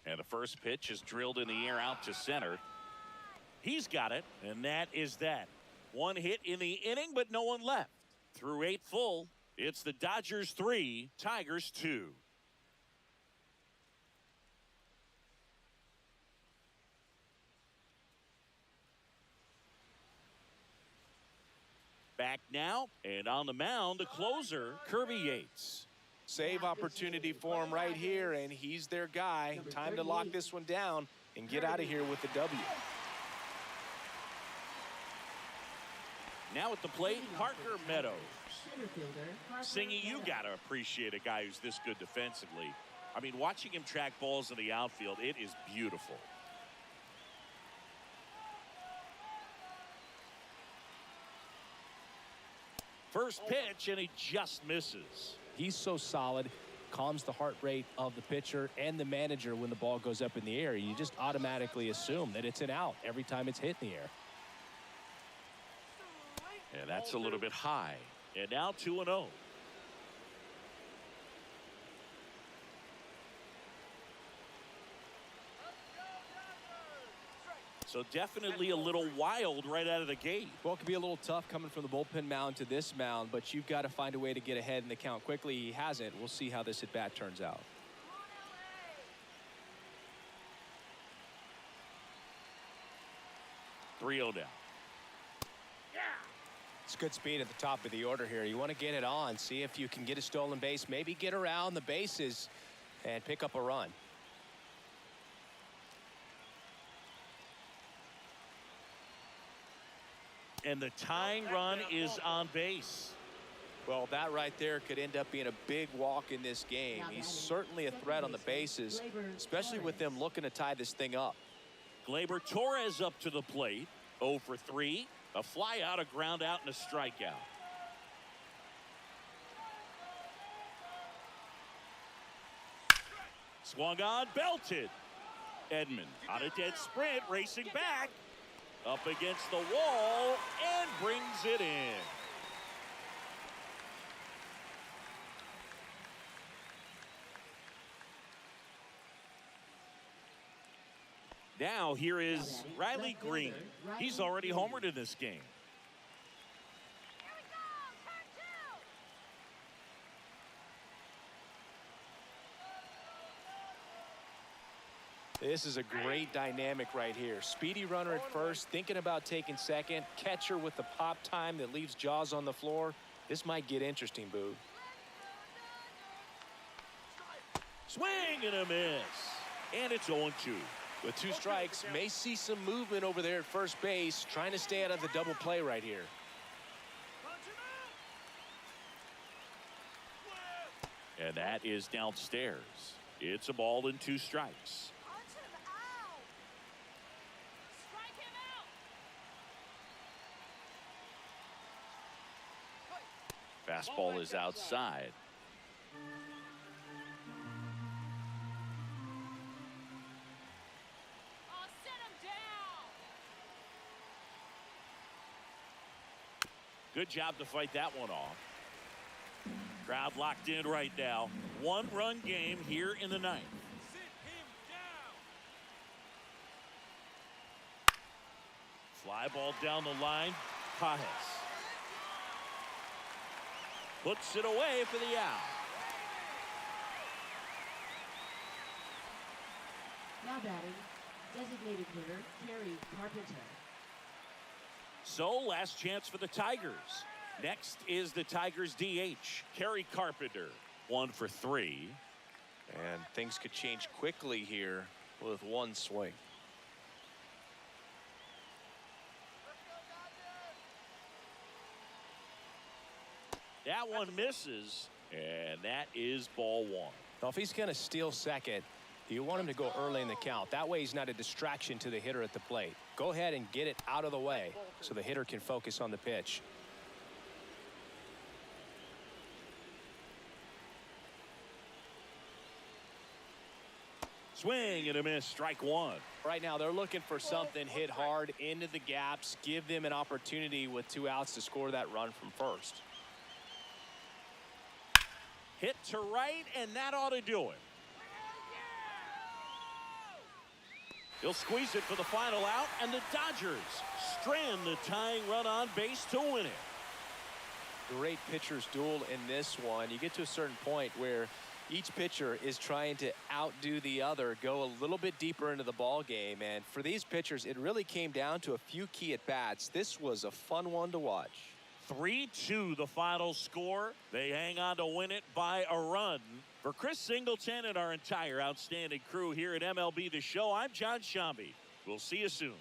And the first pitch is drilled in the air out to center. He's got it, and that is that. One hit in the inning, but no one left. Through 8 full, it's the Dodgers 3, Tigers 2. Back now, and on the mound, the closer, Kirby Yates. Save opportunity for him right here, and he's their guy. Time to lock this one down and get out of here with the W. Now at the plate, Parker Meadows. Center fielder, Parker Singy, you Meadows. got to appreciate a guy who's this good defensively. I mean, watching him track balls in the outfield, it is beautiful. First pitch, and he just misses. He's so solid, calms the heart rate of the pitcher and the manager when the ball goes up in the air. You just automatically assume that it's an out every time it's hit in the air. And that's a little bit high. And now 2-0. So definitely a little wild right out of the gate. Well, it could be a little tough coming from the bullpen mound to this mound, but you've got to find a way to get ahead in the count quickly. He hasn't. We'll see how this at-bat turns out. 3-0 down. It's good speed at the top of the order here. You want to get it on, see if you can get a stolen base, maybe get around the bases and pick up a run. And the tying run is on base. Well, that right there could end up being a big walk in this game. He's certainly a threat on the bases, especially with them looking to tie this thing up. Gleyber Torres up to the plate. 0 for 3. A fly out, a ground out, and a strikeout. Swung on, belted. Edman on a dead sprint, racing back. Up against the wall, and brings it in. Now here is Riley Green. He's already homered in this game. This is a great dynamic right here. Speedy runner at first, thinking about taking second. Catcher with the pop time that leaves Jaws on the floor. This might get interesting, Boo. Swing and a miss. And it's 0-2. With 2 strikes, may see some movement over there at first base, trying to stay out of the double play right here. And that is downstairs. It's a ball and 2 strikes. Fastball is outside. Good job to fight that one off. Crowd locked in right now. 1-run game here in the 9th. Fly ball down the line. Pajes puts it away for the out. Now batting, designated hitter Kerry Carpenter. So last chance for the Tigers. Next is the Tigers DH, Kerry Carpenter. 1 for 3. And things could change quickly here with 1 swing. That one misses, and that is ball 1. Now, if he's going to steal second, you want him to go early in the count. That way he's not a distraction to the hitter at the plate. Go ahead and get it out of the way so the hitter can focus on the pitch. Swing and a miss, strike 1. Right now they're looking for something hit hard into the gaps, give them an opportunity with 2 outs to score that run from first. Hit to right, and that ought to do it. He'll squeeze it for the final out, and the Dodgers strand the tying run on base to win it. Great pitcher's duel in this one. You get to a certain point where each pitcher is trying to outdo the other, go a little bit deeper into the ball game, and for these pitchers it really came down to a few key at bats. This was a fun one to watch. 3-2 the final score. They hang on to win it by a run. For Chris Singleton and our entire outstanding crew here at MLB The Show, I'm John Shambi. We'll see you soon.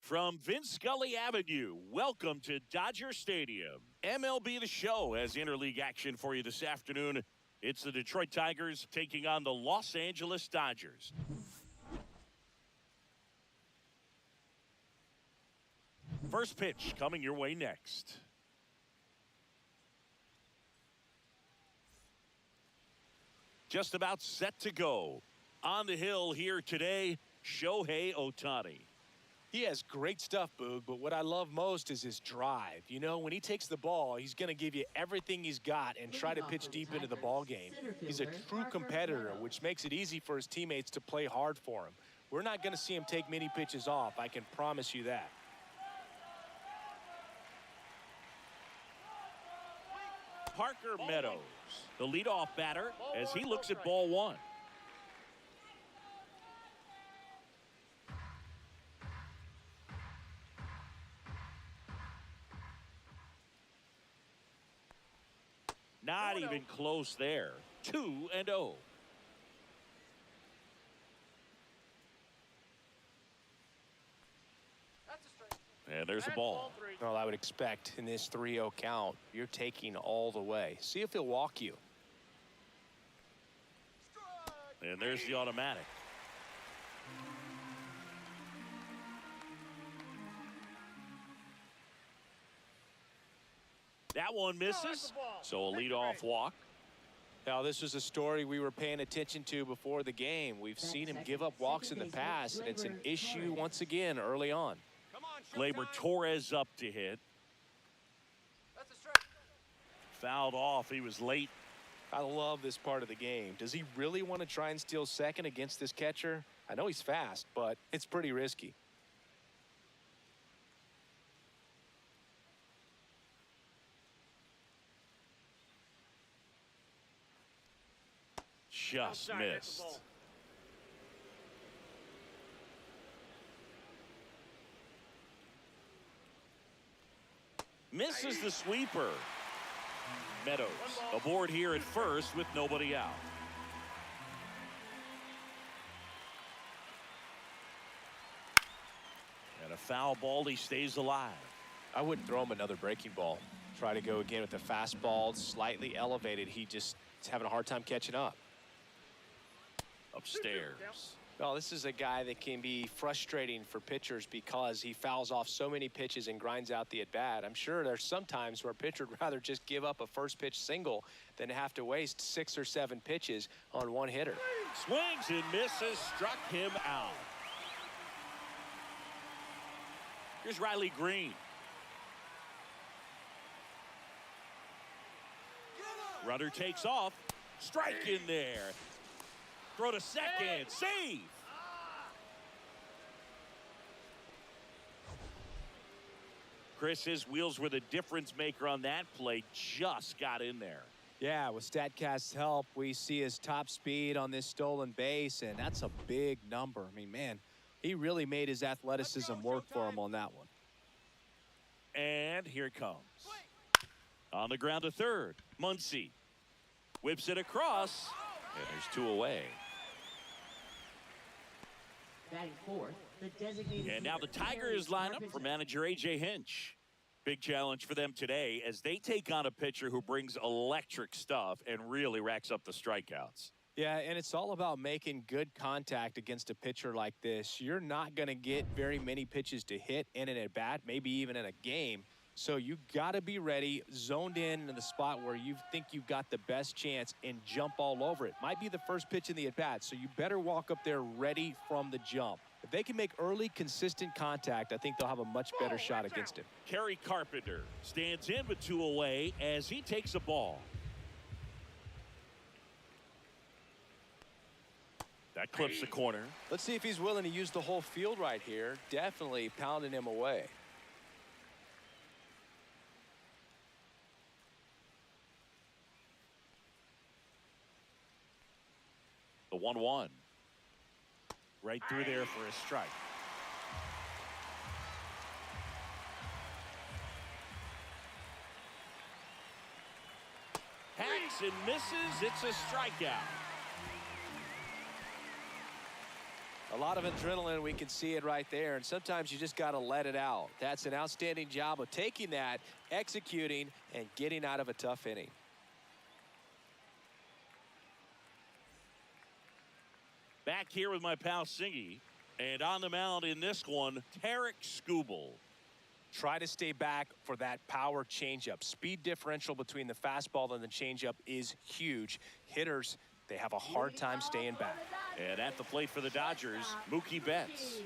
From Vince Scully Avenue, welcome to Dodger Stadium. MLB The Show has interleague action for you this afternoon. It's the Detroit Tigers taking on the Los Angeles Dodgers. First pitch coming your way next. Just about set to go. On the hill here today, Shohei Ohtani. He has great stuff, Boog, but what I love most is his drive. You know, when he takes the ball, he's going to give you everything he's got and try to pitch deep into the ball game. He's a true competitor, which makes it easy for his teammates to play hard for him. We're not going to see him take many pitches off, I can promise you that. Parker Meadows, the leadoff batter, as he looks at ball one. Not even close there. 2-0. That's a strike. And there's a ball. Well, I would expect in this 3-0 count, you're taking all the way. See if he'll walk you. Strike. And there's the automatic. That one misses, so a leadoff walk. Now, this was a story we were paying attention to before the game. We've seen him give up walks in the past, and it's an issue once again early on. Come on, Gleyber Showtime. Torres up to hit. That's a strike. Fouled off. He was late. I love this part of the game. Does he really want to try and steal second against this catcher? I know he's fast, but it's pretty risky. Just Outside, that's a missed. ball. Misses the sweeper. Meadows aboard here at first with nobody out. And a foul ball. He stays alive. I wouldn't throw him another breaking ball. Try to go again with the fastball, slightly elevated. He just is having a hard time catching up. Upstairs. Well, this is a guy that can be frustrating for pitchers because he fouls off so many pitches and grinds out the at-bat. I'm sure there's some times where a pitcher would rather just give up a first pitch single than have to waste 6 or 7 pitches on one hitter. Swings and misses. Struck him out. Here's Riley Green. Runner takes off. Strike in there. Throw to second. Save. Chris, his wheels were the difference maker on that play. Just got in there. Yeah, with StatCast's help, we see his top speed on this stolen base, and that's a big number. I mean, man, he really made his athleticism work for him on that one. And here it comes. On the ground to third. Muncy whips it across, and there's 2 away. Batting fourth, the designated And now the hitter, Tigers line up for manager A.J. Hinch. Big challenge for them today as they take on a pitcher who brings electric stuff and really racks up the strikeouts. Yeah, and it's all about making good contact against a pitcher like this. You're not going to get very many pitches to hit in an at-bat, maybe even in a game. So you got to be ready, zoned in the spot where you think you've got the best chance and jump all over it. Might be the first pitch in the at-bat, so you better walk up there ready from the jump. If they can make early, consistent contact, I think they'll have a much better shot against him. Kerry Carpenter stands in with 2 away as he takes a ball. That clips the corner. Let's see if he's willing to use the whole field right here. Definitely pounding him away. The 1-1. Right through there for a strike. Hacks and misses. It's a strikeout. A lot of adrenaline, we can see it right there, and sometimes you just got to let it out. That's an outstanding job of taking that, executing, and getting out of a tough inning. Back here with my pal Singy, and on the mound in this one, Tarek Skubal. Try to stay back for that power changeup. Speed differential between the fastball and the changeup is huge. Hitters, they have a hard time staying back. And at the plate for the Dodgers, Mookie Betts.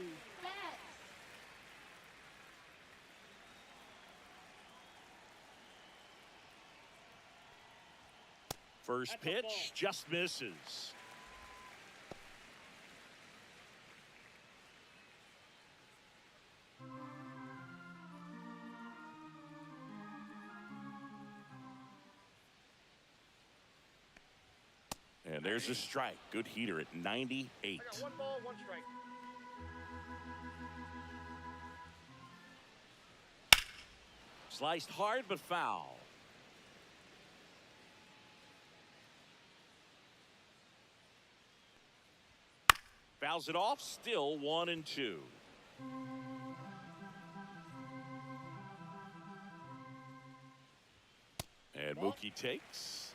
First pitch just misses. And there's a strike. Good heater at 98. I got 1 ball, 1 strike. Sliced hard but foul. Fouls it off. Still 1-2. And Mookie takes.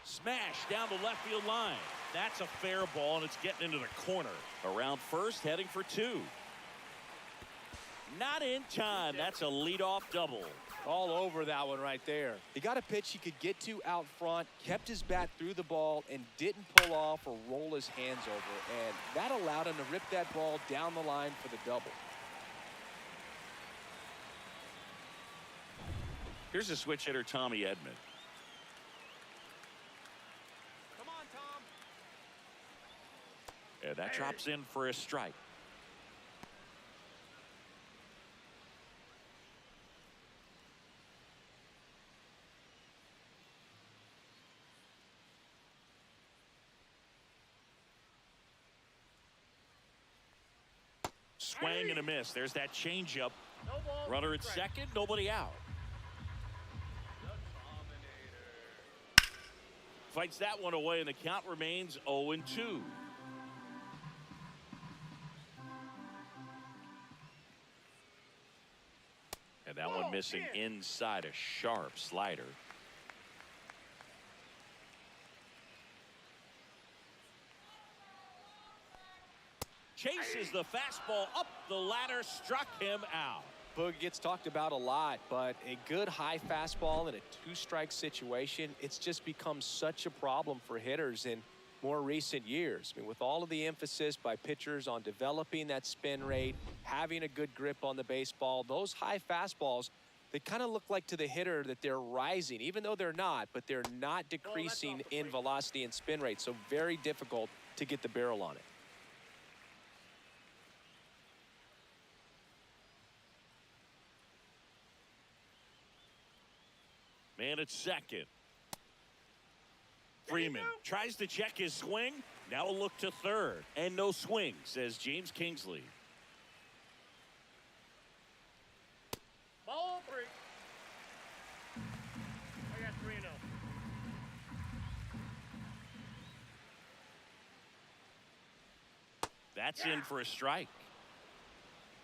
Smash down the left field line. That's a fair ball, and it's getting into the corner. Around first, heading for 2. Not in time. That's a leadoff double. All over that one right there. He got a pitch he could get to out front, kept his bat through the ball, and didn't pull off or roll his hands over. And that allowed him to rip that ball down the line for the double. Here's a switch hitter, Tommy Edman. Come on, Tom. And that drops in for a strike. Swing and a miss. There's that changeup. No ball. Runner at strike. second, nobody out. Fights that one away, and the count remains 0-2. And that one missing inside, a sharp slider. Chases the fastball up the ladder, struck him out. Boog gets talked about a lot, but a good high fastball in a 2-strike situation, it's just become such a problem for hitters in more recent years. I mean, with all of the emphasis by pitchers on developing that spin rate, having a good grip on the baseball, those high fastballs, they kind of look like to the hitter that they're rising, even though they're not, but they're not decreasing in velocity and spin rate. So very difficult to get the barrel on it. Man at second. Freeman tries to check his swing. Now a look to third. And no swing, says James Kingsley. Ball 3. I got 3-0. That's in for a strike.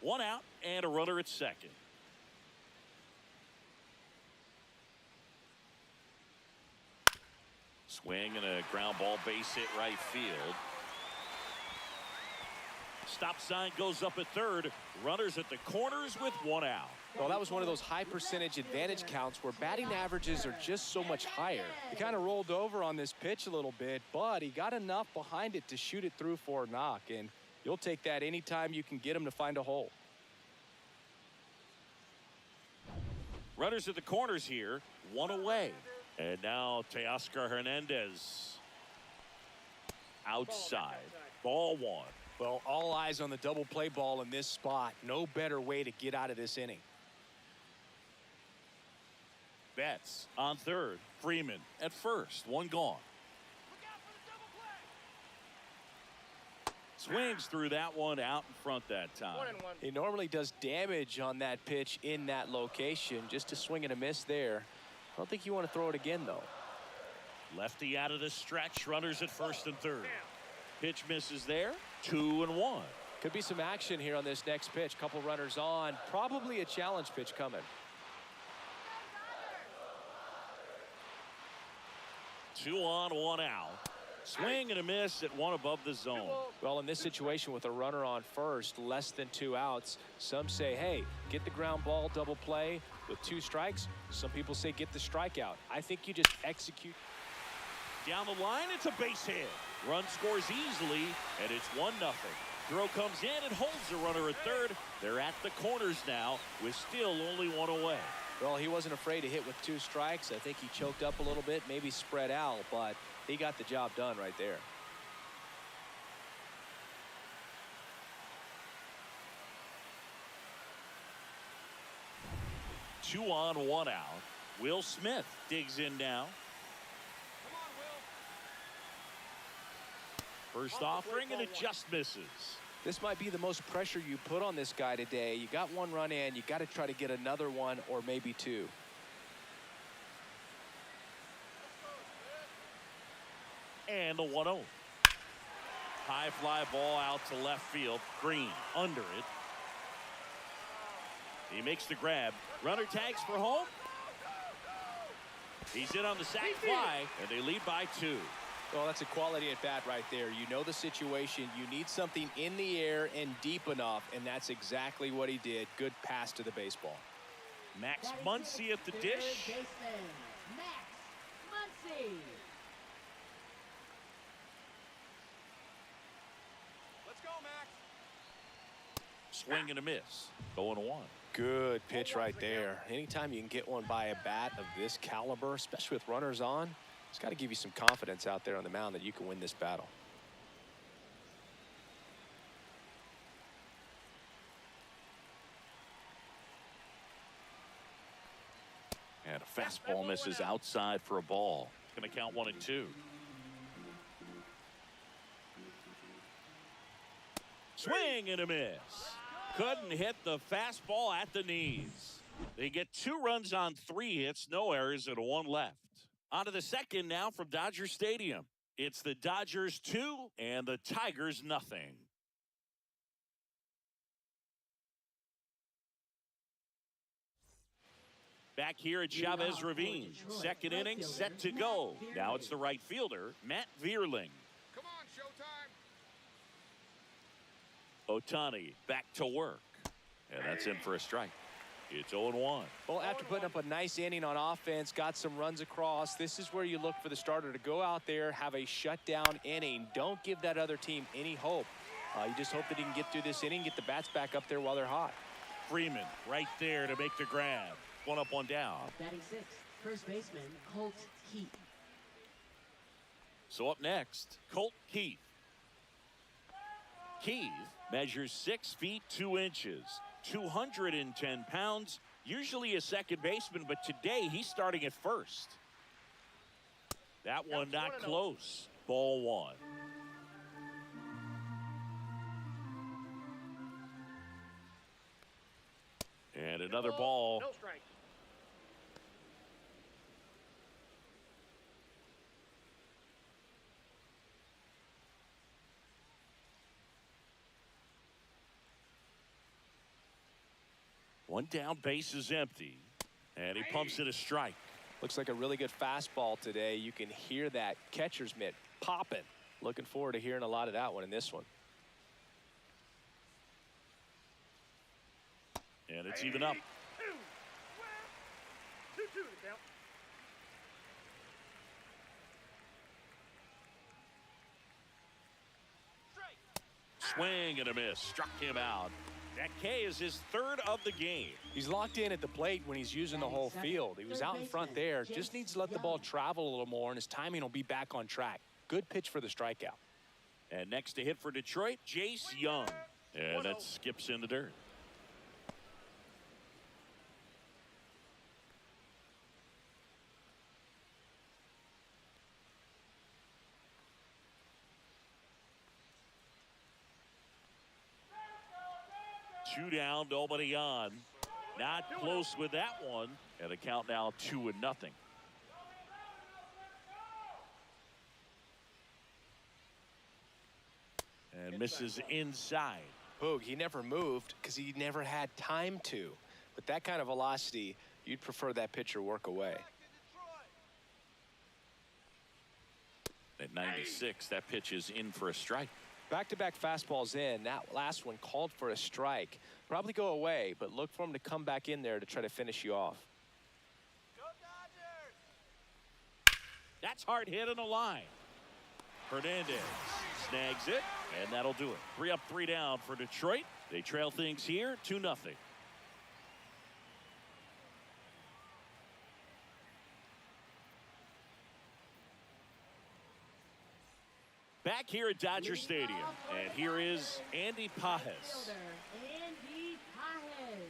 1 out and a runner at second. Swing and a ground ball, base hit right field. Stop sign goes up at third. Runners at the corners with 1 out. Well, that was one of those high percentage advantage counts where batting averages are just so much higher. He kind of rolled over on this pitch a little bit, but he got enough behind it to shoot it through for a knock, and you'll take that anytime you can get him to find a hole. Runners at the corners here, 1 away. And now Teoscar Hernandez outside. Ball 1. Well, all eyes on the double play ball in this spot. No better way to get out of this inning. Betts on third. Freeman at first. 1 gone. Swings through that one out in front that time. 1-1. He normally does damage on that pitch in that location. Just a swing and a miss there. I don't think you want to throw it again, though. Lefty out of the stretch. Runners at first and third. Pitch misses there. 2-1. Could be some action here on this next pitch. Couple runners on. Probably a challenge pitch coming. 2 on, 1 out. Swing and a miss at one above the zone. Well, in this situation with a runner on first, less than 2 outs, some say, hey, get the ground ball, double play with 2 strikes. Some people say get the strikeout. I think you just execute. Down the line, it's a base hit. Run scores easily, and it's 1-0. Throw comes in and holds the runner at third. They're at the corners now with still only 1 away. Well, he wasn't afraid to hit with 2 strikes. I think he choked up a little bit, maybe spread out, but he got the job done right there. Two on, 1 out. Will Smith digs in now. First offering, and it just misses. This might be the most pressure you put on this guy today. You got 1 run in, you got to try to get another one or maybe 2. And the 1-0. High fly ball out to left field. Green under it. He makes the grab. Runner tags for home. He's in on the sac fly, and they lead by 2. Well, that's a quality at bat right there. You know the situation. You need something in the air and deep enough, and that's exactly what he did. Good pass to the baseball. Max Muncy at the dish. Max Muncy. Let's go, Max. Swing and a miss. 0-1. Good pitch right there. Anytime you can get one by a bat of this caliber, especially with runners on, it's got to give you some confidence out there on the mound that you can win this battle. And a fastball misses outside for a ball. Going to count 1 and 2. Swing and a miss. Couldn't hit the fastball at the knees. They get 2 runs on 3 hits, no errors, and 1 left. On to the second now from Dodger Stadium. It's the Dodgers 2 and the Tigers nothing. Back here at Chavez Ravine. Second inning set to go. Now it's the right fielder, Matt Vierling. Come on, showtime. Ohtani back to work. And that's in for a strike. It's 0-1. Well, after putting up a nice inning on offense, got some runs across, this is where you look for the starter to go out there, have a shutdown inning. Don't give that other team any hope. You just hope that he can get through this inning, get the bats back up there while they're hot. Freeman right there to make the grab. 1 up, 1 down. Batting 6th, first baseman Colt Keith. So up next, Colt Keith. Keith measures 6 feet 2 inches. 210 pounds, usually a second baseman, but today he's starting at first. That one not close. Ball 1. And another ball. No strike. One down, base is empty. And he pumps it a strike. Looks like a really good fastball today. You can hear that catcher's mitt popping. Looking forward to hearing a lot of that one in this one. And it's even up. 2-2 to count. Swing and a miss. Struck him out. That K is his 3rd of the game. He's locked in at the plate when he's using the whole field. He was out in front there. Just needs to let the ball travel a little more, and his timing will be back on track. Good pitch for the strikeout. And next to hit for Detroit, Jace Young. And that skips in the dirt. Two down, nobody on. Not close with that one. And the count now 2-0. And misses inside. Boog, he never moved because he never had time to. With that kind of velocity, you'd prefer that pitcher work away. At 96, that pitch is in for a strike. Back-to-back fastballs in. That last one called for a strike. Probably go away, but look for him to come back in there to try to finish you off. That's hard hit on the line. Hernandez snags it, and that'll do it. 3 up, 3 down for Detroit. They trail things here 2-0. Back here at Dodger Stadium, and here is Andy Pages. Andy Pages.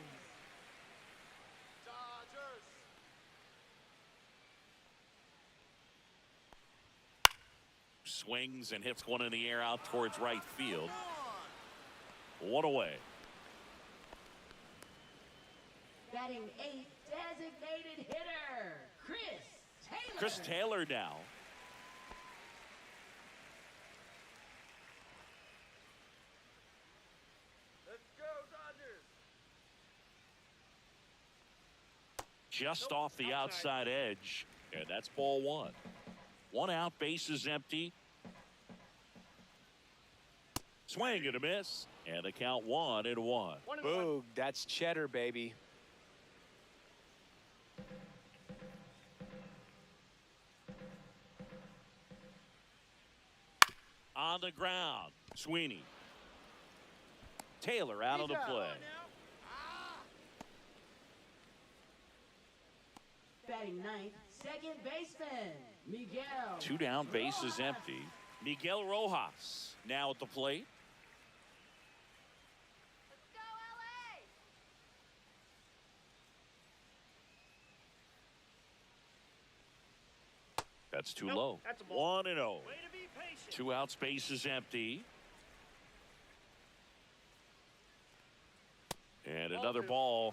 Swings and hits one in the air out towards right field. 1 away. Batting 8th, designated hitter, Chris Taylor. Chris Taylor now. Let's go, Dodgers. Just off the outside edge, and that's ball 1. 1 out, bases empty. Swing and a miss, and the count 1-1. 1-1. Boog, that's cheddar, baby. On the ground, Sweeney. Taylor out of the play. Batting 9th, second baseman, Miguel. 2 down, bases empty. Miguel Rojas now at the plate. That's too Nope, low. that's a ball. 1-0. Way to be patient. 2 outs, bases empty. And another ball.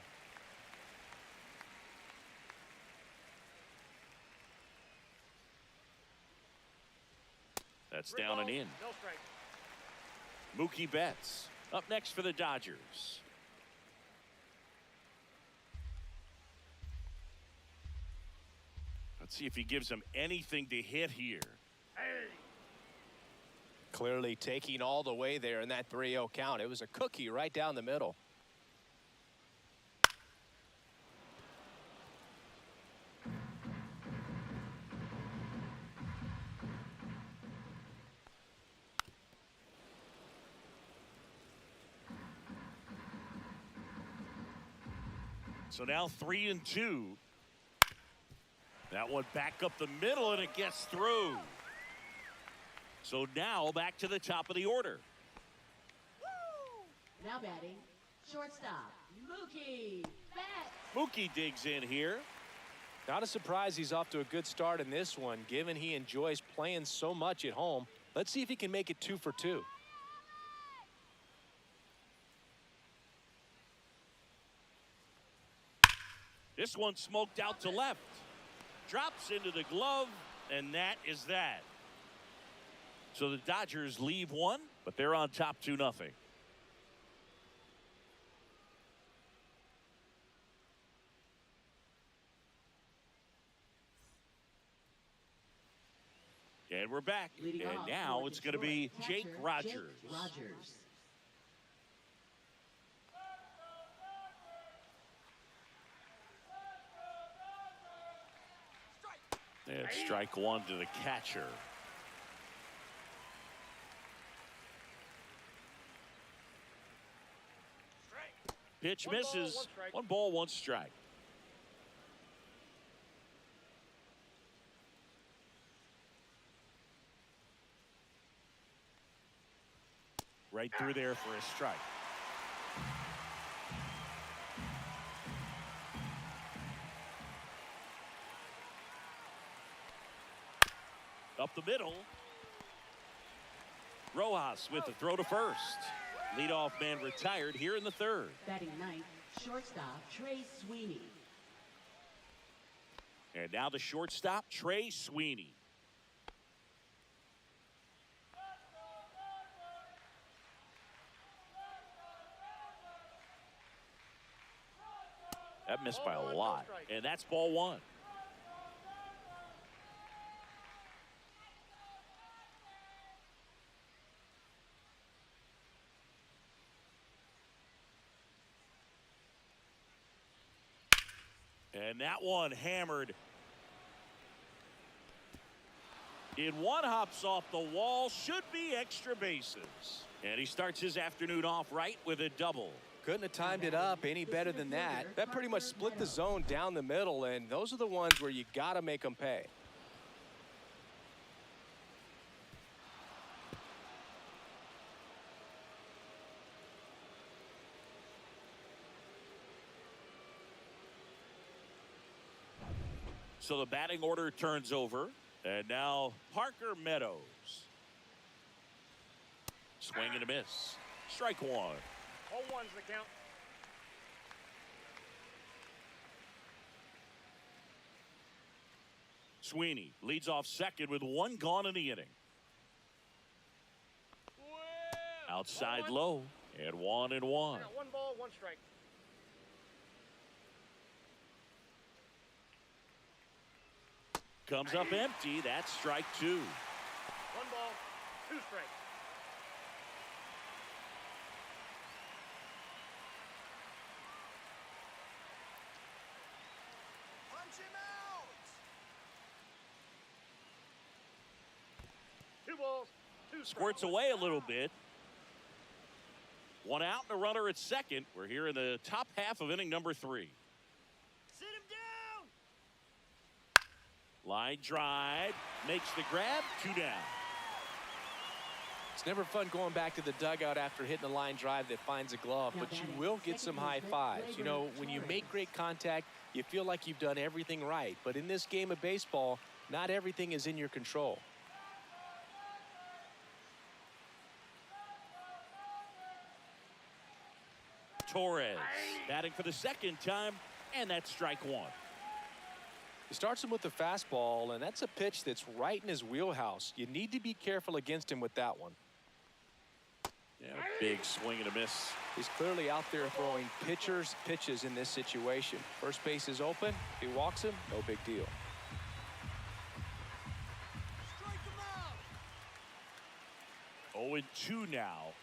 That's down and in. No strike. Mookie Betts up next for the Dodgers. Let's see if he gives them anything to hit here. Hey. Clearly taking all the way there in that 3-0 count. It was a cookie right down the middle. So now 3-2. That one back up the middle, and it gets through. So now back to the top of the order. Now batting, shortstop, Mookie Betts. Mookie digs in here. Not a surprise he's off to a good start in this one, given he enjoys playing so much at home. Let's see if he can make it 2 for 2. This one smoked out to left. Drops into the glove, and that is that. So the Dodgers leave 1, but they're on top 2-0. And we're back. Leading And off now for it's going to be Detroit, Jake catcher Rogers. Jake Rogers. And strike 1 to the catcher. Strike. Pitch 1 ball, misses. 1 strike. 1 ball, 1 strike. Right through there for a strike. Up the middle. Rojas with the throw to first. Leadoff man retired here in the 3rd. Batting 9th, shortstop, Trey Sweeney. And now the shortstop, Trey Sweeney. That missed by Ball a one, no lot. strike. And that's ball one. And that one hammered. In one, hops off the wall, should be extra bases. And he starts his afternoon off right with a double. Couldn't have timed it up any better than that. That pretty much split the zone down the middle, and those are the ones where you got to make them pay. So the batting order turns over. And now Parker Meadows. Swing and a miss. Strike one. 0-1's the count. Sweeney leads off second with one gone in the inning. Outside 1-1. low. And 1-1. I got 1 ball, 1 strike. Comes up empty. That's strike 2. 1 ball, 2 strikes. Punch him out! 2 balls, 2 strikes. Squirts away a little bit. 1 out and a runner at second. We're here in the top half of inning number 3. Sit him down! Line drive. Makes the grab. 2 down. It's never fun going back to the dugout after hitting a line drive that finds a glove, but you will get some high fives. You know, when you make great contact, you feel like you've done everything right. But in this game of baseball, not everything is in your control. Torres batting for the second time, and that's strike 1. He starts him with the fastball, and that's a pitch that's right in his wheelhouse. You need to be careful against him with that one. Yeah, big swing and a miss. He's clearly out there throwing pitchers' pitches in this situation. First base is open. If he walks him, no big deal. Strike him out! 0-2 now.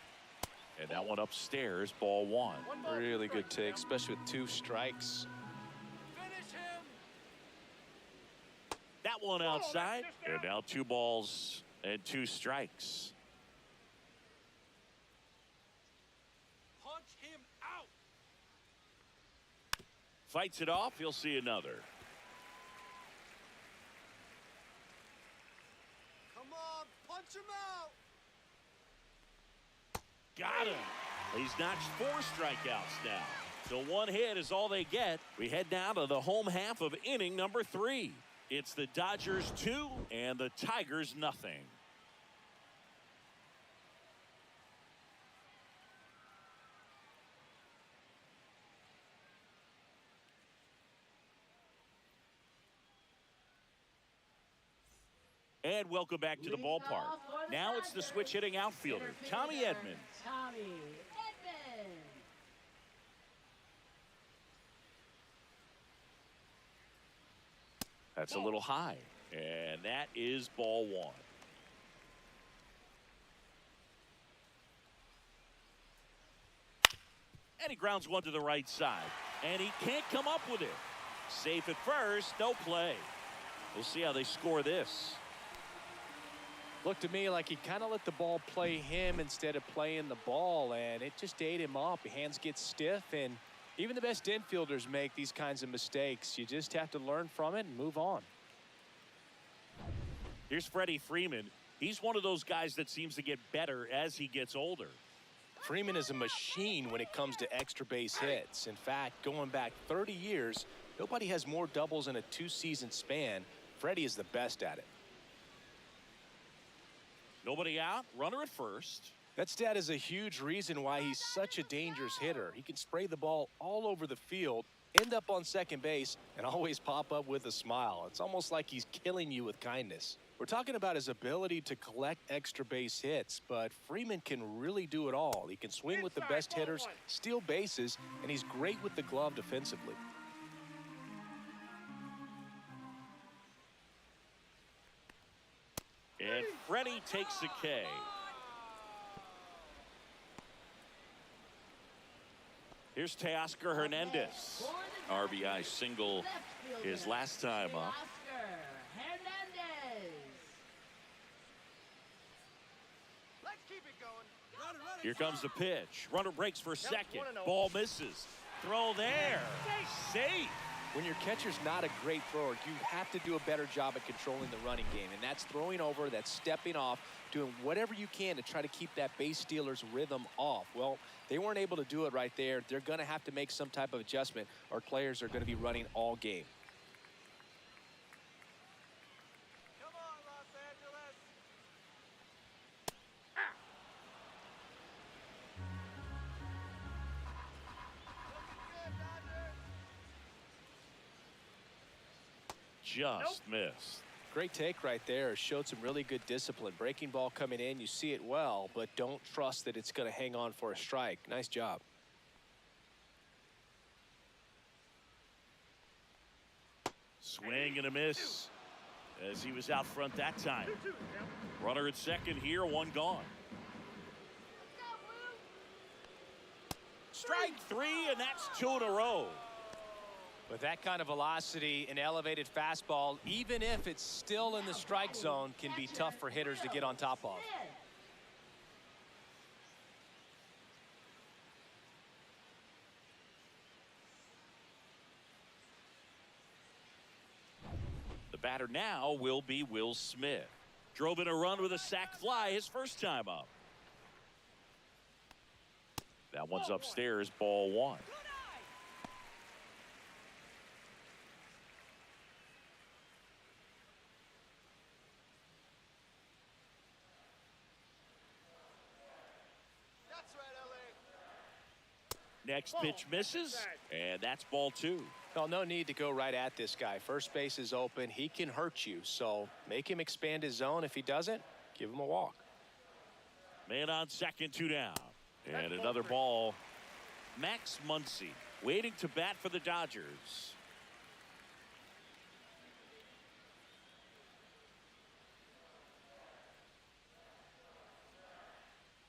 And that one upstairs, ball 1. 1 ball, Really 2 good strikes. take, especially with 2 strikes. Finish him! That one outside. And now 2 balls and 2 strikes. Punch him out! Fights it off. He'll see another. Come on, punch him out! Got him. He's notched 4 strikeouts now. So 1 hit is all they get. We head down to the home half of inning number 3. It's the Dodgers 2 and the Tigers nothing. And welcome back to the ballpark. Now it's the switch hitting outfielder, Tommy Edman. Tommy Edman. That's a little high. And that is ball 1. And he grounds one to the right side. And he can't come up with it. Safe at first, no play. We'll see how they score this. Looked to me like he kind of let the ball play him instead of playing the ball, and it just ate him up. His hands get stiff, and even the best infielders make these kinds of mistakes. You just have to learn from it and move on. Here's Freddie Freeman. He's one of those guys that seems to get better as he gets older. Freeman is a machine when it comes to extra base hits. In fact, going back 30 years, nobody has more doubles in a 2-season span. Freddie is the best at it. Nobody out, runner at first. That stat is a huge reason why he's such a dangerous hitter. He can spray the ball all over the field, end up on second base, and always pop up with a smile. It's almost like he's killing you with kindness. We're talking about his ability to collect extra base hits, but Freeman can really do it all. He can swing with the best hitters, steal bases, and he's great with the glove defensively. And Freddie takes the K. Here's Teoscar Hernandez. RBI single his last time up. Let's keep it going. Here comes the pitch. Runner breaks for second. Ball misses. Throw there. Safe. When your catcher's not a great thrower, you have to do a better job at controlling the running game. And that's throwing over, that's stepping off, doing whatever you can to try to keep that base stealer's rhythm off. Well, they weren't able to do it right there. They're going to have to make some type of adjustment, or players are going to be running all game. Come on, Los Angeles. Looking good, Dodgers. Just missed. Great take right there. Showed some really good discipline. Breaking ball coming in, you see it well, but don't trust that it's going to hang on for a strike. Nice job. Swing and a miss as he was out front that time. Runner at second here, one gone. Strike three, and that's two in a row. With that kind of velocity, an elevated fastball, even if it's still in the strike zone, can be tough for hitters to get on top of. The batter now will be Will Smith. Drove in a run with a sac fly his first time up. That one's upstairs, ball one. That's right, LA. Next pitch misses, and that's ball two. Well, no need to go right at this guy. First base is open. He can hurt you, so make him expand his zone. If he doesn't, give him a walk. Man on second, two down. And another ball. Max Muncy waiting to bat for the Dodgers.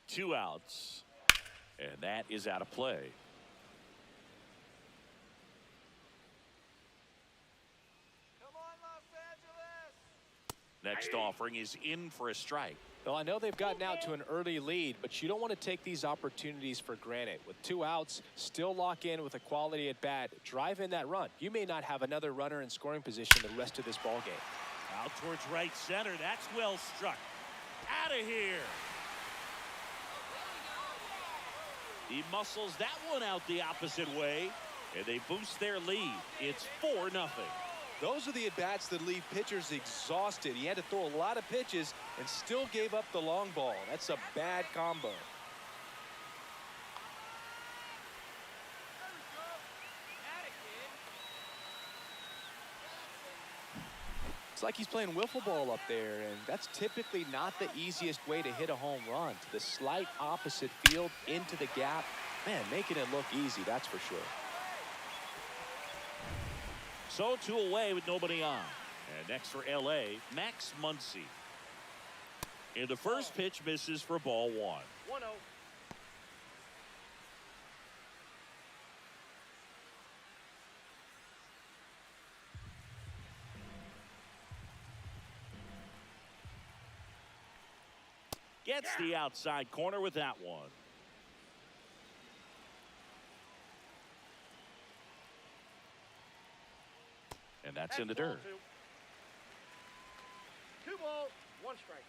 Two outs. And that is out of play. Come on, Los Angeles. Next offering is in for a strike. Well, I know they've gotten out to an early lead, but you don't want to take these opportunities for granted. With two outs, still lock in with a quality at bat. Drive in that run. You may not have another runner in scoring position the rest of this ball game. Out towards right center. That's well struck. Out of here. He muscles that one out the opposite way, and they boost their lead. It's 4-0. Those are the at-bats that leave pitchers exhausted. He had to throw a lot of pitches and still gave up the long ball. That's a bad combo. It's like he's playing wiffle ball up there, and that's typically not the easiest way to hit a home run. To the slight opposite field, into the gap. Man, making it look easy, that's for sure. So two away with nobody on. And next for LA, Max Muncy. And the first pitch misses for ball one. 1-0. Gets the outside corner with that one. And that's in the dirt. 2 balls, 1 strike.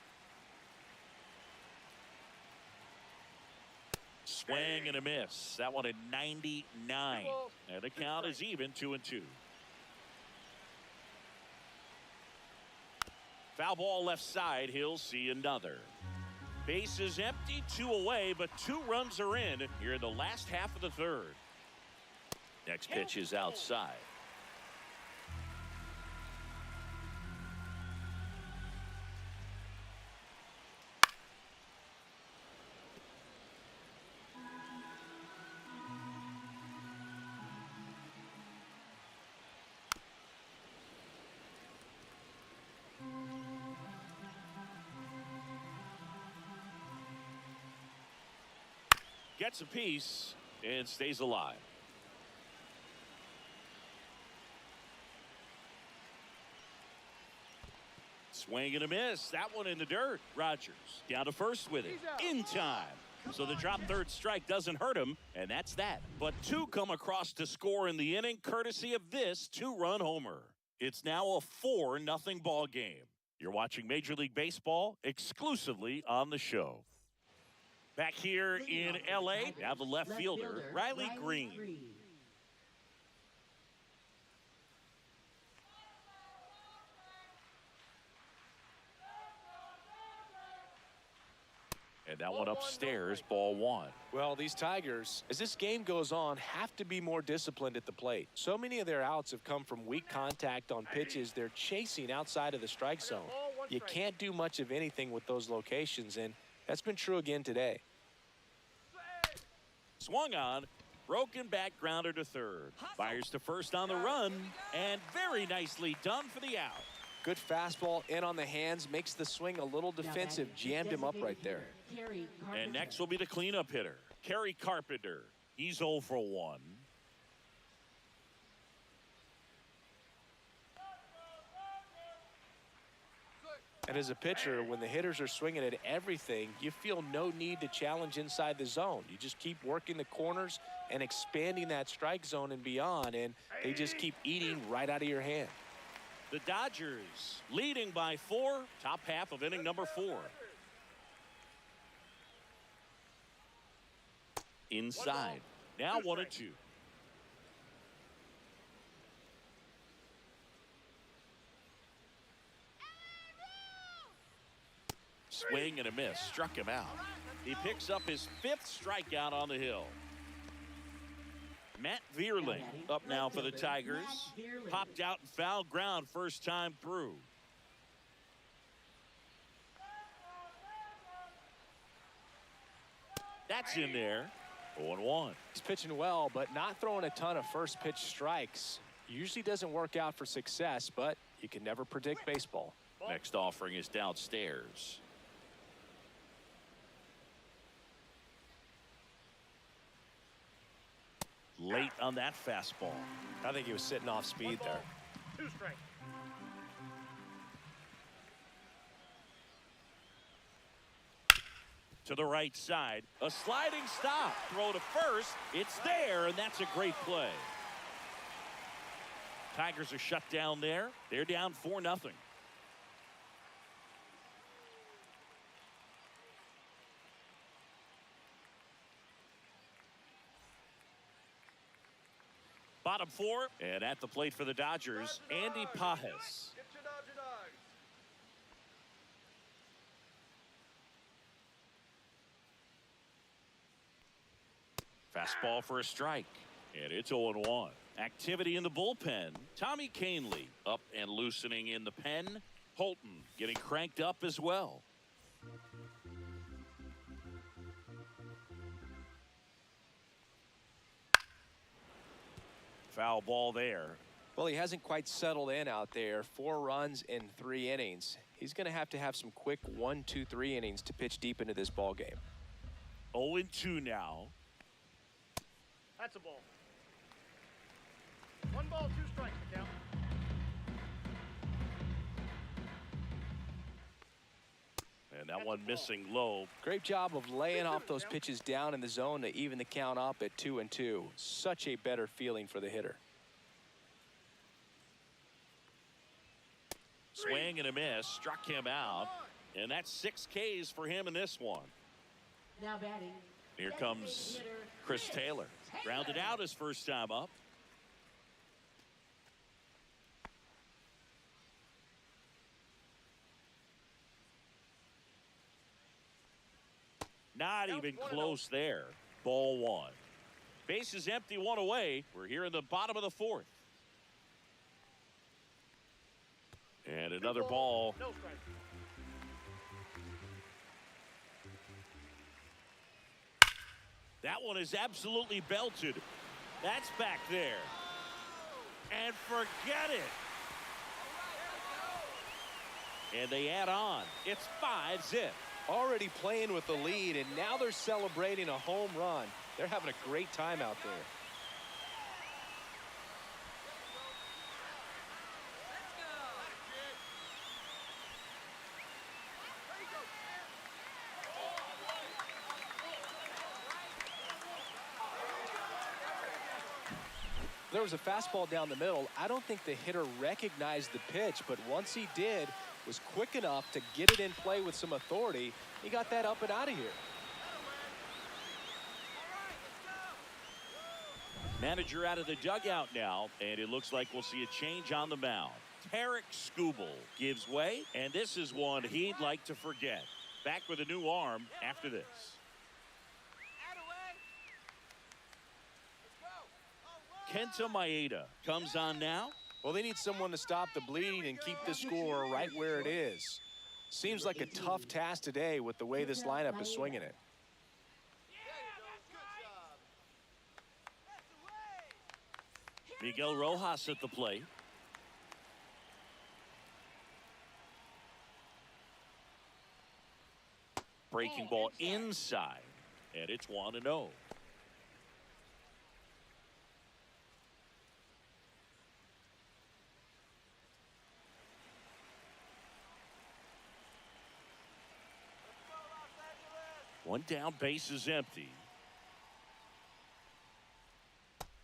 Swing and a miss. That one at 99. And the count is even, 2-2. Foul ball left side. He'll see another. Base is empty, 2 away, but 2 runs are in here in the last half of the third. Next pitch is outside. gets a piece and stays alive. Swing and a miss. That one in the dirt. Rogers down to first with it. In time. So the drop third strike doesn't hurt him, and that's that. But two come across to score in the inning, courtesy of this two-run homer. It's now a 4-0 ball game. You're watching Major League Baseball exclusively on the show. Back here in L.A., now the left fielder, Riley Green. And that one upstairs, ball one. Well, these Tigers, as this game goes on, have to be more disciplined at the plate. So many of their outs have come from weak contact on pitches they're chasing outside of the strike zone. You can't do much of anything with those locations, and that's been true again today. Swung on, broken back grounder to third. Fires to first on the run, and very nicely done for the out. Good fastball in on the hands, makes the swing a little defensive, jammed him up right there. And next will be the cleanup hitter, Kerry Carpenter. He's 0 for 1. And as a pitcher, when the hitters are swinging at everything, you feel no need to challenge inside the zone. You just keep working the corners and expanding that strike zone and beyond, and they just keep eating right out of your hand. The Dodgers leading by 4, top half of inning number 4. Inside. Now 1-2. Swing and a miss. Struck him out. He picks up his 5th strikeout on the hill. Matt Vierling up now for the Tigers. Popped out and foul ground first time through. That's in there. 0-1. He's pitching well, but not throwing a ton of first pitch strikes. Usually doesn't work out for success, but you can never predict baseball. Next offering is downstairs. Late on that fastball. I think he was sitting off speed there. 2 strikes. To the right side, a sliding stop. Throw to first. It's there, and that's a great play. Tigers are shut down there. They're down 4-0. Bottom 4, and at the plate for the Dodgers, Andy Pajes. Get your Dodger dogs. Fastball for a strike, and it's 0-1. Activity in the bullpen. Tommy Canley up and loosening in the pen. Holton getting cranked up as well. Foul ball there. Well, he hasn't quite settled in out there. 4 runs in 3 innings. He's going to have some quick 1, 2, 3 innings to pitch deep into this ball game. 0-2 now. That's a ball. 1 ball, 2 strikes, the count. And that one missing low. Great job of laying off those pitches down in the zone to even the count up at 2-2. Such a better feeling for the hitter. Swing and a miss. Struck him out. And that's 6 Ks for him in this one. Now batting. Here comes Chris Taylor. Grounded out his first time up. Not even close there. Ball 1. Base is empty, 1 away. We're here in the bottom of the 4th. And another ball. No strike. That one is absolutely belted. That's back there. And forget it. And they add on. It's 5-zip. already playing with the lead, and now they're celebrating a home run. They're having a great time out there. There was a fastball down the middle. I don't think the hitter recognized the pitch, but once he did, was quick enough to get it in play with some authority. He got that up and out of here. Manager out of the dugout now, and it looks like we'll see a change on the mound. Tarek Skubal gives way, and this is one he'd like to forget. Back with a new arm after this. Kenta Maeda comes on now. Well, they need someone to stop the bleeding and keep the score right where it is. Seems like a tough task today with the way this lineup is swinging it. Miguel Rojas at the plate. Breaking ball inside, and it's 1-0. One down, base is empty.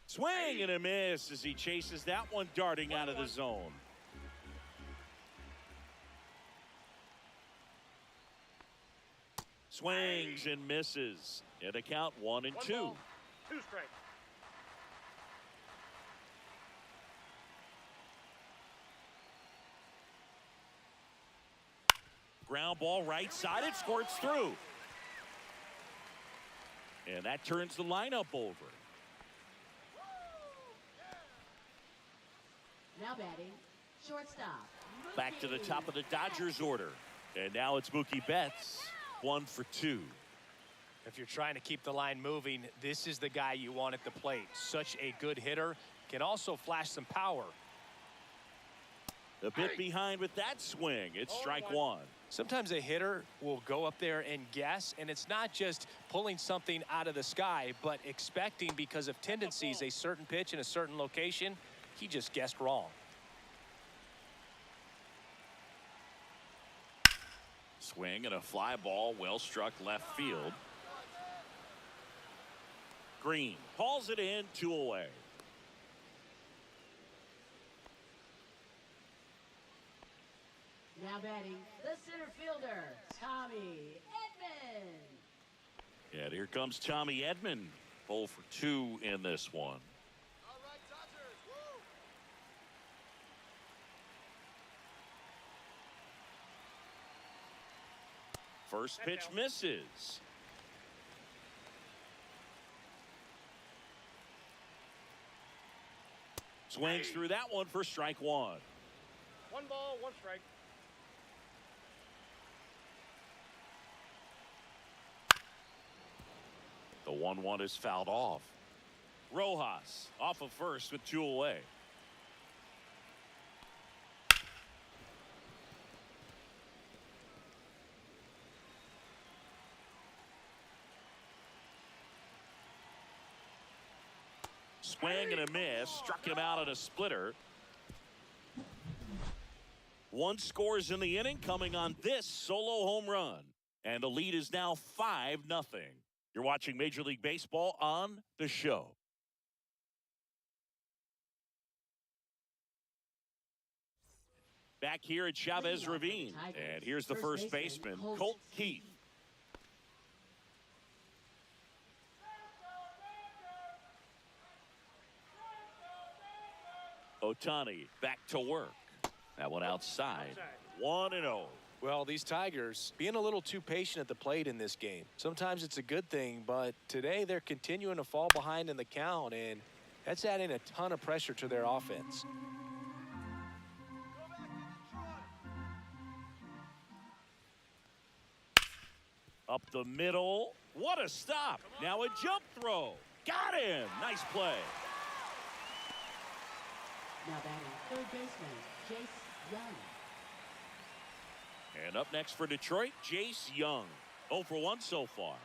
Swing and a miss as he chases that one darting out of the zone. Swings and misses. And a count 1-2. 2 strikes. Ground ball right side. It squirts through. And that turns the lineup over. Now batting, shortstop. Back to the top of the Dodgers order. And now it's Mookie Betts. 1 for 2. If you're trying to keep the line moving, this is the guy you want at the plate. Such a good hitter. Can also flash some power. A bit behind with that swing. It's strike one. Sometimes a hitter will go up there and guess, and it's not just pulling something out of the sky, but expecting because of tendencies a certain pitch in a certain location. He just guessed wrong. Swing and a fly ball, well struck left field. Green hauls it in, 2 away. Now batting, the center fielder, Tommy Edman. And here comes Tommy Edman. 0 for 2 in this one. First pitch misses. Swings through that one for strike one. 1 ball, 1 strike. The 1-1 is fouled off. Rojas off of first with 2 away. Swing and a miss. Struck him out on a splitter. 1 scores in the inning, coming on this solo home run. And the lead is now 5-0. You're watching Major League Baseball on The Show. Back here at Chavez Ravine. And here's the first baseman, Colt Keith. Ohtani back to work. That one outside. 1-0. Well, these Tigers being a little too patient at the plate in this game. Sometimes it's a good thing, but today they're continuing to fall behind in the count, and that's adding a ton of pressure to their offense. Up the middle. What a stop. Now a jump throw. Got him. Nice play. Now batting, third baseman, Jace Young. And up next for Detroit, Jace Young. 0 for 1 so far.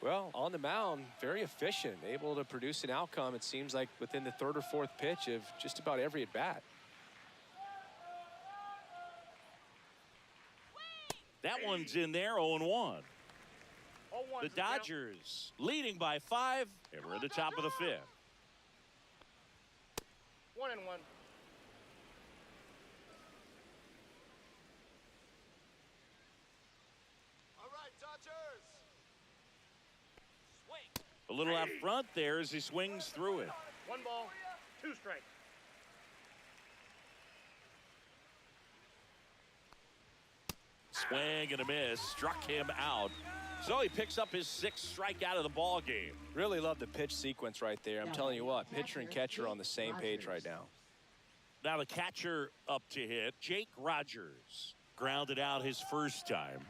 Well, on the mound, very efficient, able to produce an outcome, it seems like, within the third or fourth pitch of just about every at-bat. That one's in there, 0-1. The 0-1's Dodgers leading by 5, and we're at the top of the 5th. 1-1. All right, Dodgers. A little out front there as he swings through it. 1 ball, 2 strikes. Swing and a miss, struck him out. So he picks up his 6th strikeout of the ball game. Really love the pitch sequence right there. I'm telling you what, pitcher and catcher on the same page right now. Now the catcher up to hit, Jake Rogers. Grounded out his first time.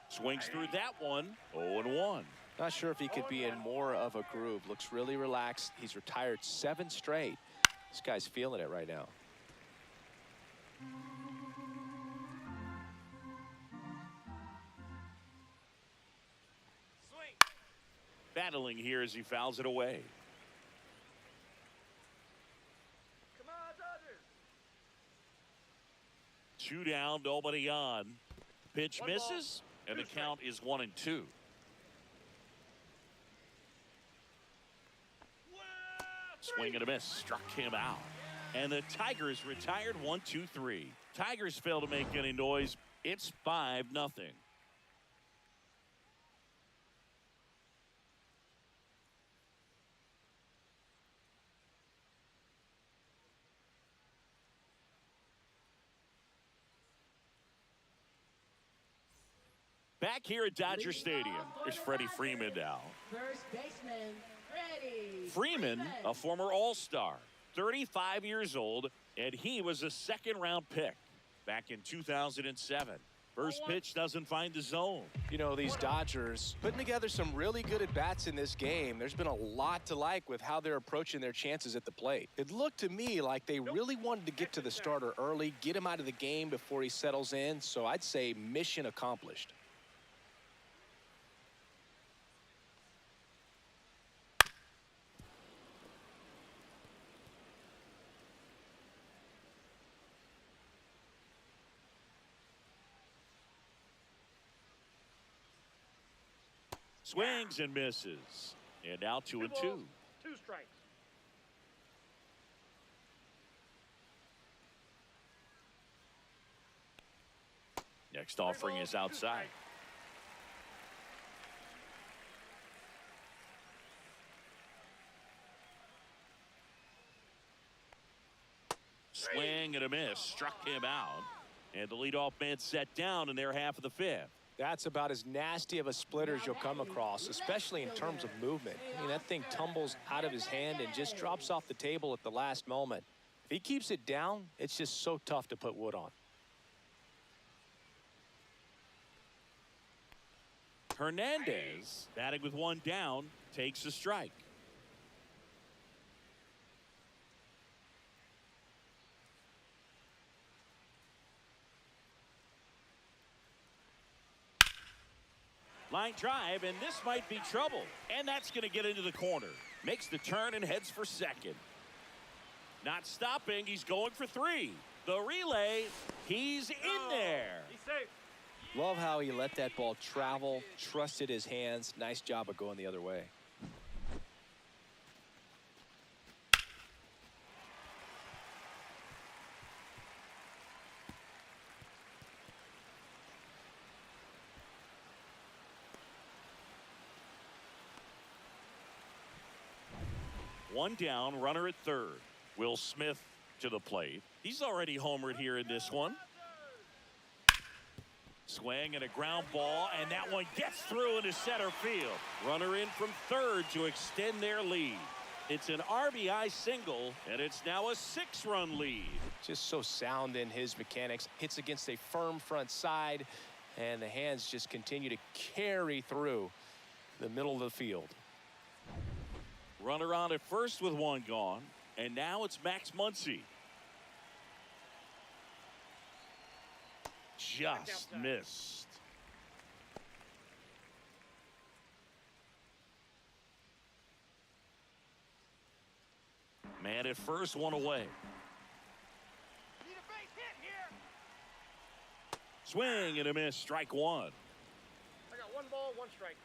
Swings through that one, 0-1. Not sure if he could be in more of a groove. Looks really relaxed. He's retired 7 straight. This guy's feeling it right now. Battling here as he fouls it away. Come on, Dodgers. 2 down, nobody on. Pitch 1 ball, misses, and the 2 count is 1-2. Swing and a miss, struck him out. And the Tigers retired 1-2-3. Tigers fail to make any noise. It's 5-0. Back here at Dodger Stadium, there's Freddie Freeman now. First baseman, Freddie Freeman, a former All-Star, 35 years old, and he was a second-round pick back in 2007. First pitch doesn't find the zone. You know, these Dodgers putting together some really good at-bats in this game. There's been a lot to like with how they're approaching their chances at the plate. It looked to me like they really wanted to get to the starter early, get him out of the game before he settles in. So I'd say mission accomplished. Swings and misses. And now 2-2. 2 strikes. Next offering is outside. Swing and a miss. Struck him out. And the leadoff man set down in their half of the 5th. That's about as nasty of a splitter as you'll come across, especially in terms of movement. I mean, that thing tumbles out of his hand and just drops off the table at the last moment. If he keeps it down, it's just so tough to put wood on. Hernandez, batting with 1 down, takes a strike. Line drive, and this might be trouble. And that's going to get into the corner. Makes the turn and heads for second. Not stopping. He's going for 3. The relay. He's in there. He's safe. Love how he let that ball travel, trusted his hands. Nice job of going the other way. One down, runner at third. Will Smith to the plate. He's already homered here in this one. Swing and a ground ball, and that one gets through into center field. Runner in from third to extend their lead. It's an RBI single, and it's now a 6-run lead. Just so sound in his mechanics. Hits against a firm front side, and the hands just continue to carry through the middle of the field. Runner on at first with 1 gone. And now it's Max Muncy. Just missed. Man at first, one away. Need a base hit here. Swing and a miss, strike one. I got 1 ball, 1 strike.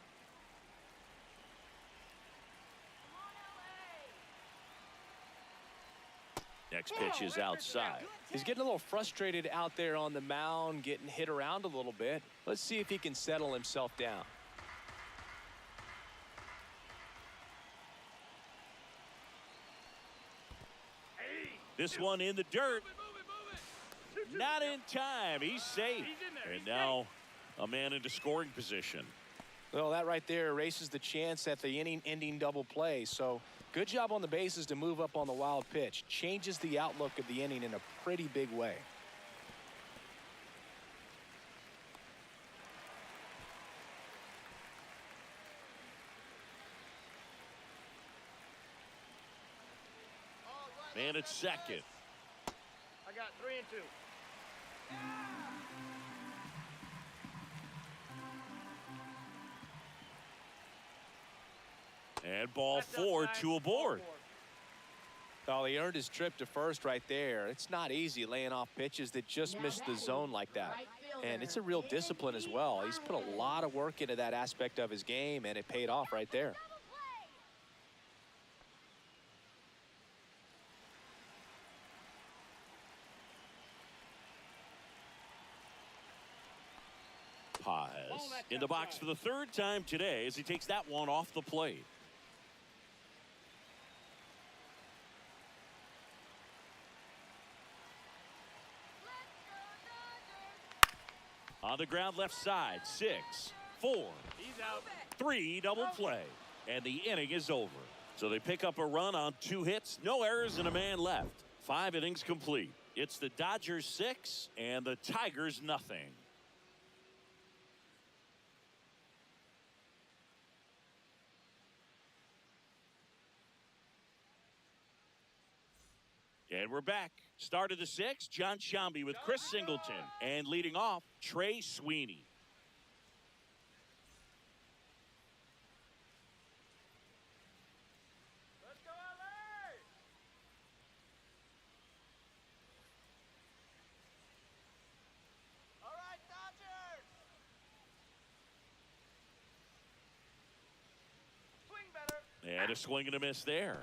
Next pitch is outside. He's getting a little frustrated out there on the mound, getting hit around a little bit. Let's see if he can settle himself down. This one in the dirt. Not in time. He's safe. And now a man into scoring position. Well, that right there erases the chance at the inning-ending double play. So good job on the bases to move up on the wild pitch. Changes the outlook of the inning in a pretty big way. Man at second. I got 3 and 2. And ball Left 4, outside, 2 aboard. Oh, he earned his trip to first right there. It's not easy laying off pitches that just miss the zone like that. And it's a real discipline as well. He's put a lot of work into that aspect of his game, and it paid off right there. Paz in the box for the 3rd time today as he takes that one off the plate. On the ground left side, 6, 4, He's out. 3 double play. And the inning is over. So they pick up a run on 2 hits, no errors, and a man left. 5 innings complete. It's the Dodgers 6 and the Tigers nothing. And we're back. Start of the 6th, John Sciambi with Chris Singleton. And leading off, Trey Sweeney. Let's go, LA! All right, Dodgers! Swing better. And a swing and a miss there.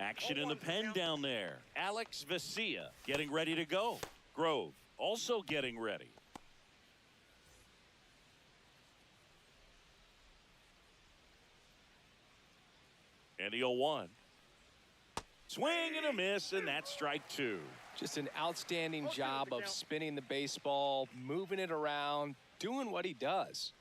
Action in the pen down there. Alex Vesia getting ready to go. Grove also getting ready. And the 0-1. Swing and a miss, and that's strike 2. Just an outstanding job of spinning the baseball, moving it around, doing what he does.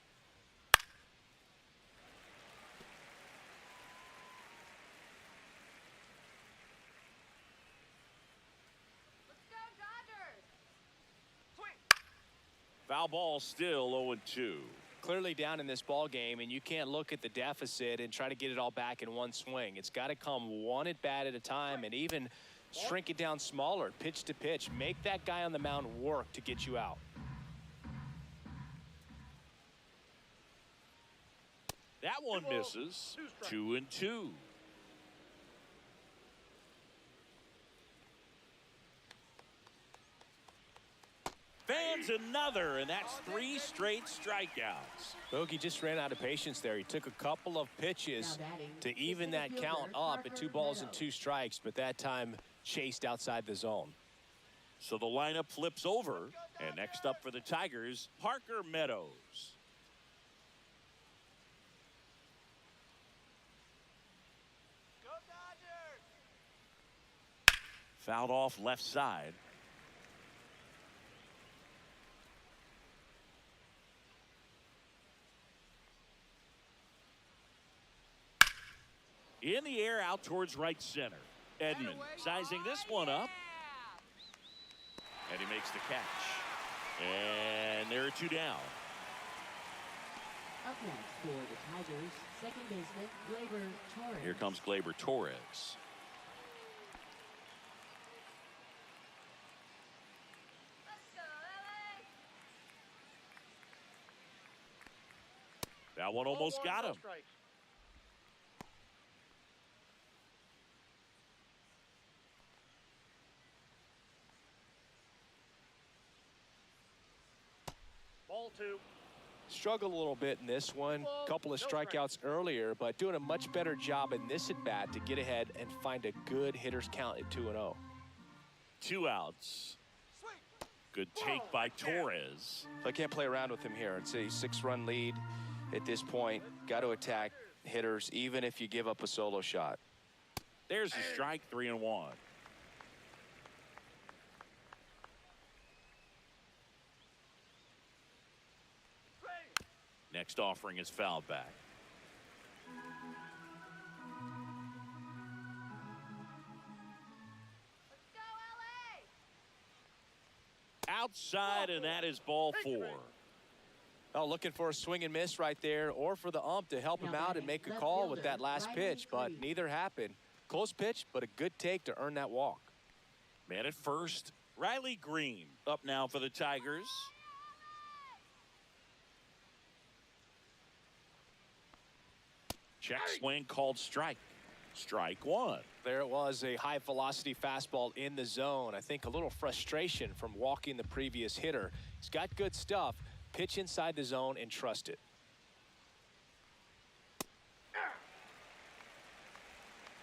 Foul ball still 0-2. Clearly down in this ball game, and you can't look at the deficit and try to get it all back in one swing. It's got to come one at bat at a time, and even shrink it down smaller, pitch to pitch. Make that guy on the mound work to get you out. That one misses. 2-2. Fans another, and that's 3 straight strikeouts. Bogey just ran out of patience there. He took a couple of pitches to even that count up at 2 balls and 2 strikes, but that time chased outside the zone. So the lineup flips over, and next up for the Tigers, Parker Meadows. Go, Dodgers! Fouled off left side. In the air out towards right center. Edman sizing this one up. And he makes the catch. And there are 2 down. Up next for the Tigers, second baseman Gleyber Torres. Here comes Gleyber Torres. That one almost Ball got one, him. strike. Ball 2. Struggled a little bit in this one. Couple of strikeouts earlier, but doing a much better job in this at-bat to get ahead and find a good hitter's count at 2-0. 2 outs. Good take by Torres. So I can't play around with him here. It's a 6-run lead at this point. Got to attack hitters, even if you give up a solo shot. There's the strike, 3-1. Next offering is fouled back. Let's go, LA! Outside, and that is ball 4. Oh, looking for a swing and miss right there, or for the ump to help him out and make a call with that last pitch, but neither happened. Close pitch, but a good take to earn that walk. Man at first, Riley Green up now for the Tigers. Check swing called strike. Strike 1. There it was, a high velocity fastball in the zone. I think a little frustration from walking the previous hitter. He's got good stuff. Pitch inside the zone and trust it.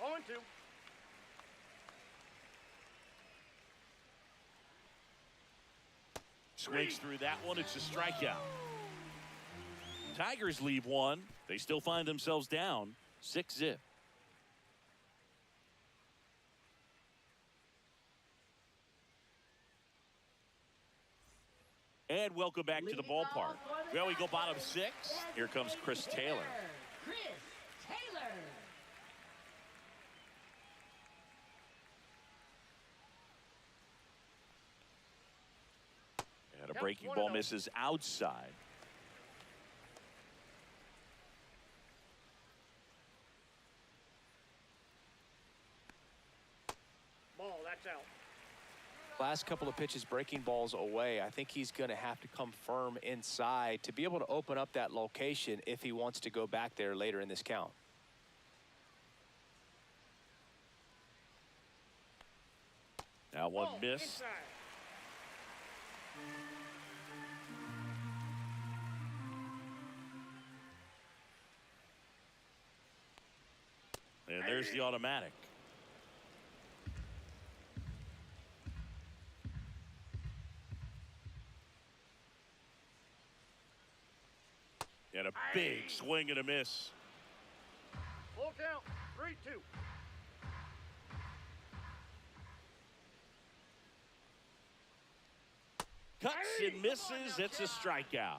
0-2. Swings through that one. It's a strikeout. Tigers leave one. They still find themselves down 6-0. And welcome back to the ballpark. Well, we go bottom 6. Here comes Chris Taylor. Chris Taylor. And a breaking ball misses outside. Ball, that's out. Last couple of pitches breaking balls away. I think he's going to have to come firm inside to be able to open up that location if he wants to go back there later in this count. Now one Ball, miss. inside. And there's the automatic. And a big swing and a miss. Full count. 3-2. Cuts and misses. It's a strikeout.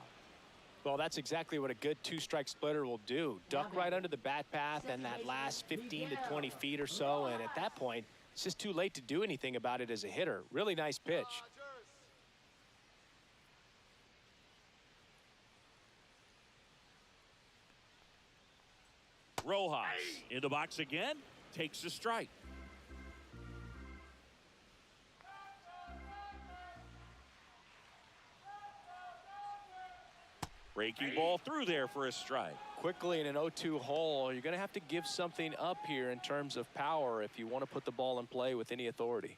Well, that's exactly what a good two-strike splitter will do. Duck right under the bat path and that last 15 to 20 feet or so. And at that point, it's just too late to do anything about it as a hitter. Really nice pitch. Rojas in the box again. Takes a strike. Breaking ball through there for a strike. Quickly in an 0-2 hole, you're going to have to give something up here in terms of power if you want to put the ball in play with any authority.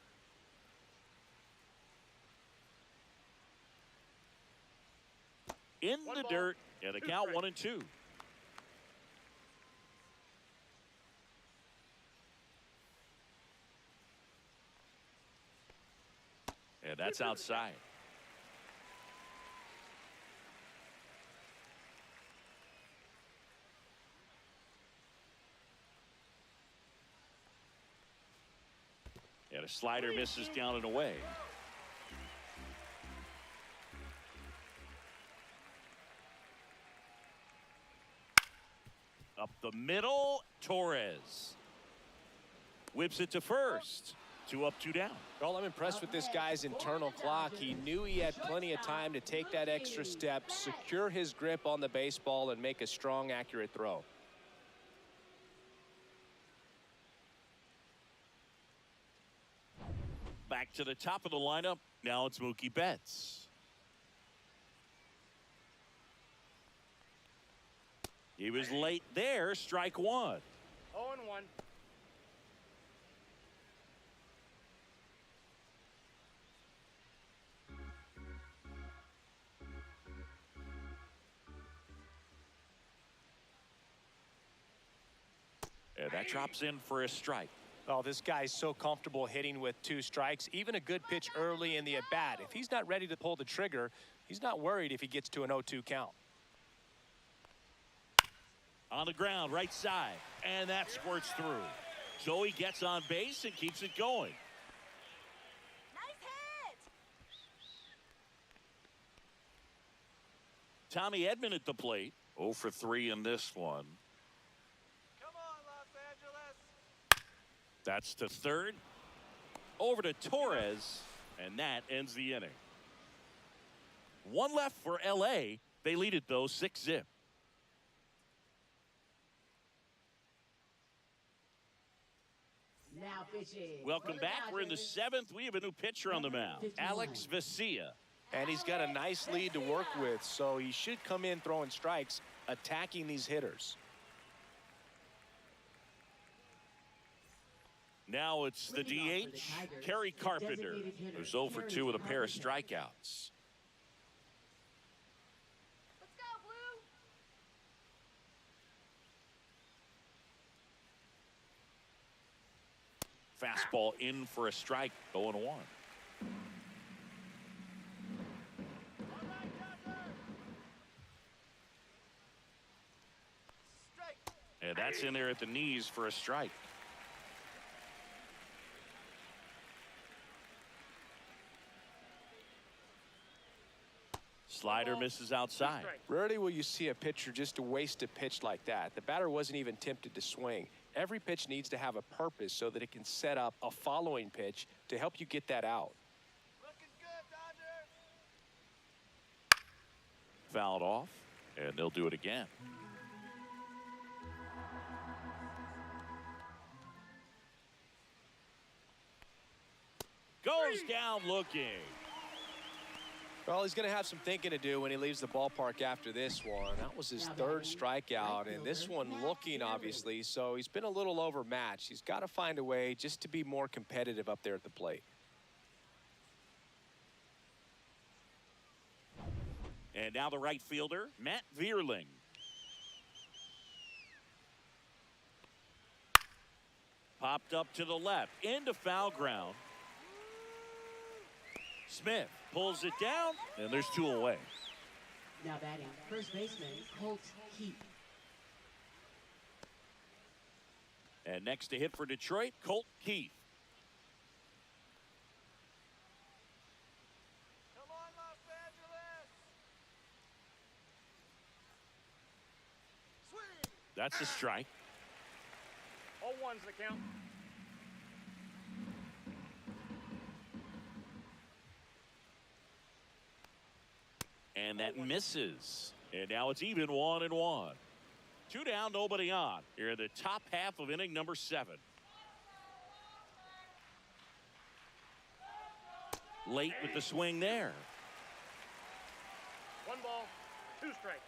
In One the ball, dirt, and the two count strikes. 1-2. And that's outside. And a slider misses down and away. Up the middle, Torres whips it to first. 2 up, 2 down. Well, I'm impressed with this guy's internal clock. He knew he had plenty of time to take that extra step, secure his grip on the baseball, and make a strong, accurate throw. Back to the top of the lineup. Now it's Mookie Betts. He was late there, strike one. 0-1. And that drops in for a strike. Oh, this guy's so comfortable hitting with 2 strikes. Even a good pitch early in the at-bat. If he's not ready to pull the trigger, he's not worried if he gets to an 0-2 count. On the ground, right side. And that squirts through. So he gets on base and keeps it going. Nice hit! Tommy Edman at the plate. 0 for 3 in this one. Come on, Los Angeles! That's to third. Over to Torres. And that ends the inning. 1 left for L.A. They lead it, though, 6-0. Now pitching. Welcome back. We're in the 7th. We have a new pitcher on the mound, Alex Vesia. And he's got a nice lead to work with, so he should come in throwing strikes, attacking these hitters. Now it's the DH, Kerry Carpenter, who's 0 for 2 with a pair of strikeouts. Let's go, Blue! Fastball in for a strike, 0-1. All right, Dodger! Strike! And that's in there at the knees for a strike. Slider misses outside. Rarely will you see a pitcher just to waste a pitch like that. The batter wasn't even tempted to swing. Every pitch needs to have a purpose so that it can set up a following pitch to help you get that out. Looking good, Dodger! Fouled off, and they'll do it again. Goes down looking. Well, he's going to have some thinking to do when he leaves the ballpark after this one. That was his 3rd strikeout, and this one looking, obviously, so he's been a little overmatched. He's got to find a way just to be more competitive up there at the plate. And now the right fielder, Matt Vierling. Popped up to the left, into foul ground. Smith pulls it down, and there's 2 away. Now batting, first baseman, Colt Keith. And next to hit for Detroit, Colt Keith. Come on, Los Angeles! Swing! That's a strike. 0-1's the count. And that misses. And now it's even 1-1. 2 down, nobody on. Here in the top half of inning number 7. Late with the swing there. 1 ball, 2 strikes.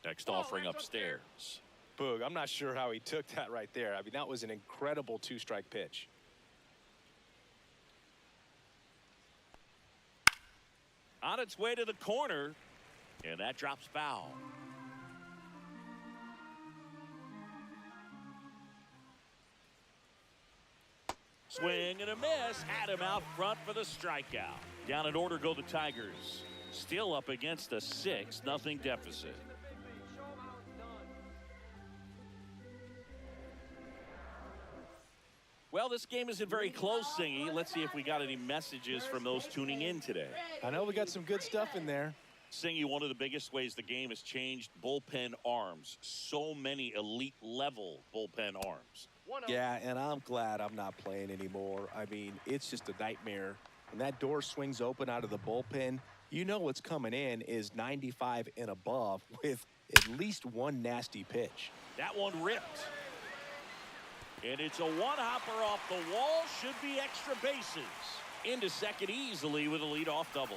Next offering upstairs. Boog, I'm not sure how he took that right there. I mean, that was an incredible 2-strike pitch. On its way to the corner, and that drops foul. Swing and a miss. Had him out front for the strikeout. Down in order go the Tigers. Still up against a 6-0 deficit. Well, this game isn't very close, Singy. Let's see if we got any messages from those tuning in today. I know we got some good stuff in there. Singy, one of the biggest ways the game has changed, bullpen arms. So many elite level bullpen arms. Yeah, and I'm glad I'm not playing anymore. I mean, it's just a nightmare. When that door swings open out of the bullpen, you know what's coming in is 95 and above with at least one nasty pitch. That one ripped. And it's a one-hopper off the wall. Should be extra bases. into second easily with a leadoff double.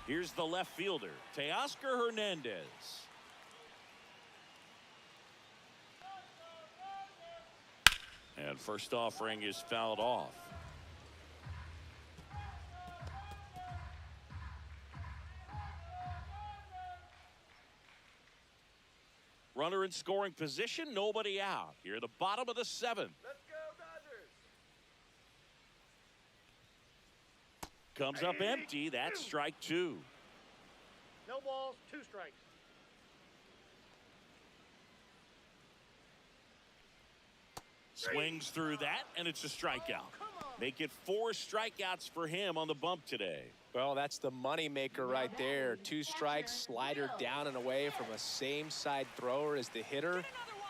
Here's the left fielder, Teoscar Hernandez. And first offering is fouled off. Runner in scoring position, nobody out. Here at the bottom of the seventh. Let's go, Dodgers. Comes up empty. That's strike two. No balls, 2 strikes. Swings through that, and it's a strikeout. Make it 4 strikeouts for him on the bump today. Well, that's the money maker right there. 2 strikes, slider down and away from a same side thrower as the hitter.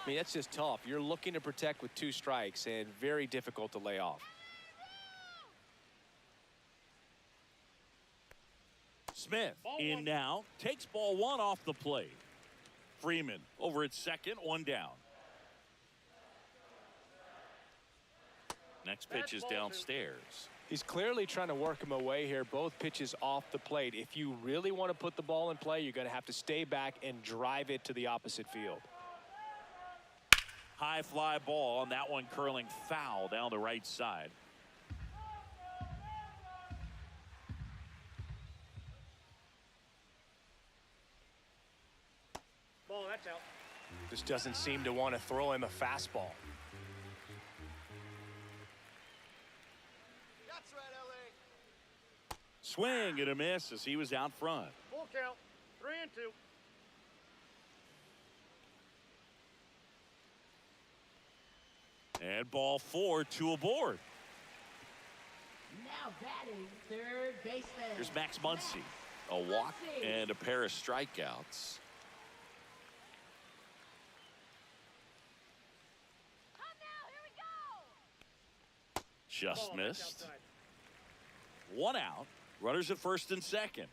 I mean, that's just tough. You're looking to protect with 2 strikes and very difficult to lay off. Smith in now, takes ball 1 off the plate. Freeman over at second, 1 down. Next pitch is downstairs. He's clearly trying to work him away here. Both pitches off the plate. If you really want to put the ball in play, you're going to have to stay back and drive it to the opposite field. High fly ball, and that one curling foul down the right side. Ball, that's out. Just doesn't seem to want to throw him a fastball. That's right, LA. Swing and a miss as he was out front. Full count, 3-2. And ball 4, 2 aboard. Now batting third baseman. Here's Max Muncy. A walk and a pair of strikeouts. Just Ball, that's missed. outside. 1 out. Runners at first and second.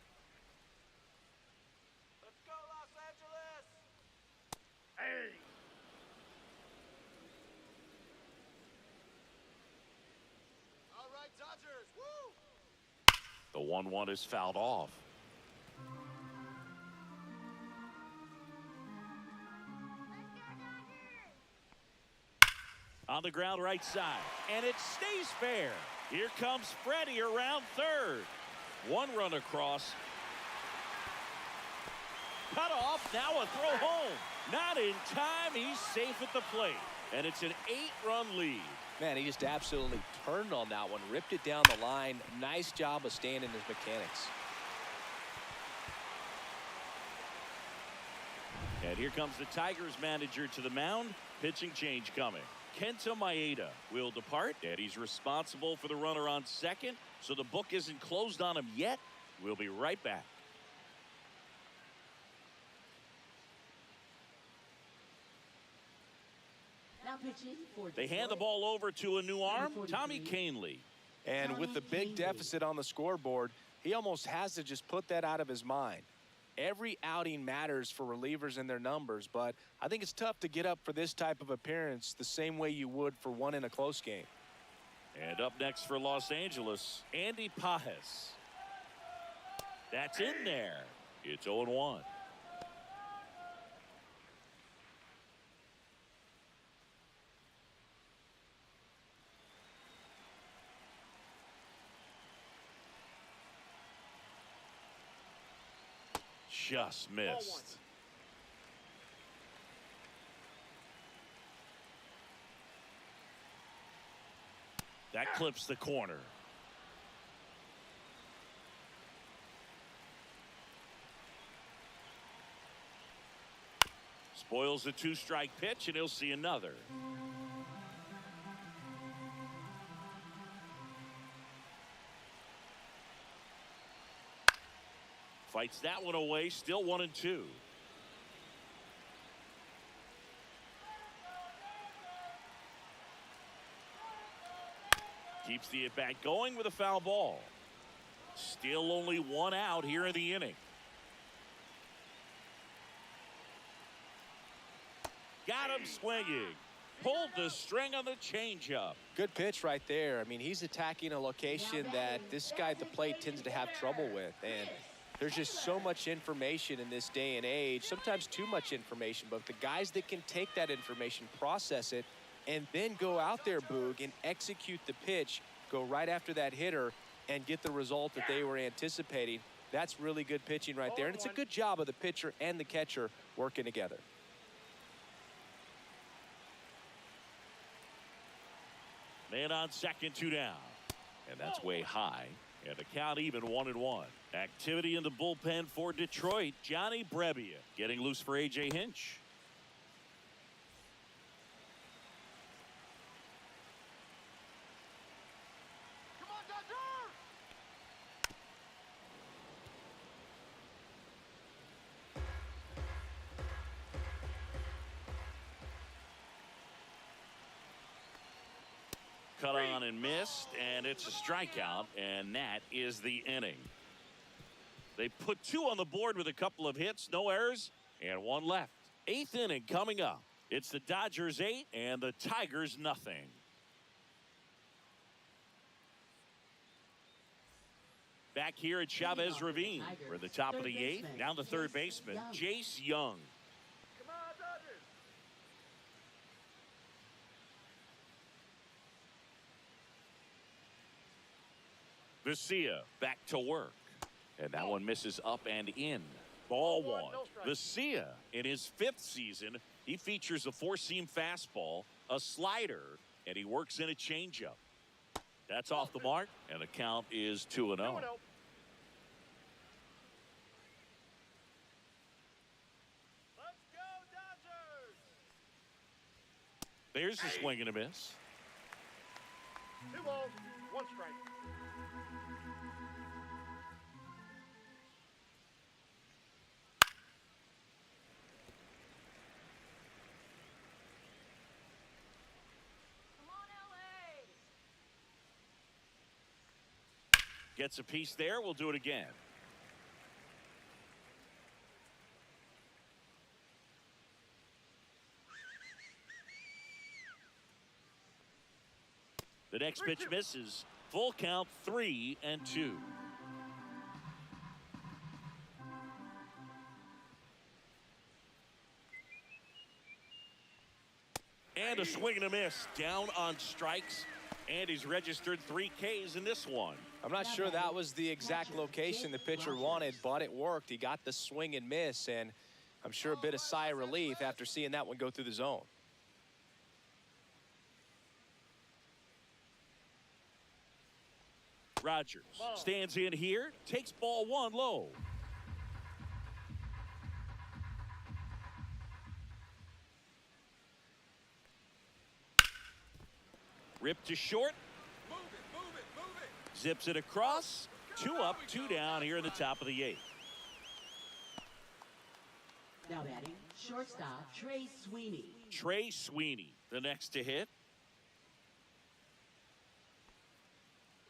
Let's go, Los Angeles. Hey. All right, Dodgers. Woo! The 1-1 is fouled off. On the ground right side, and it stays fair. Here comes Freddie around third. 1 run across. Cut off, now a throw home. Not in time, he's safe at the plate. And it's an 8-run lead. Man, he just absolutely turned on that one, ripped it down the line. Nice job of staying in his mechanics. And here comes the Tigers manager to the mound. Pitching change coming. Kenta Maeda will depart, and he's responsible for the runner on second, so the book isn't closed on him yet. We'll be right back. Now pitching for They hand the Detroit. ball over to a new arm, Tommy Canley. And with the big deficit on the scoreboard, he almost has to just put that out of his mind. Every outing matters for relievers and their numbers, but I think it's tough to get up for this type of appearance the same way you would for one in a close game. And up next for Los Angeles, Andy Pajes. That's in there. It's 0-1. Just missed. That clips the corner. Spoils the 2-strike pitch, and he'll see another. Fights that one away, still 1-2. Keeps the at-bat going with a foul ball. Still only one out here in the inning. Got him swinging. Pulled the string on the changeup. Good pitch right there. I mean, he's attacking a location that this guy at the plate tends to have trouble with. And there's just so much information in this day and age, sometimes too much information. But the guys that can take that information, process it, and then go out there, Boog, and execute the pitch, go right after that hitter, and get the result that they were anticipating. That's really good pitching right there. And it's a good job of the pitcher and the catcher working together. Man on second, 2 down. And that's way high. And the count even 1-1. Activity in the bullpen for Detroit. Johnny Brebbia getting loose for A.J. Hinch. Come on, Dodger! Cut on and missed, and it's a strikeout, and that is the inning. They put 2 on the board with a couple of hits, no errors, and 1 left. 8th inning coming up. It's the Dodgers 8 and the Tigers nothing. Back here at Chavez Ravine. We're at the top of the 8th. Down the third baseman, Jace Young. Come on, Dodgers! Vesia back to work. And that one misses up and in. Ball 1. Vesia in his 5th season, he features a 4-seam fastball, a slider, and he works in a changeup. That's off the mark, and the count is 2-0. 2-0. Let's go, Dodgers! There's the swing and a miss. 2 balls, 1 strike. Come on, LA! Gets a piece there. We'll do it again. The next pitch misses. Full count, 3-2. And a swing and a miss. Down on strikes. And he's registered 3 Ks in this one. I'm not sure that was the exact location the pitcher wanted, but it worked. He got the swing and miss, and I'm sure a bit of sigh of relief after seeing that one go through the zone. Rogers stands in here, takes ball 1 low. Ripped to short. Move it! Zips it across. 2 up, 2 down here in the top of the 8th. Now batting, shortstop Trey Sweeney. Trey Sweeney, the next to hit.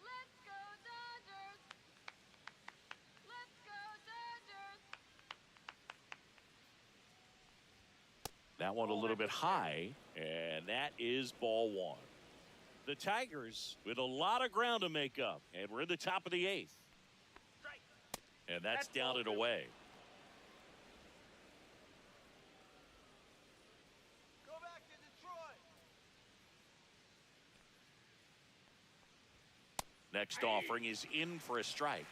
Let's go, Dodgers! Let's go, Dodgers! That one a little bit high, and that is ball 1. The Tigers with a lot of ground to make up, and we're in the top of the 8th. And that's down and away. Go back to Detroit! Next offering is in for a strike.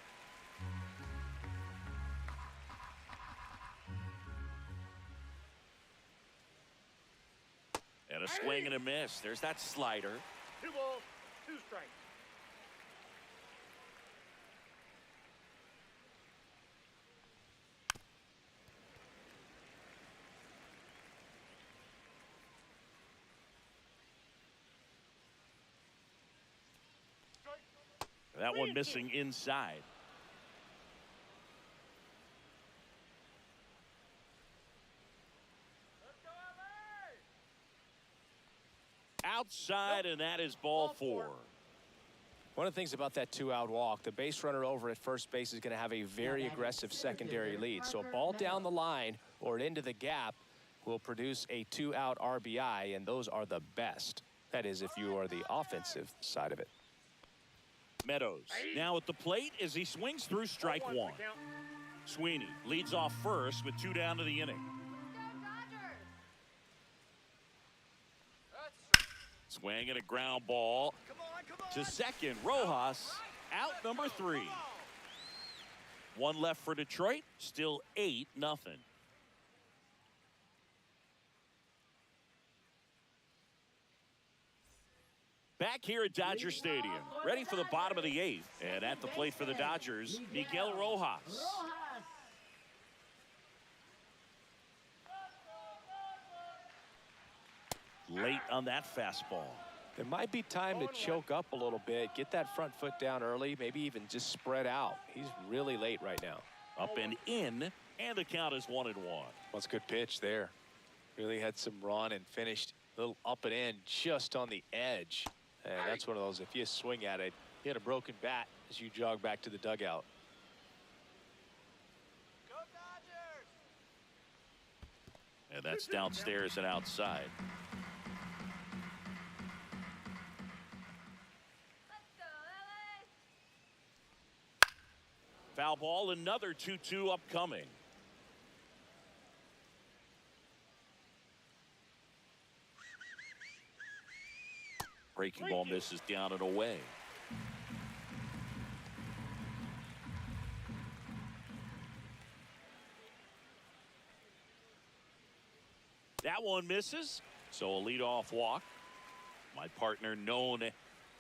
And a swing and a miss. There's that slider. 2 balls, 2 strikes. That one missing inside. Let's go, LA! Outside, and that is ball 4. One of the things about that 2-out walk, the base runner over at first base is going to have a very aggressive secondary lead. So a ball down the line or into the gap will produce a 2-out RBI, and those are the best. That is, if you are the offensive side of it. Meadows now at the plate as he swings through strike one. Sweeney leads off first with 2 down to the inning. Swing and a ground ball to second. Rojas out number 3. 1 left for Detroit. Still 8-0. Back here at Dodger Stadium, ready for the bottom of the 8th. And at the plate for the Dodgers, Miguel Rojas. Late on that fastball. There might be time to choke up a little bit, get that front foot down early, maybe even just spread out. He's really late right now. Up and in, and the count is 1-1. That's a good pitch there. Really had some run and finished a little up and in just on the edge. And that's one of those, if you swing at it, you hit a broken bat as you jog back to the dugout. Go Dodgers! And that's downstairs and outside. Let's go, LA! Foul ball, another 2-2 upcoming. Breaking ball misses down and away. That one misses, so a leadoff walk. My partner known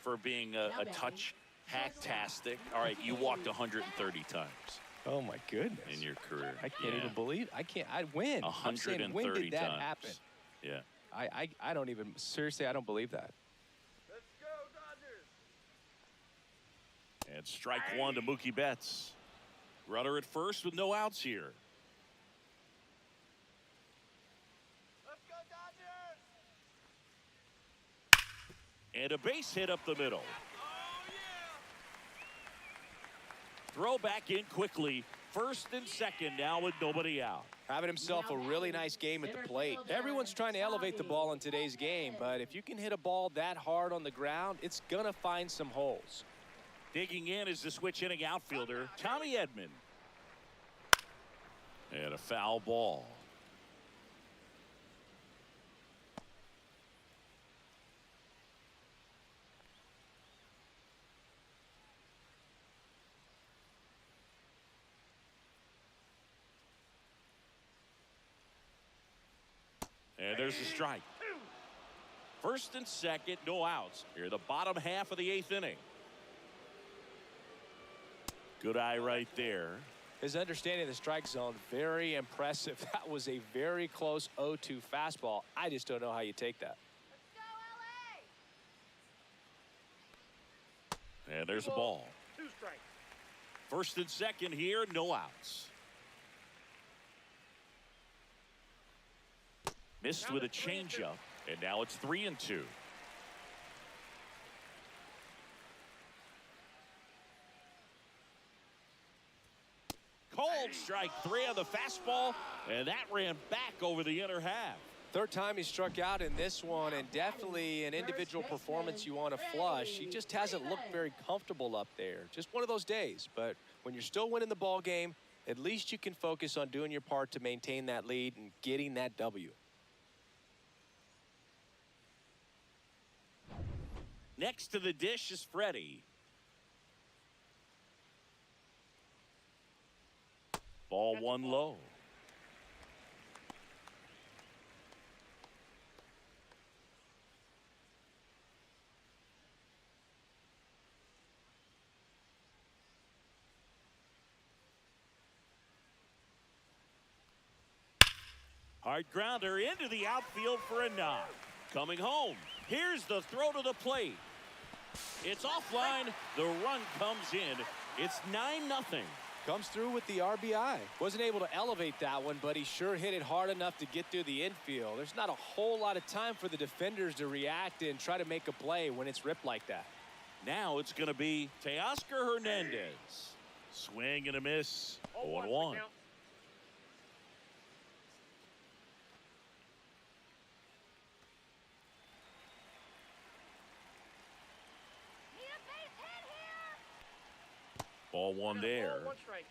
for being a touch hacktastic. All right, you walked 130 times. Oh my goodness. In your career. I can't even believe, I win. 130 when did that times. happen? Yeah. I don't even, seriously, I don't believe that. Let's go Dodgers! And strike one to Mookie Betts. Runner at first with no outs here. Let's go Dodgers! And a base hit up the middle. Oh yeah! Throw back in quickly. First and second now with nobody out. Having himself a really nice game at the plate. Everyone's trying to elevate the ball in today's game, but if you can hit a ball that hard on the ground, it's gonna find some holes. Digging in is the switch hitting outfielder, Tommy Edman. And a foul ball. And there's a strike. First and second, no outs. Here, the bottom half of the 8th inning. Good eye right there. His understanding of the strike zone, very impressive. That was a very close 0-2 fastball. I just don't know how you take that. Let's go LA! And there's a ball. 2 strikes. First and second here, no outs. Missed with a changeup, and now it's 3-2. Cold strike 3 on the fastball, and that ran back over the inner half. Third time he struck out in this one, and definitely an individual performance you want to flush. He just hasn't looked very comfortable up there. Just one of those days. But when you're still winning the ball game, at least you can focus on doing your part to maintain that lead and getting that W. Next to the dish is Freddie. Ball one low. Hard grounder into the outfield for a knock. Coming home. Here's the throw to the plate. It's offline. The run comes in. It's 9-0. Comes through with the RBI. Wasn't able to elevate that one, but he sure hit it hard enough to get through the infield. There's not a whole lot of time for the defenders to react and try to make a play when it's ripped like that. Now it's going to be Teoscar Hernandez. Swing and a miss. 0-1. Ball one there. One strike.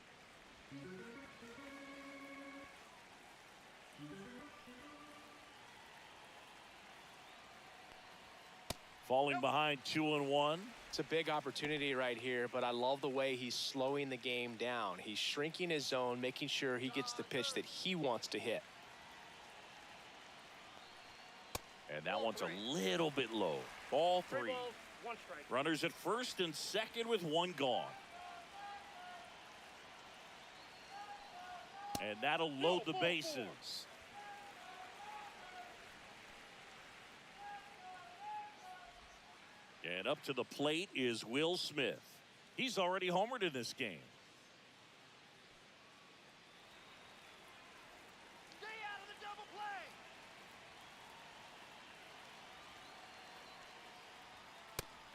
Falling behind 2-1. It's a big opportunity right here, but I love the way he's slowing the game down. He's shrinking his zone, making sure he gets the pitch that he wants to hit. And that one's a little bit low. Ball 3. 3 balls, 1 strike. Runners at first and second with 1 gone. And that'll load the bases. And up to the plate is Will Smith. He's already homered in this game. Stay out of the double play.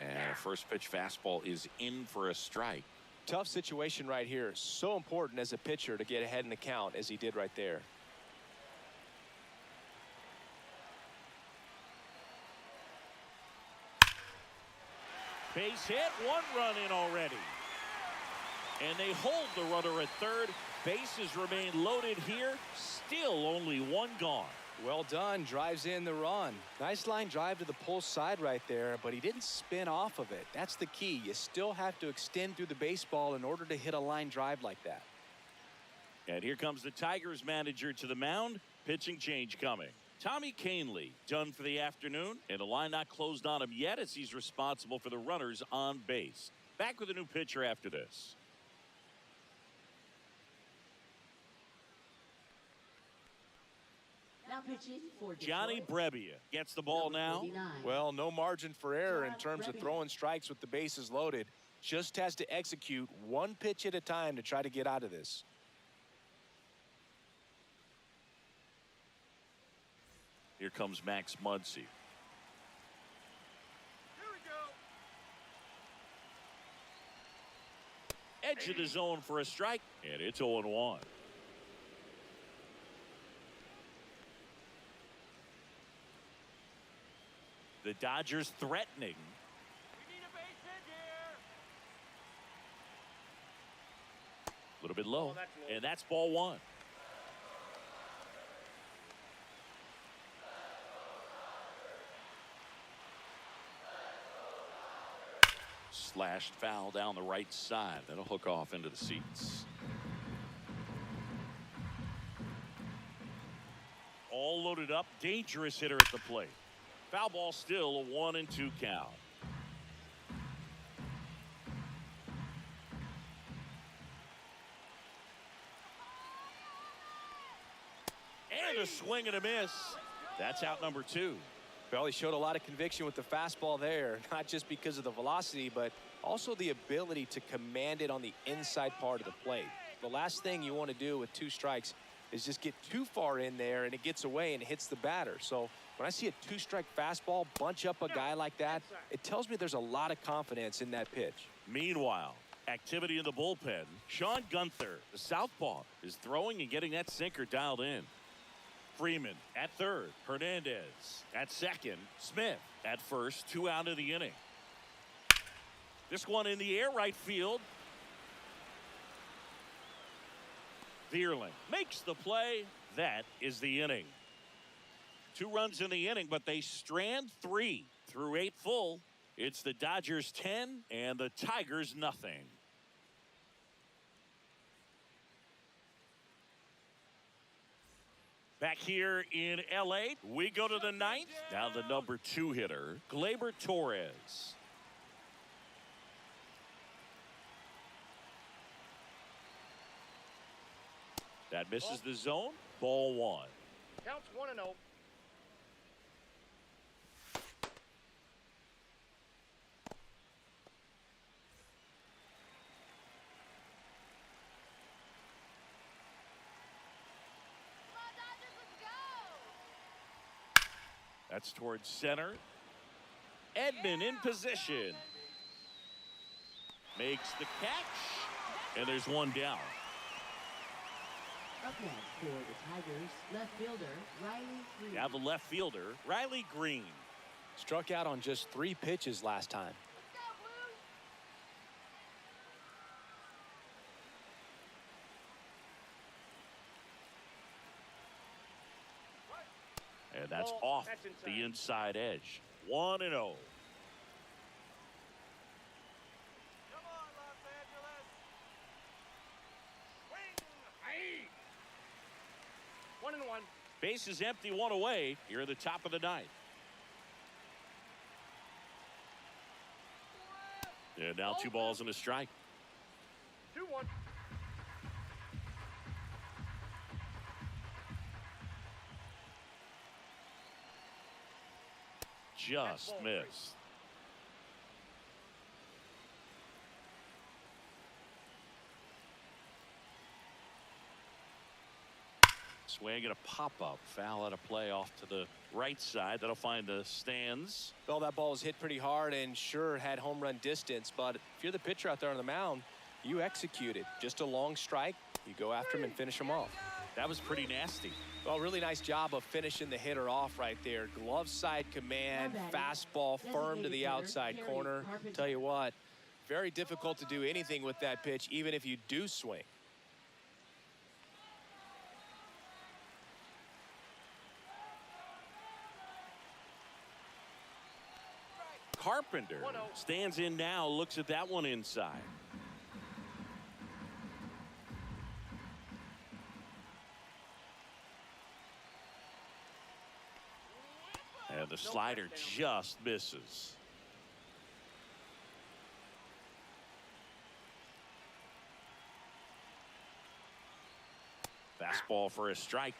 And a first pitch fastball is in for a strike. Tough situation right here. So important as a pitcher to get ahead in the count as he did right there. Base hit, 1 run in already. And they hold the runner at third. Bases remain loaded here. Still only 1 gone. Well done, drives in the run. Nice line drive to the pull side right there, but he didn't spin off of it. That's the key. You still have to extend through the baseball in order to hit a line drive like that. And here comes the Tigers manager to the mound. Pitching change coming. Tommy Canley done for the afternoon, and the line not closed on him yet as he's responsible for the runners on base. Back with a new pitcher after this. Now pitching for Johnny Detroit, Brebbia gets the ball now. 49. Well, no margin for error in terms of throwing strikes with the bases loaded. Just has to execute 1 pitch at a time to try to get out of this. Here comes Max Muncy. Here we go. Edge of the zone for a strike, and it's 0-1. The Dodgers threatening. We need a base hit here. A little bit low, Oh, that's low. and that's ball 1. Slashed foul down the right side. That'll hook off into the seats. All loaded up. Dangerous hitter at the plate. Foul ball still a 1-2 count. And a swing and a miss. That's out number 2. Well, he showed a lot of conviction with the fastball there, not just because of the velocity, but also the ability to command it on the inside part of the plate. The last thing you want to do with 2 strikes is just get too far in there and it gets away and hits the batter. So when I see a 2-strike fastball bunch up a guy like that, it tells me there's a lot of confidence in that pitch. Meanwhile, activity in the bullpen. Sean Gunther, the southpaw, is throwing and getting that sinker dialed in. Freeman at third. Hernandez at second. Smith at first. 2 out of the inning. This one in the air, right field. Vierling makes the play. That is the inning. 2 runs in the inning, but they strand 3 through 8 full. It's the Dodgers 10 and the Tigers nothing. Back here in L.A., we go to the 9th. Now the number 2 hitter, Gleyber Torres. That misses the zone. Ball 1. Counts 1-0. That's towards center. Edman in position. Makes the catch. And there's one down. Up next for the Tigers, left fielder Riley Green. Now the left fielder, Riley Green. Struck out on just 3 pitches last time. And that's Ball, off that's inside. the inside edge. 1-0. Come on, Los Angeles. Swing. 1-1. Base is empty, 1 away. Here at the top of the 9th. And now 2 balls and a strike. 2-1. Just missed. Swing and a pop-up. Foul out of play off to the right side. That'll find the stands. Well, that ball was hit pretty hard and sure had home run distance, but if you're the pitcher out there on the mound, you execute it. Just a long strike. You go after him and finish him off. That was pretty nasty. Well, really nice job of finishing the hitter off right there. Glove side command, fastball firm to the outside corner. Tell you what, very difficult to do anything with that pitch, even if you do swing. Carpenter 1-0. stands in now, looks at that one inside. And the slider just misses. Fastball for a strike.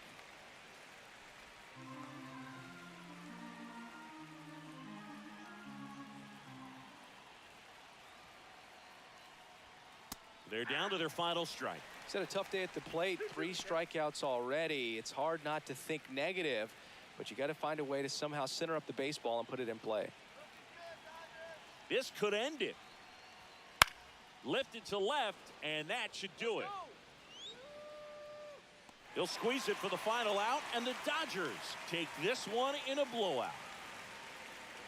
They're down to their final strike. He's had a tough day at the plate. 3 strikeouts already. It's hard not to think negative, but you got to find a way to somehow center up the baseball and put it in play. This could end it. Lifted to left, and that should do it. He'll squeeze it for the final out, and the Dodgers take this one in a blowout.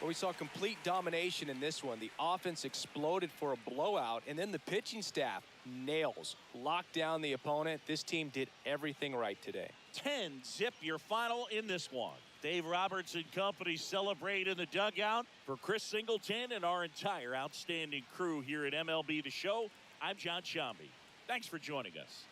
Well, we saw complete domination in this one. The offense exploded for a blowout, and then the pitching staff nails, locked down the opponent. This team did everything right today. 10-0 your final in this one. Dave Roberts and company celebrate in the dugout. For Chris Singleton and our entire outstanding crew here at MLB The Show, I'm John Shambi. Thanks for joining us.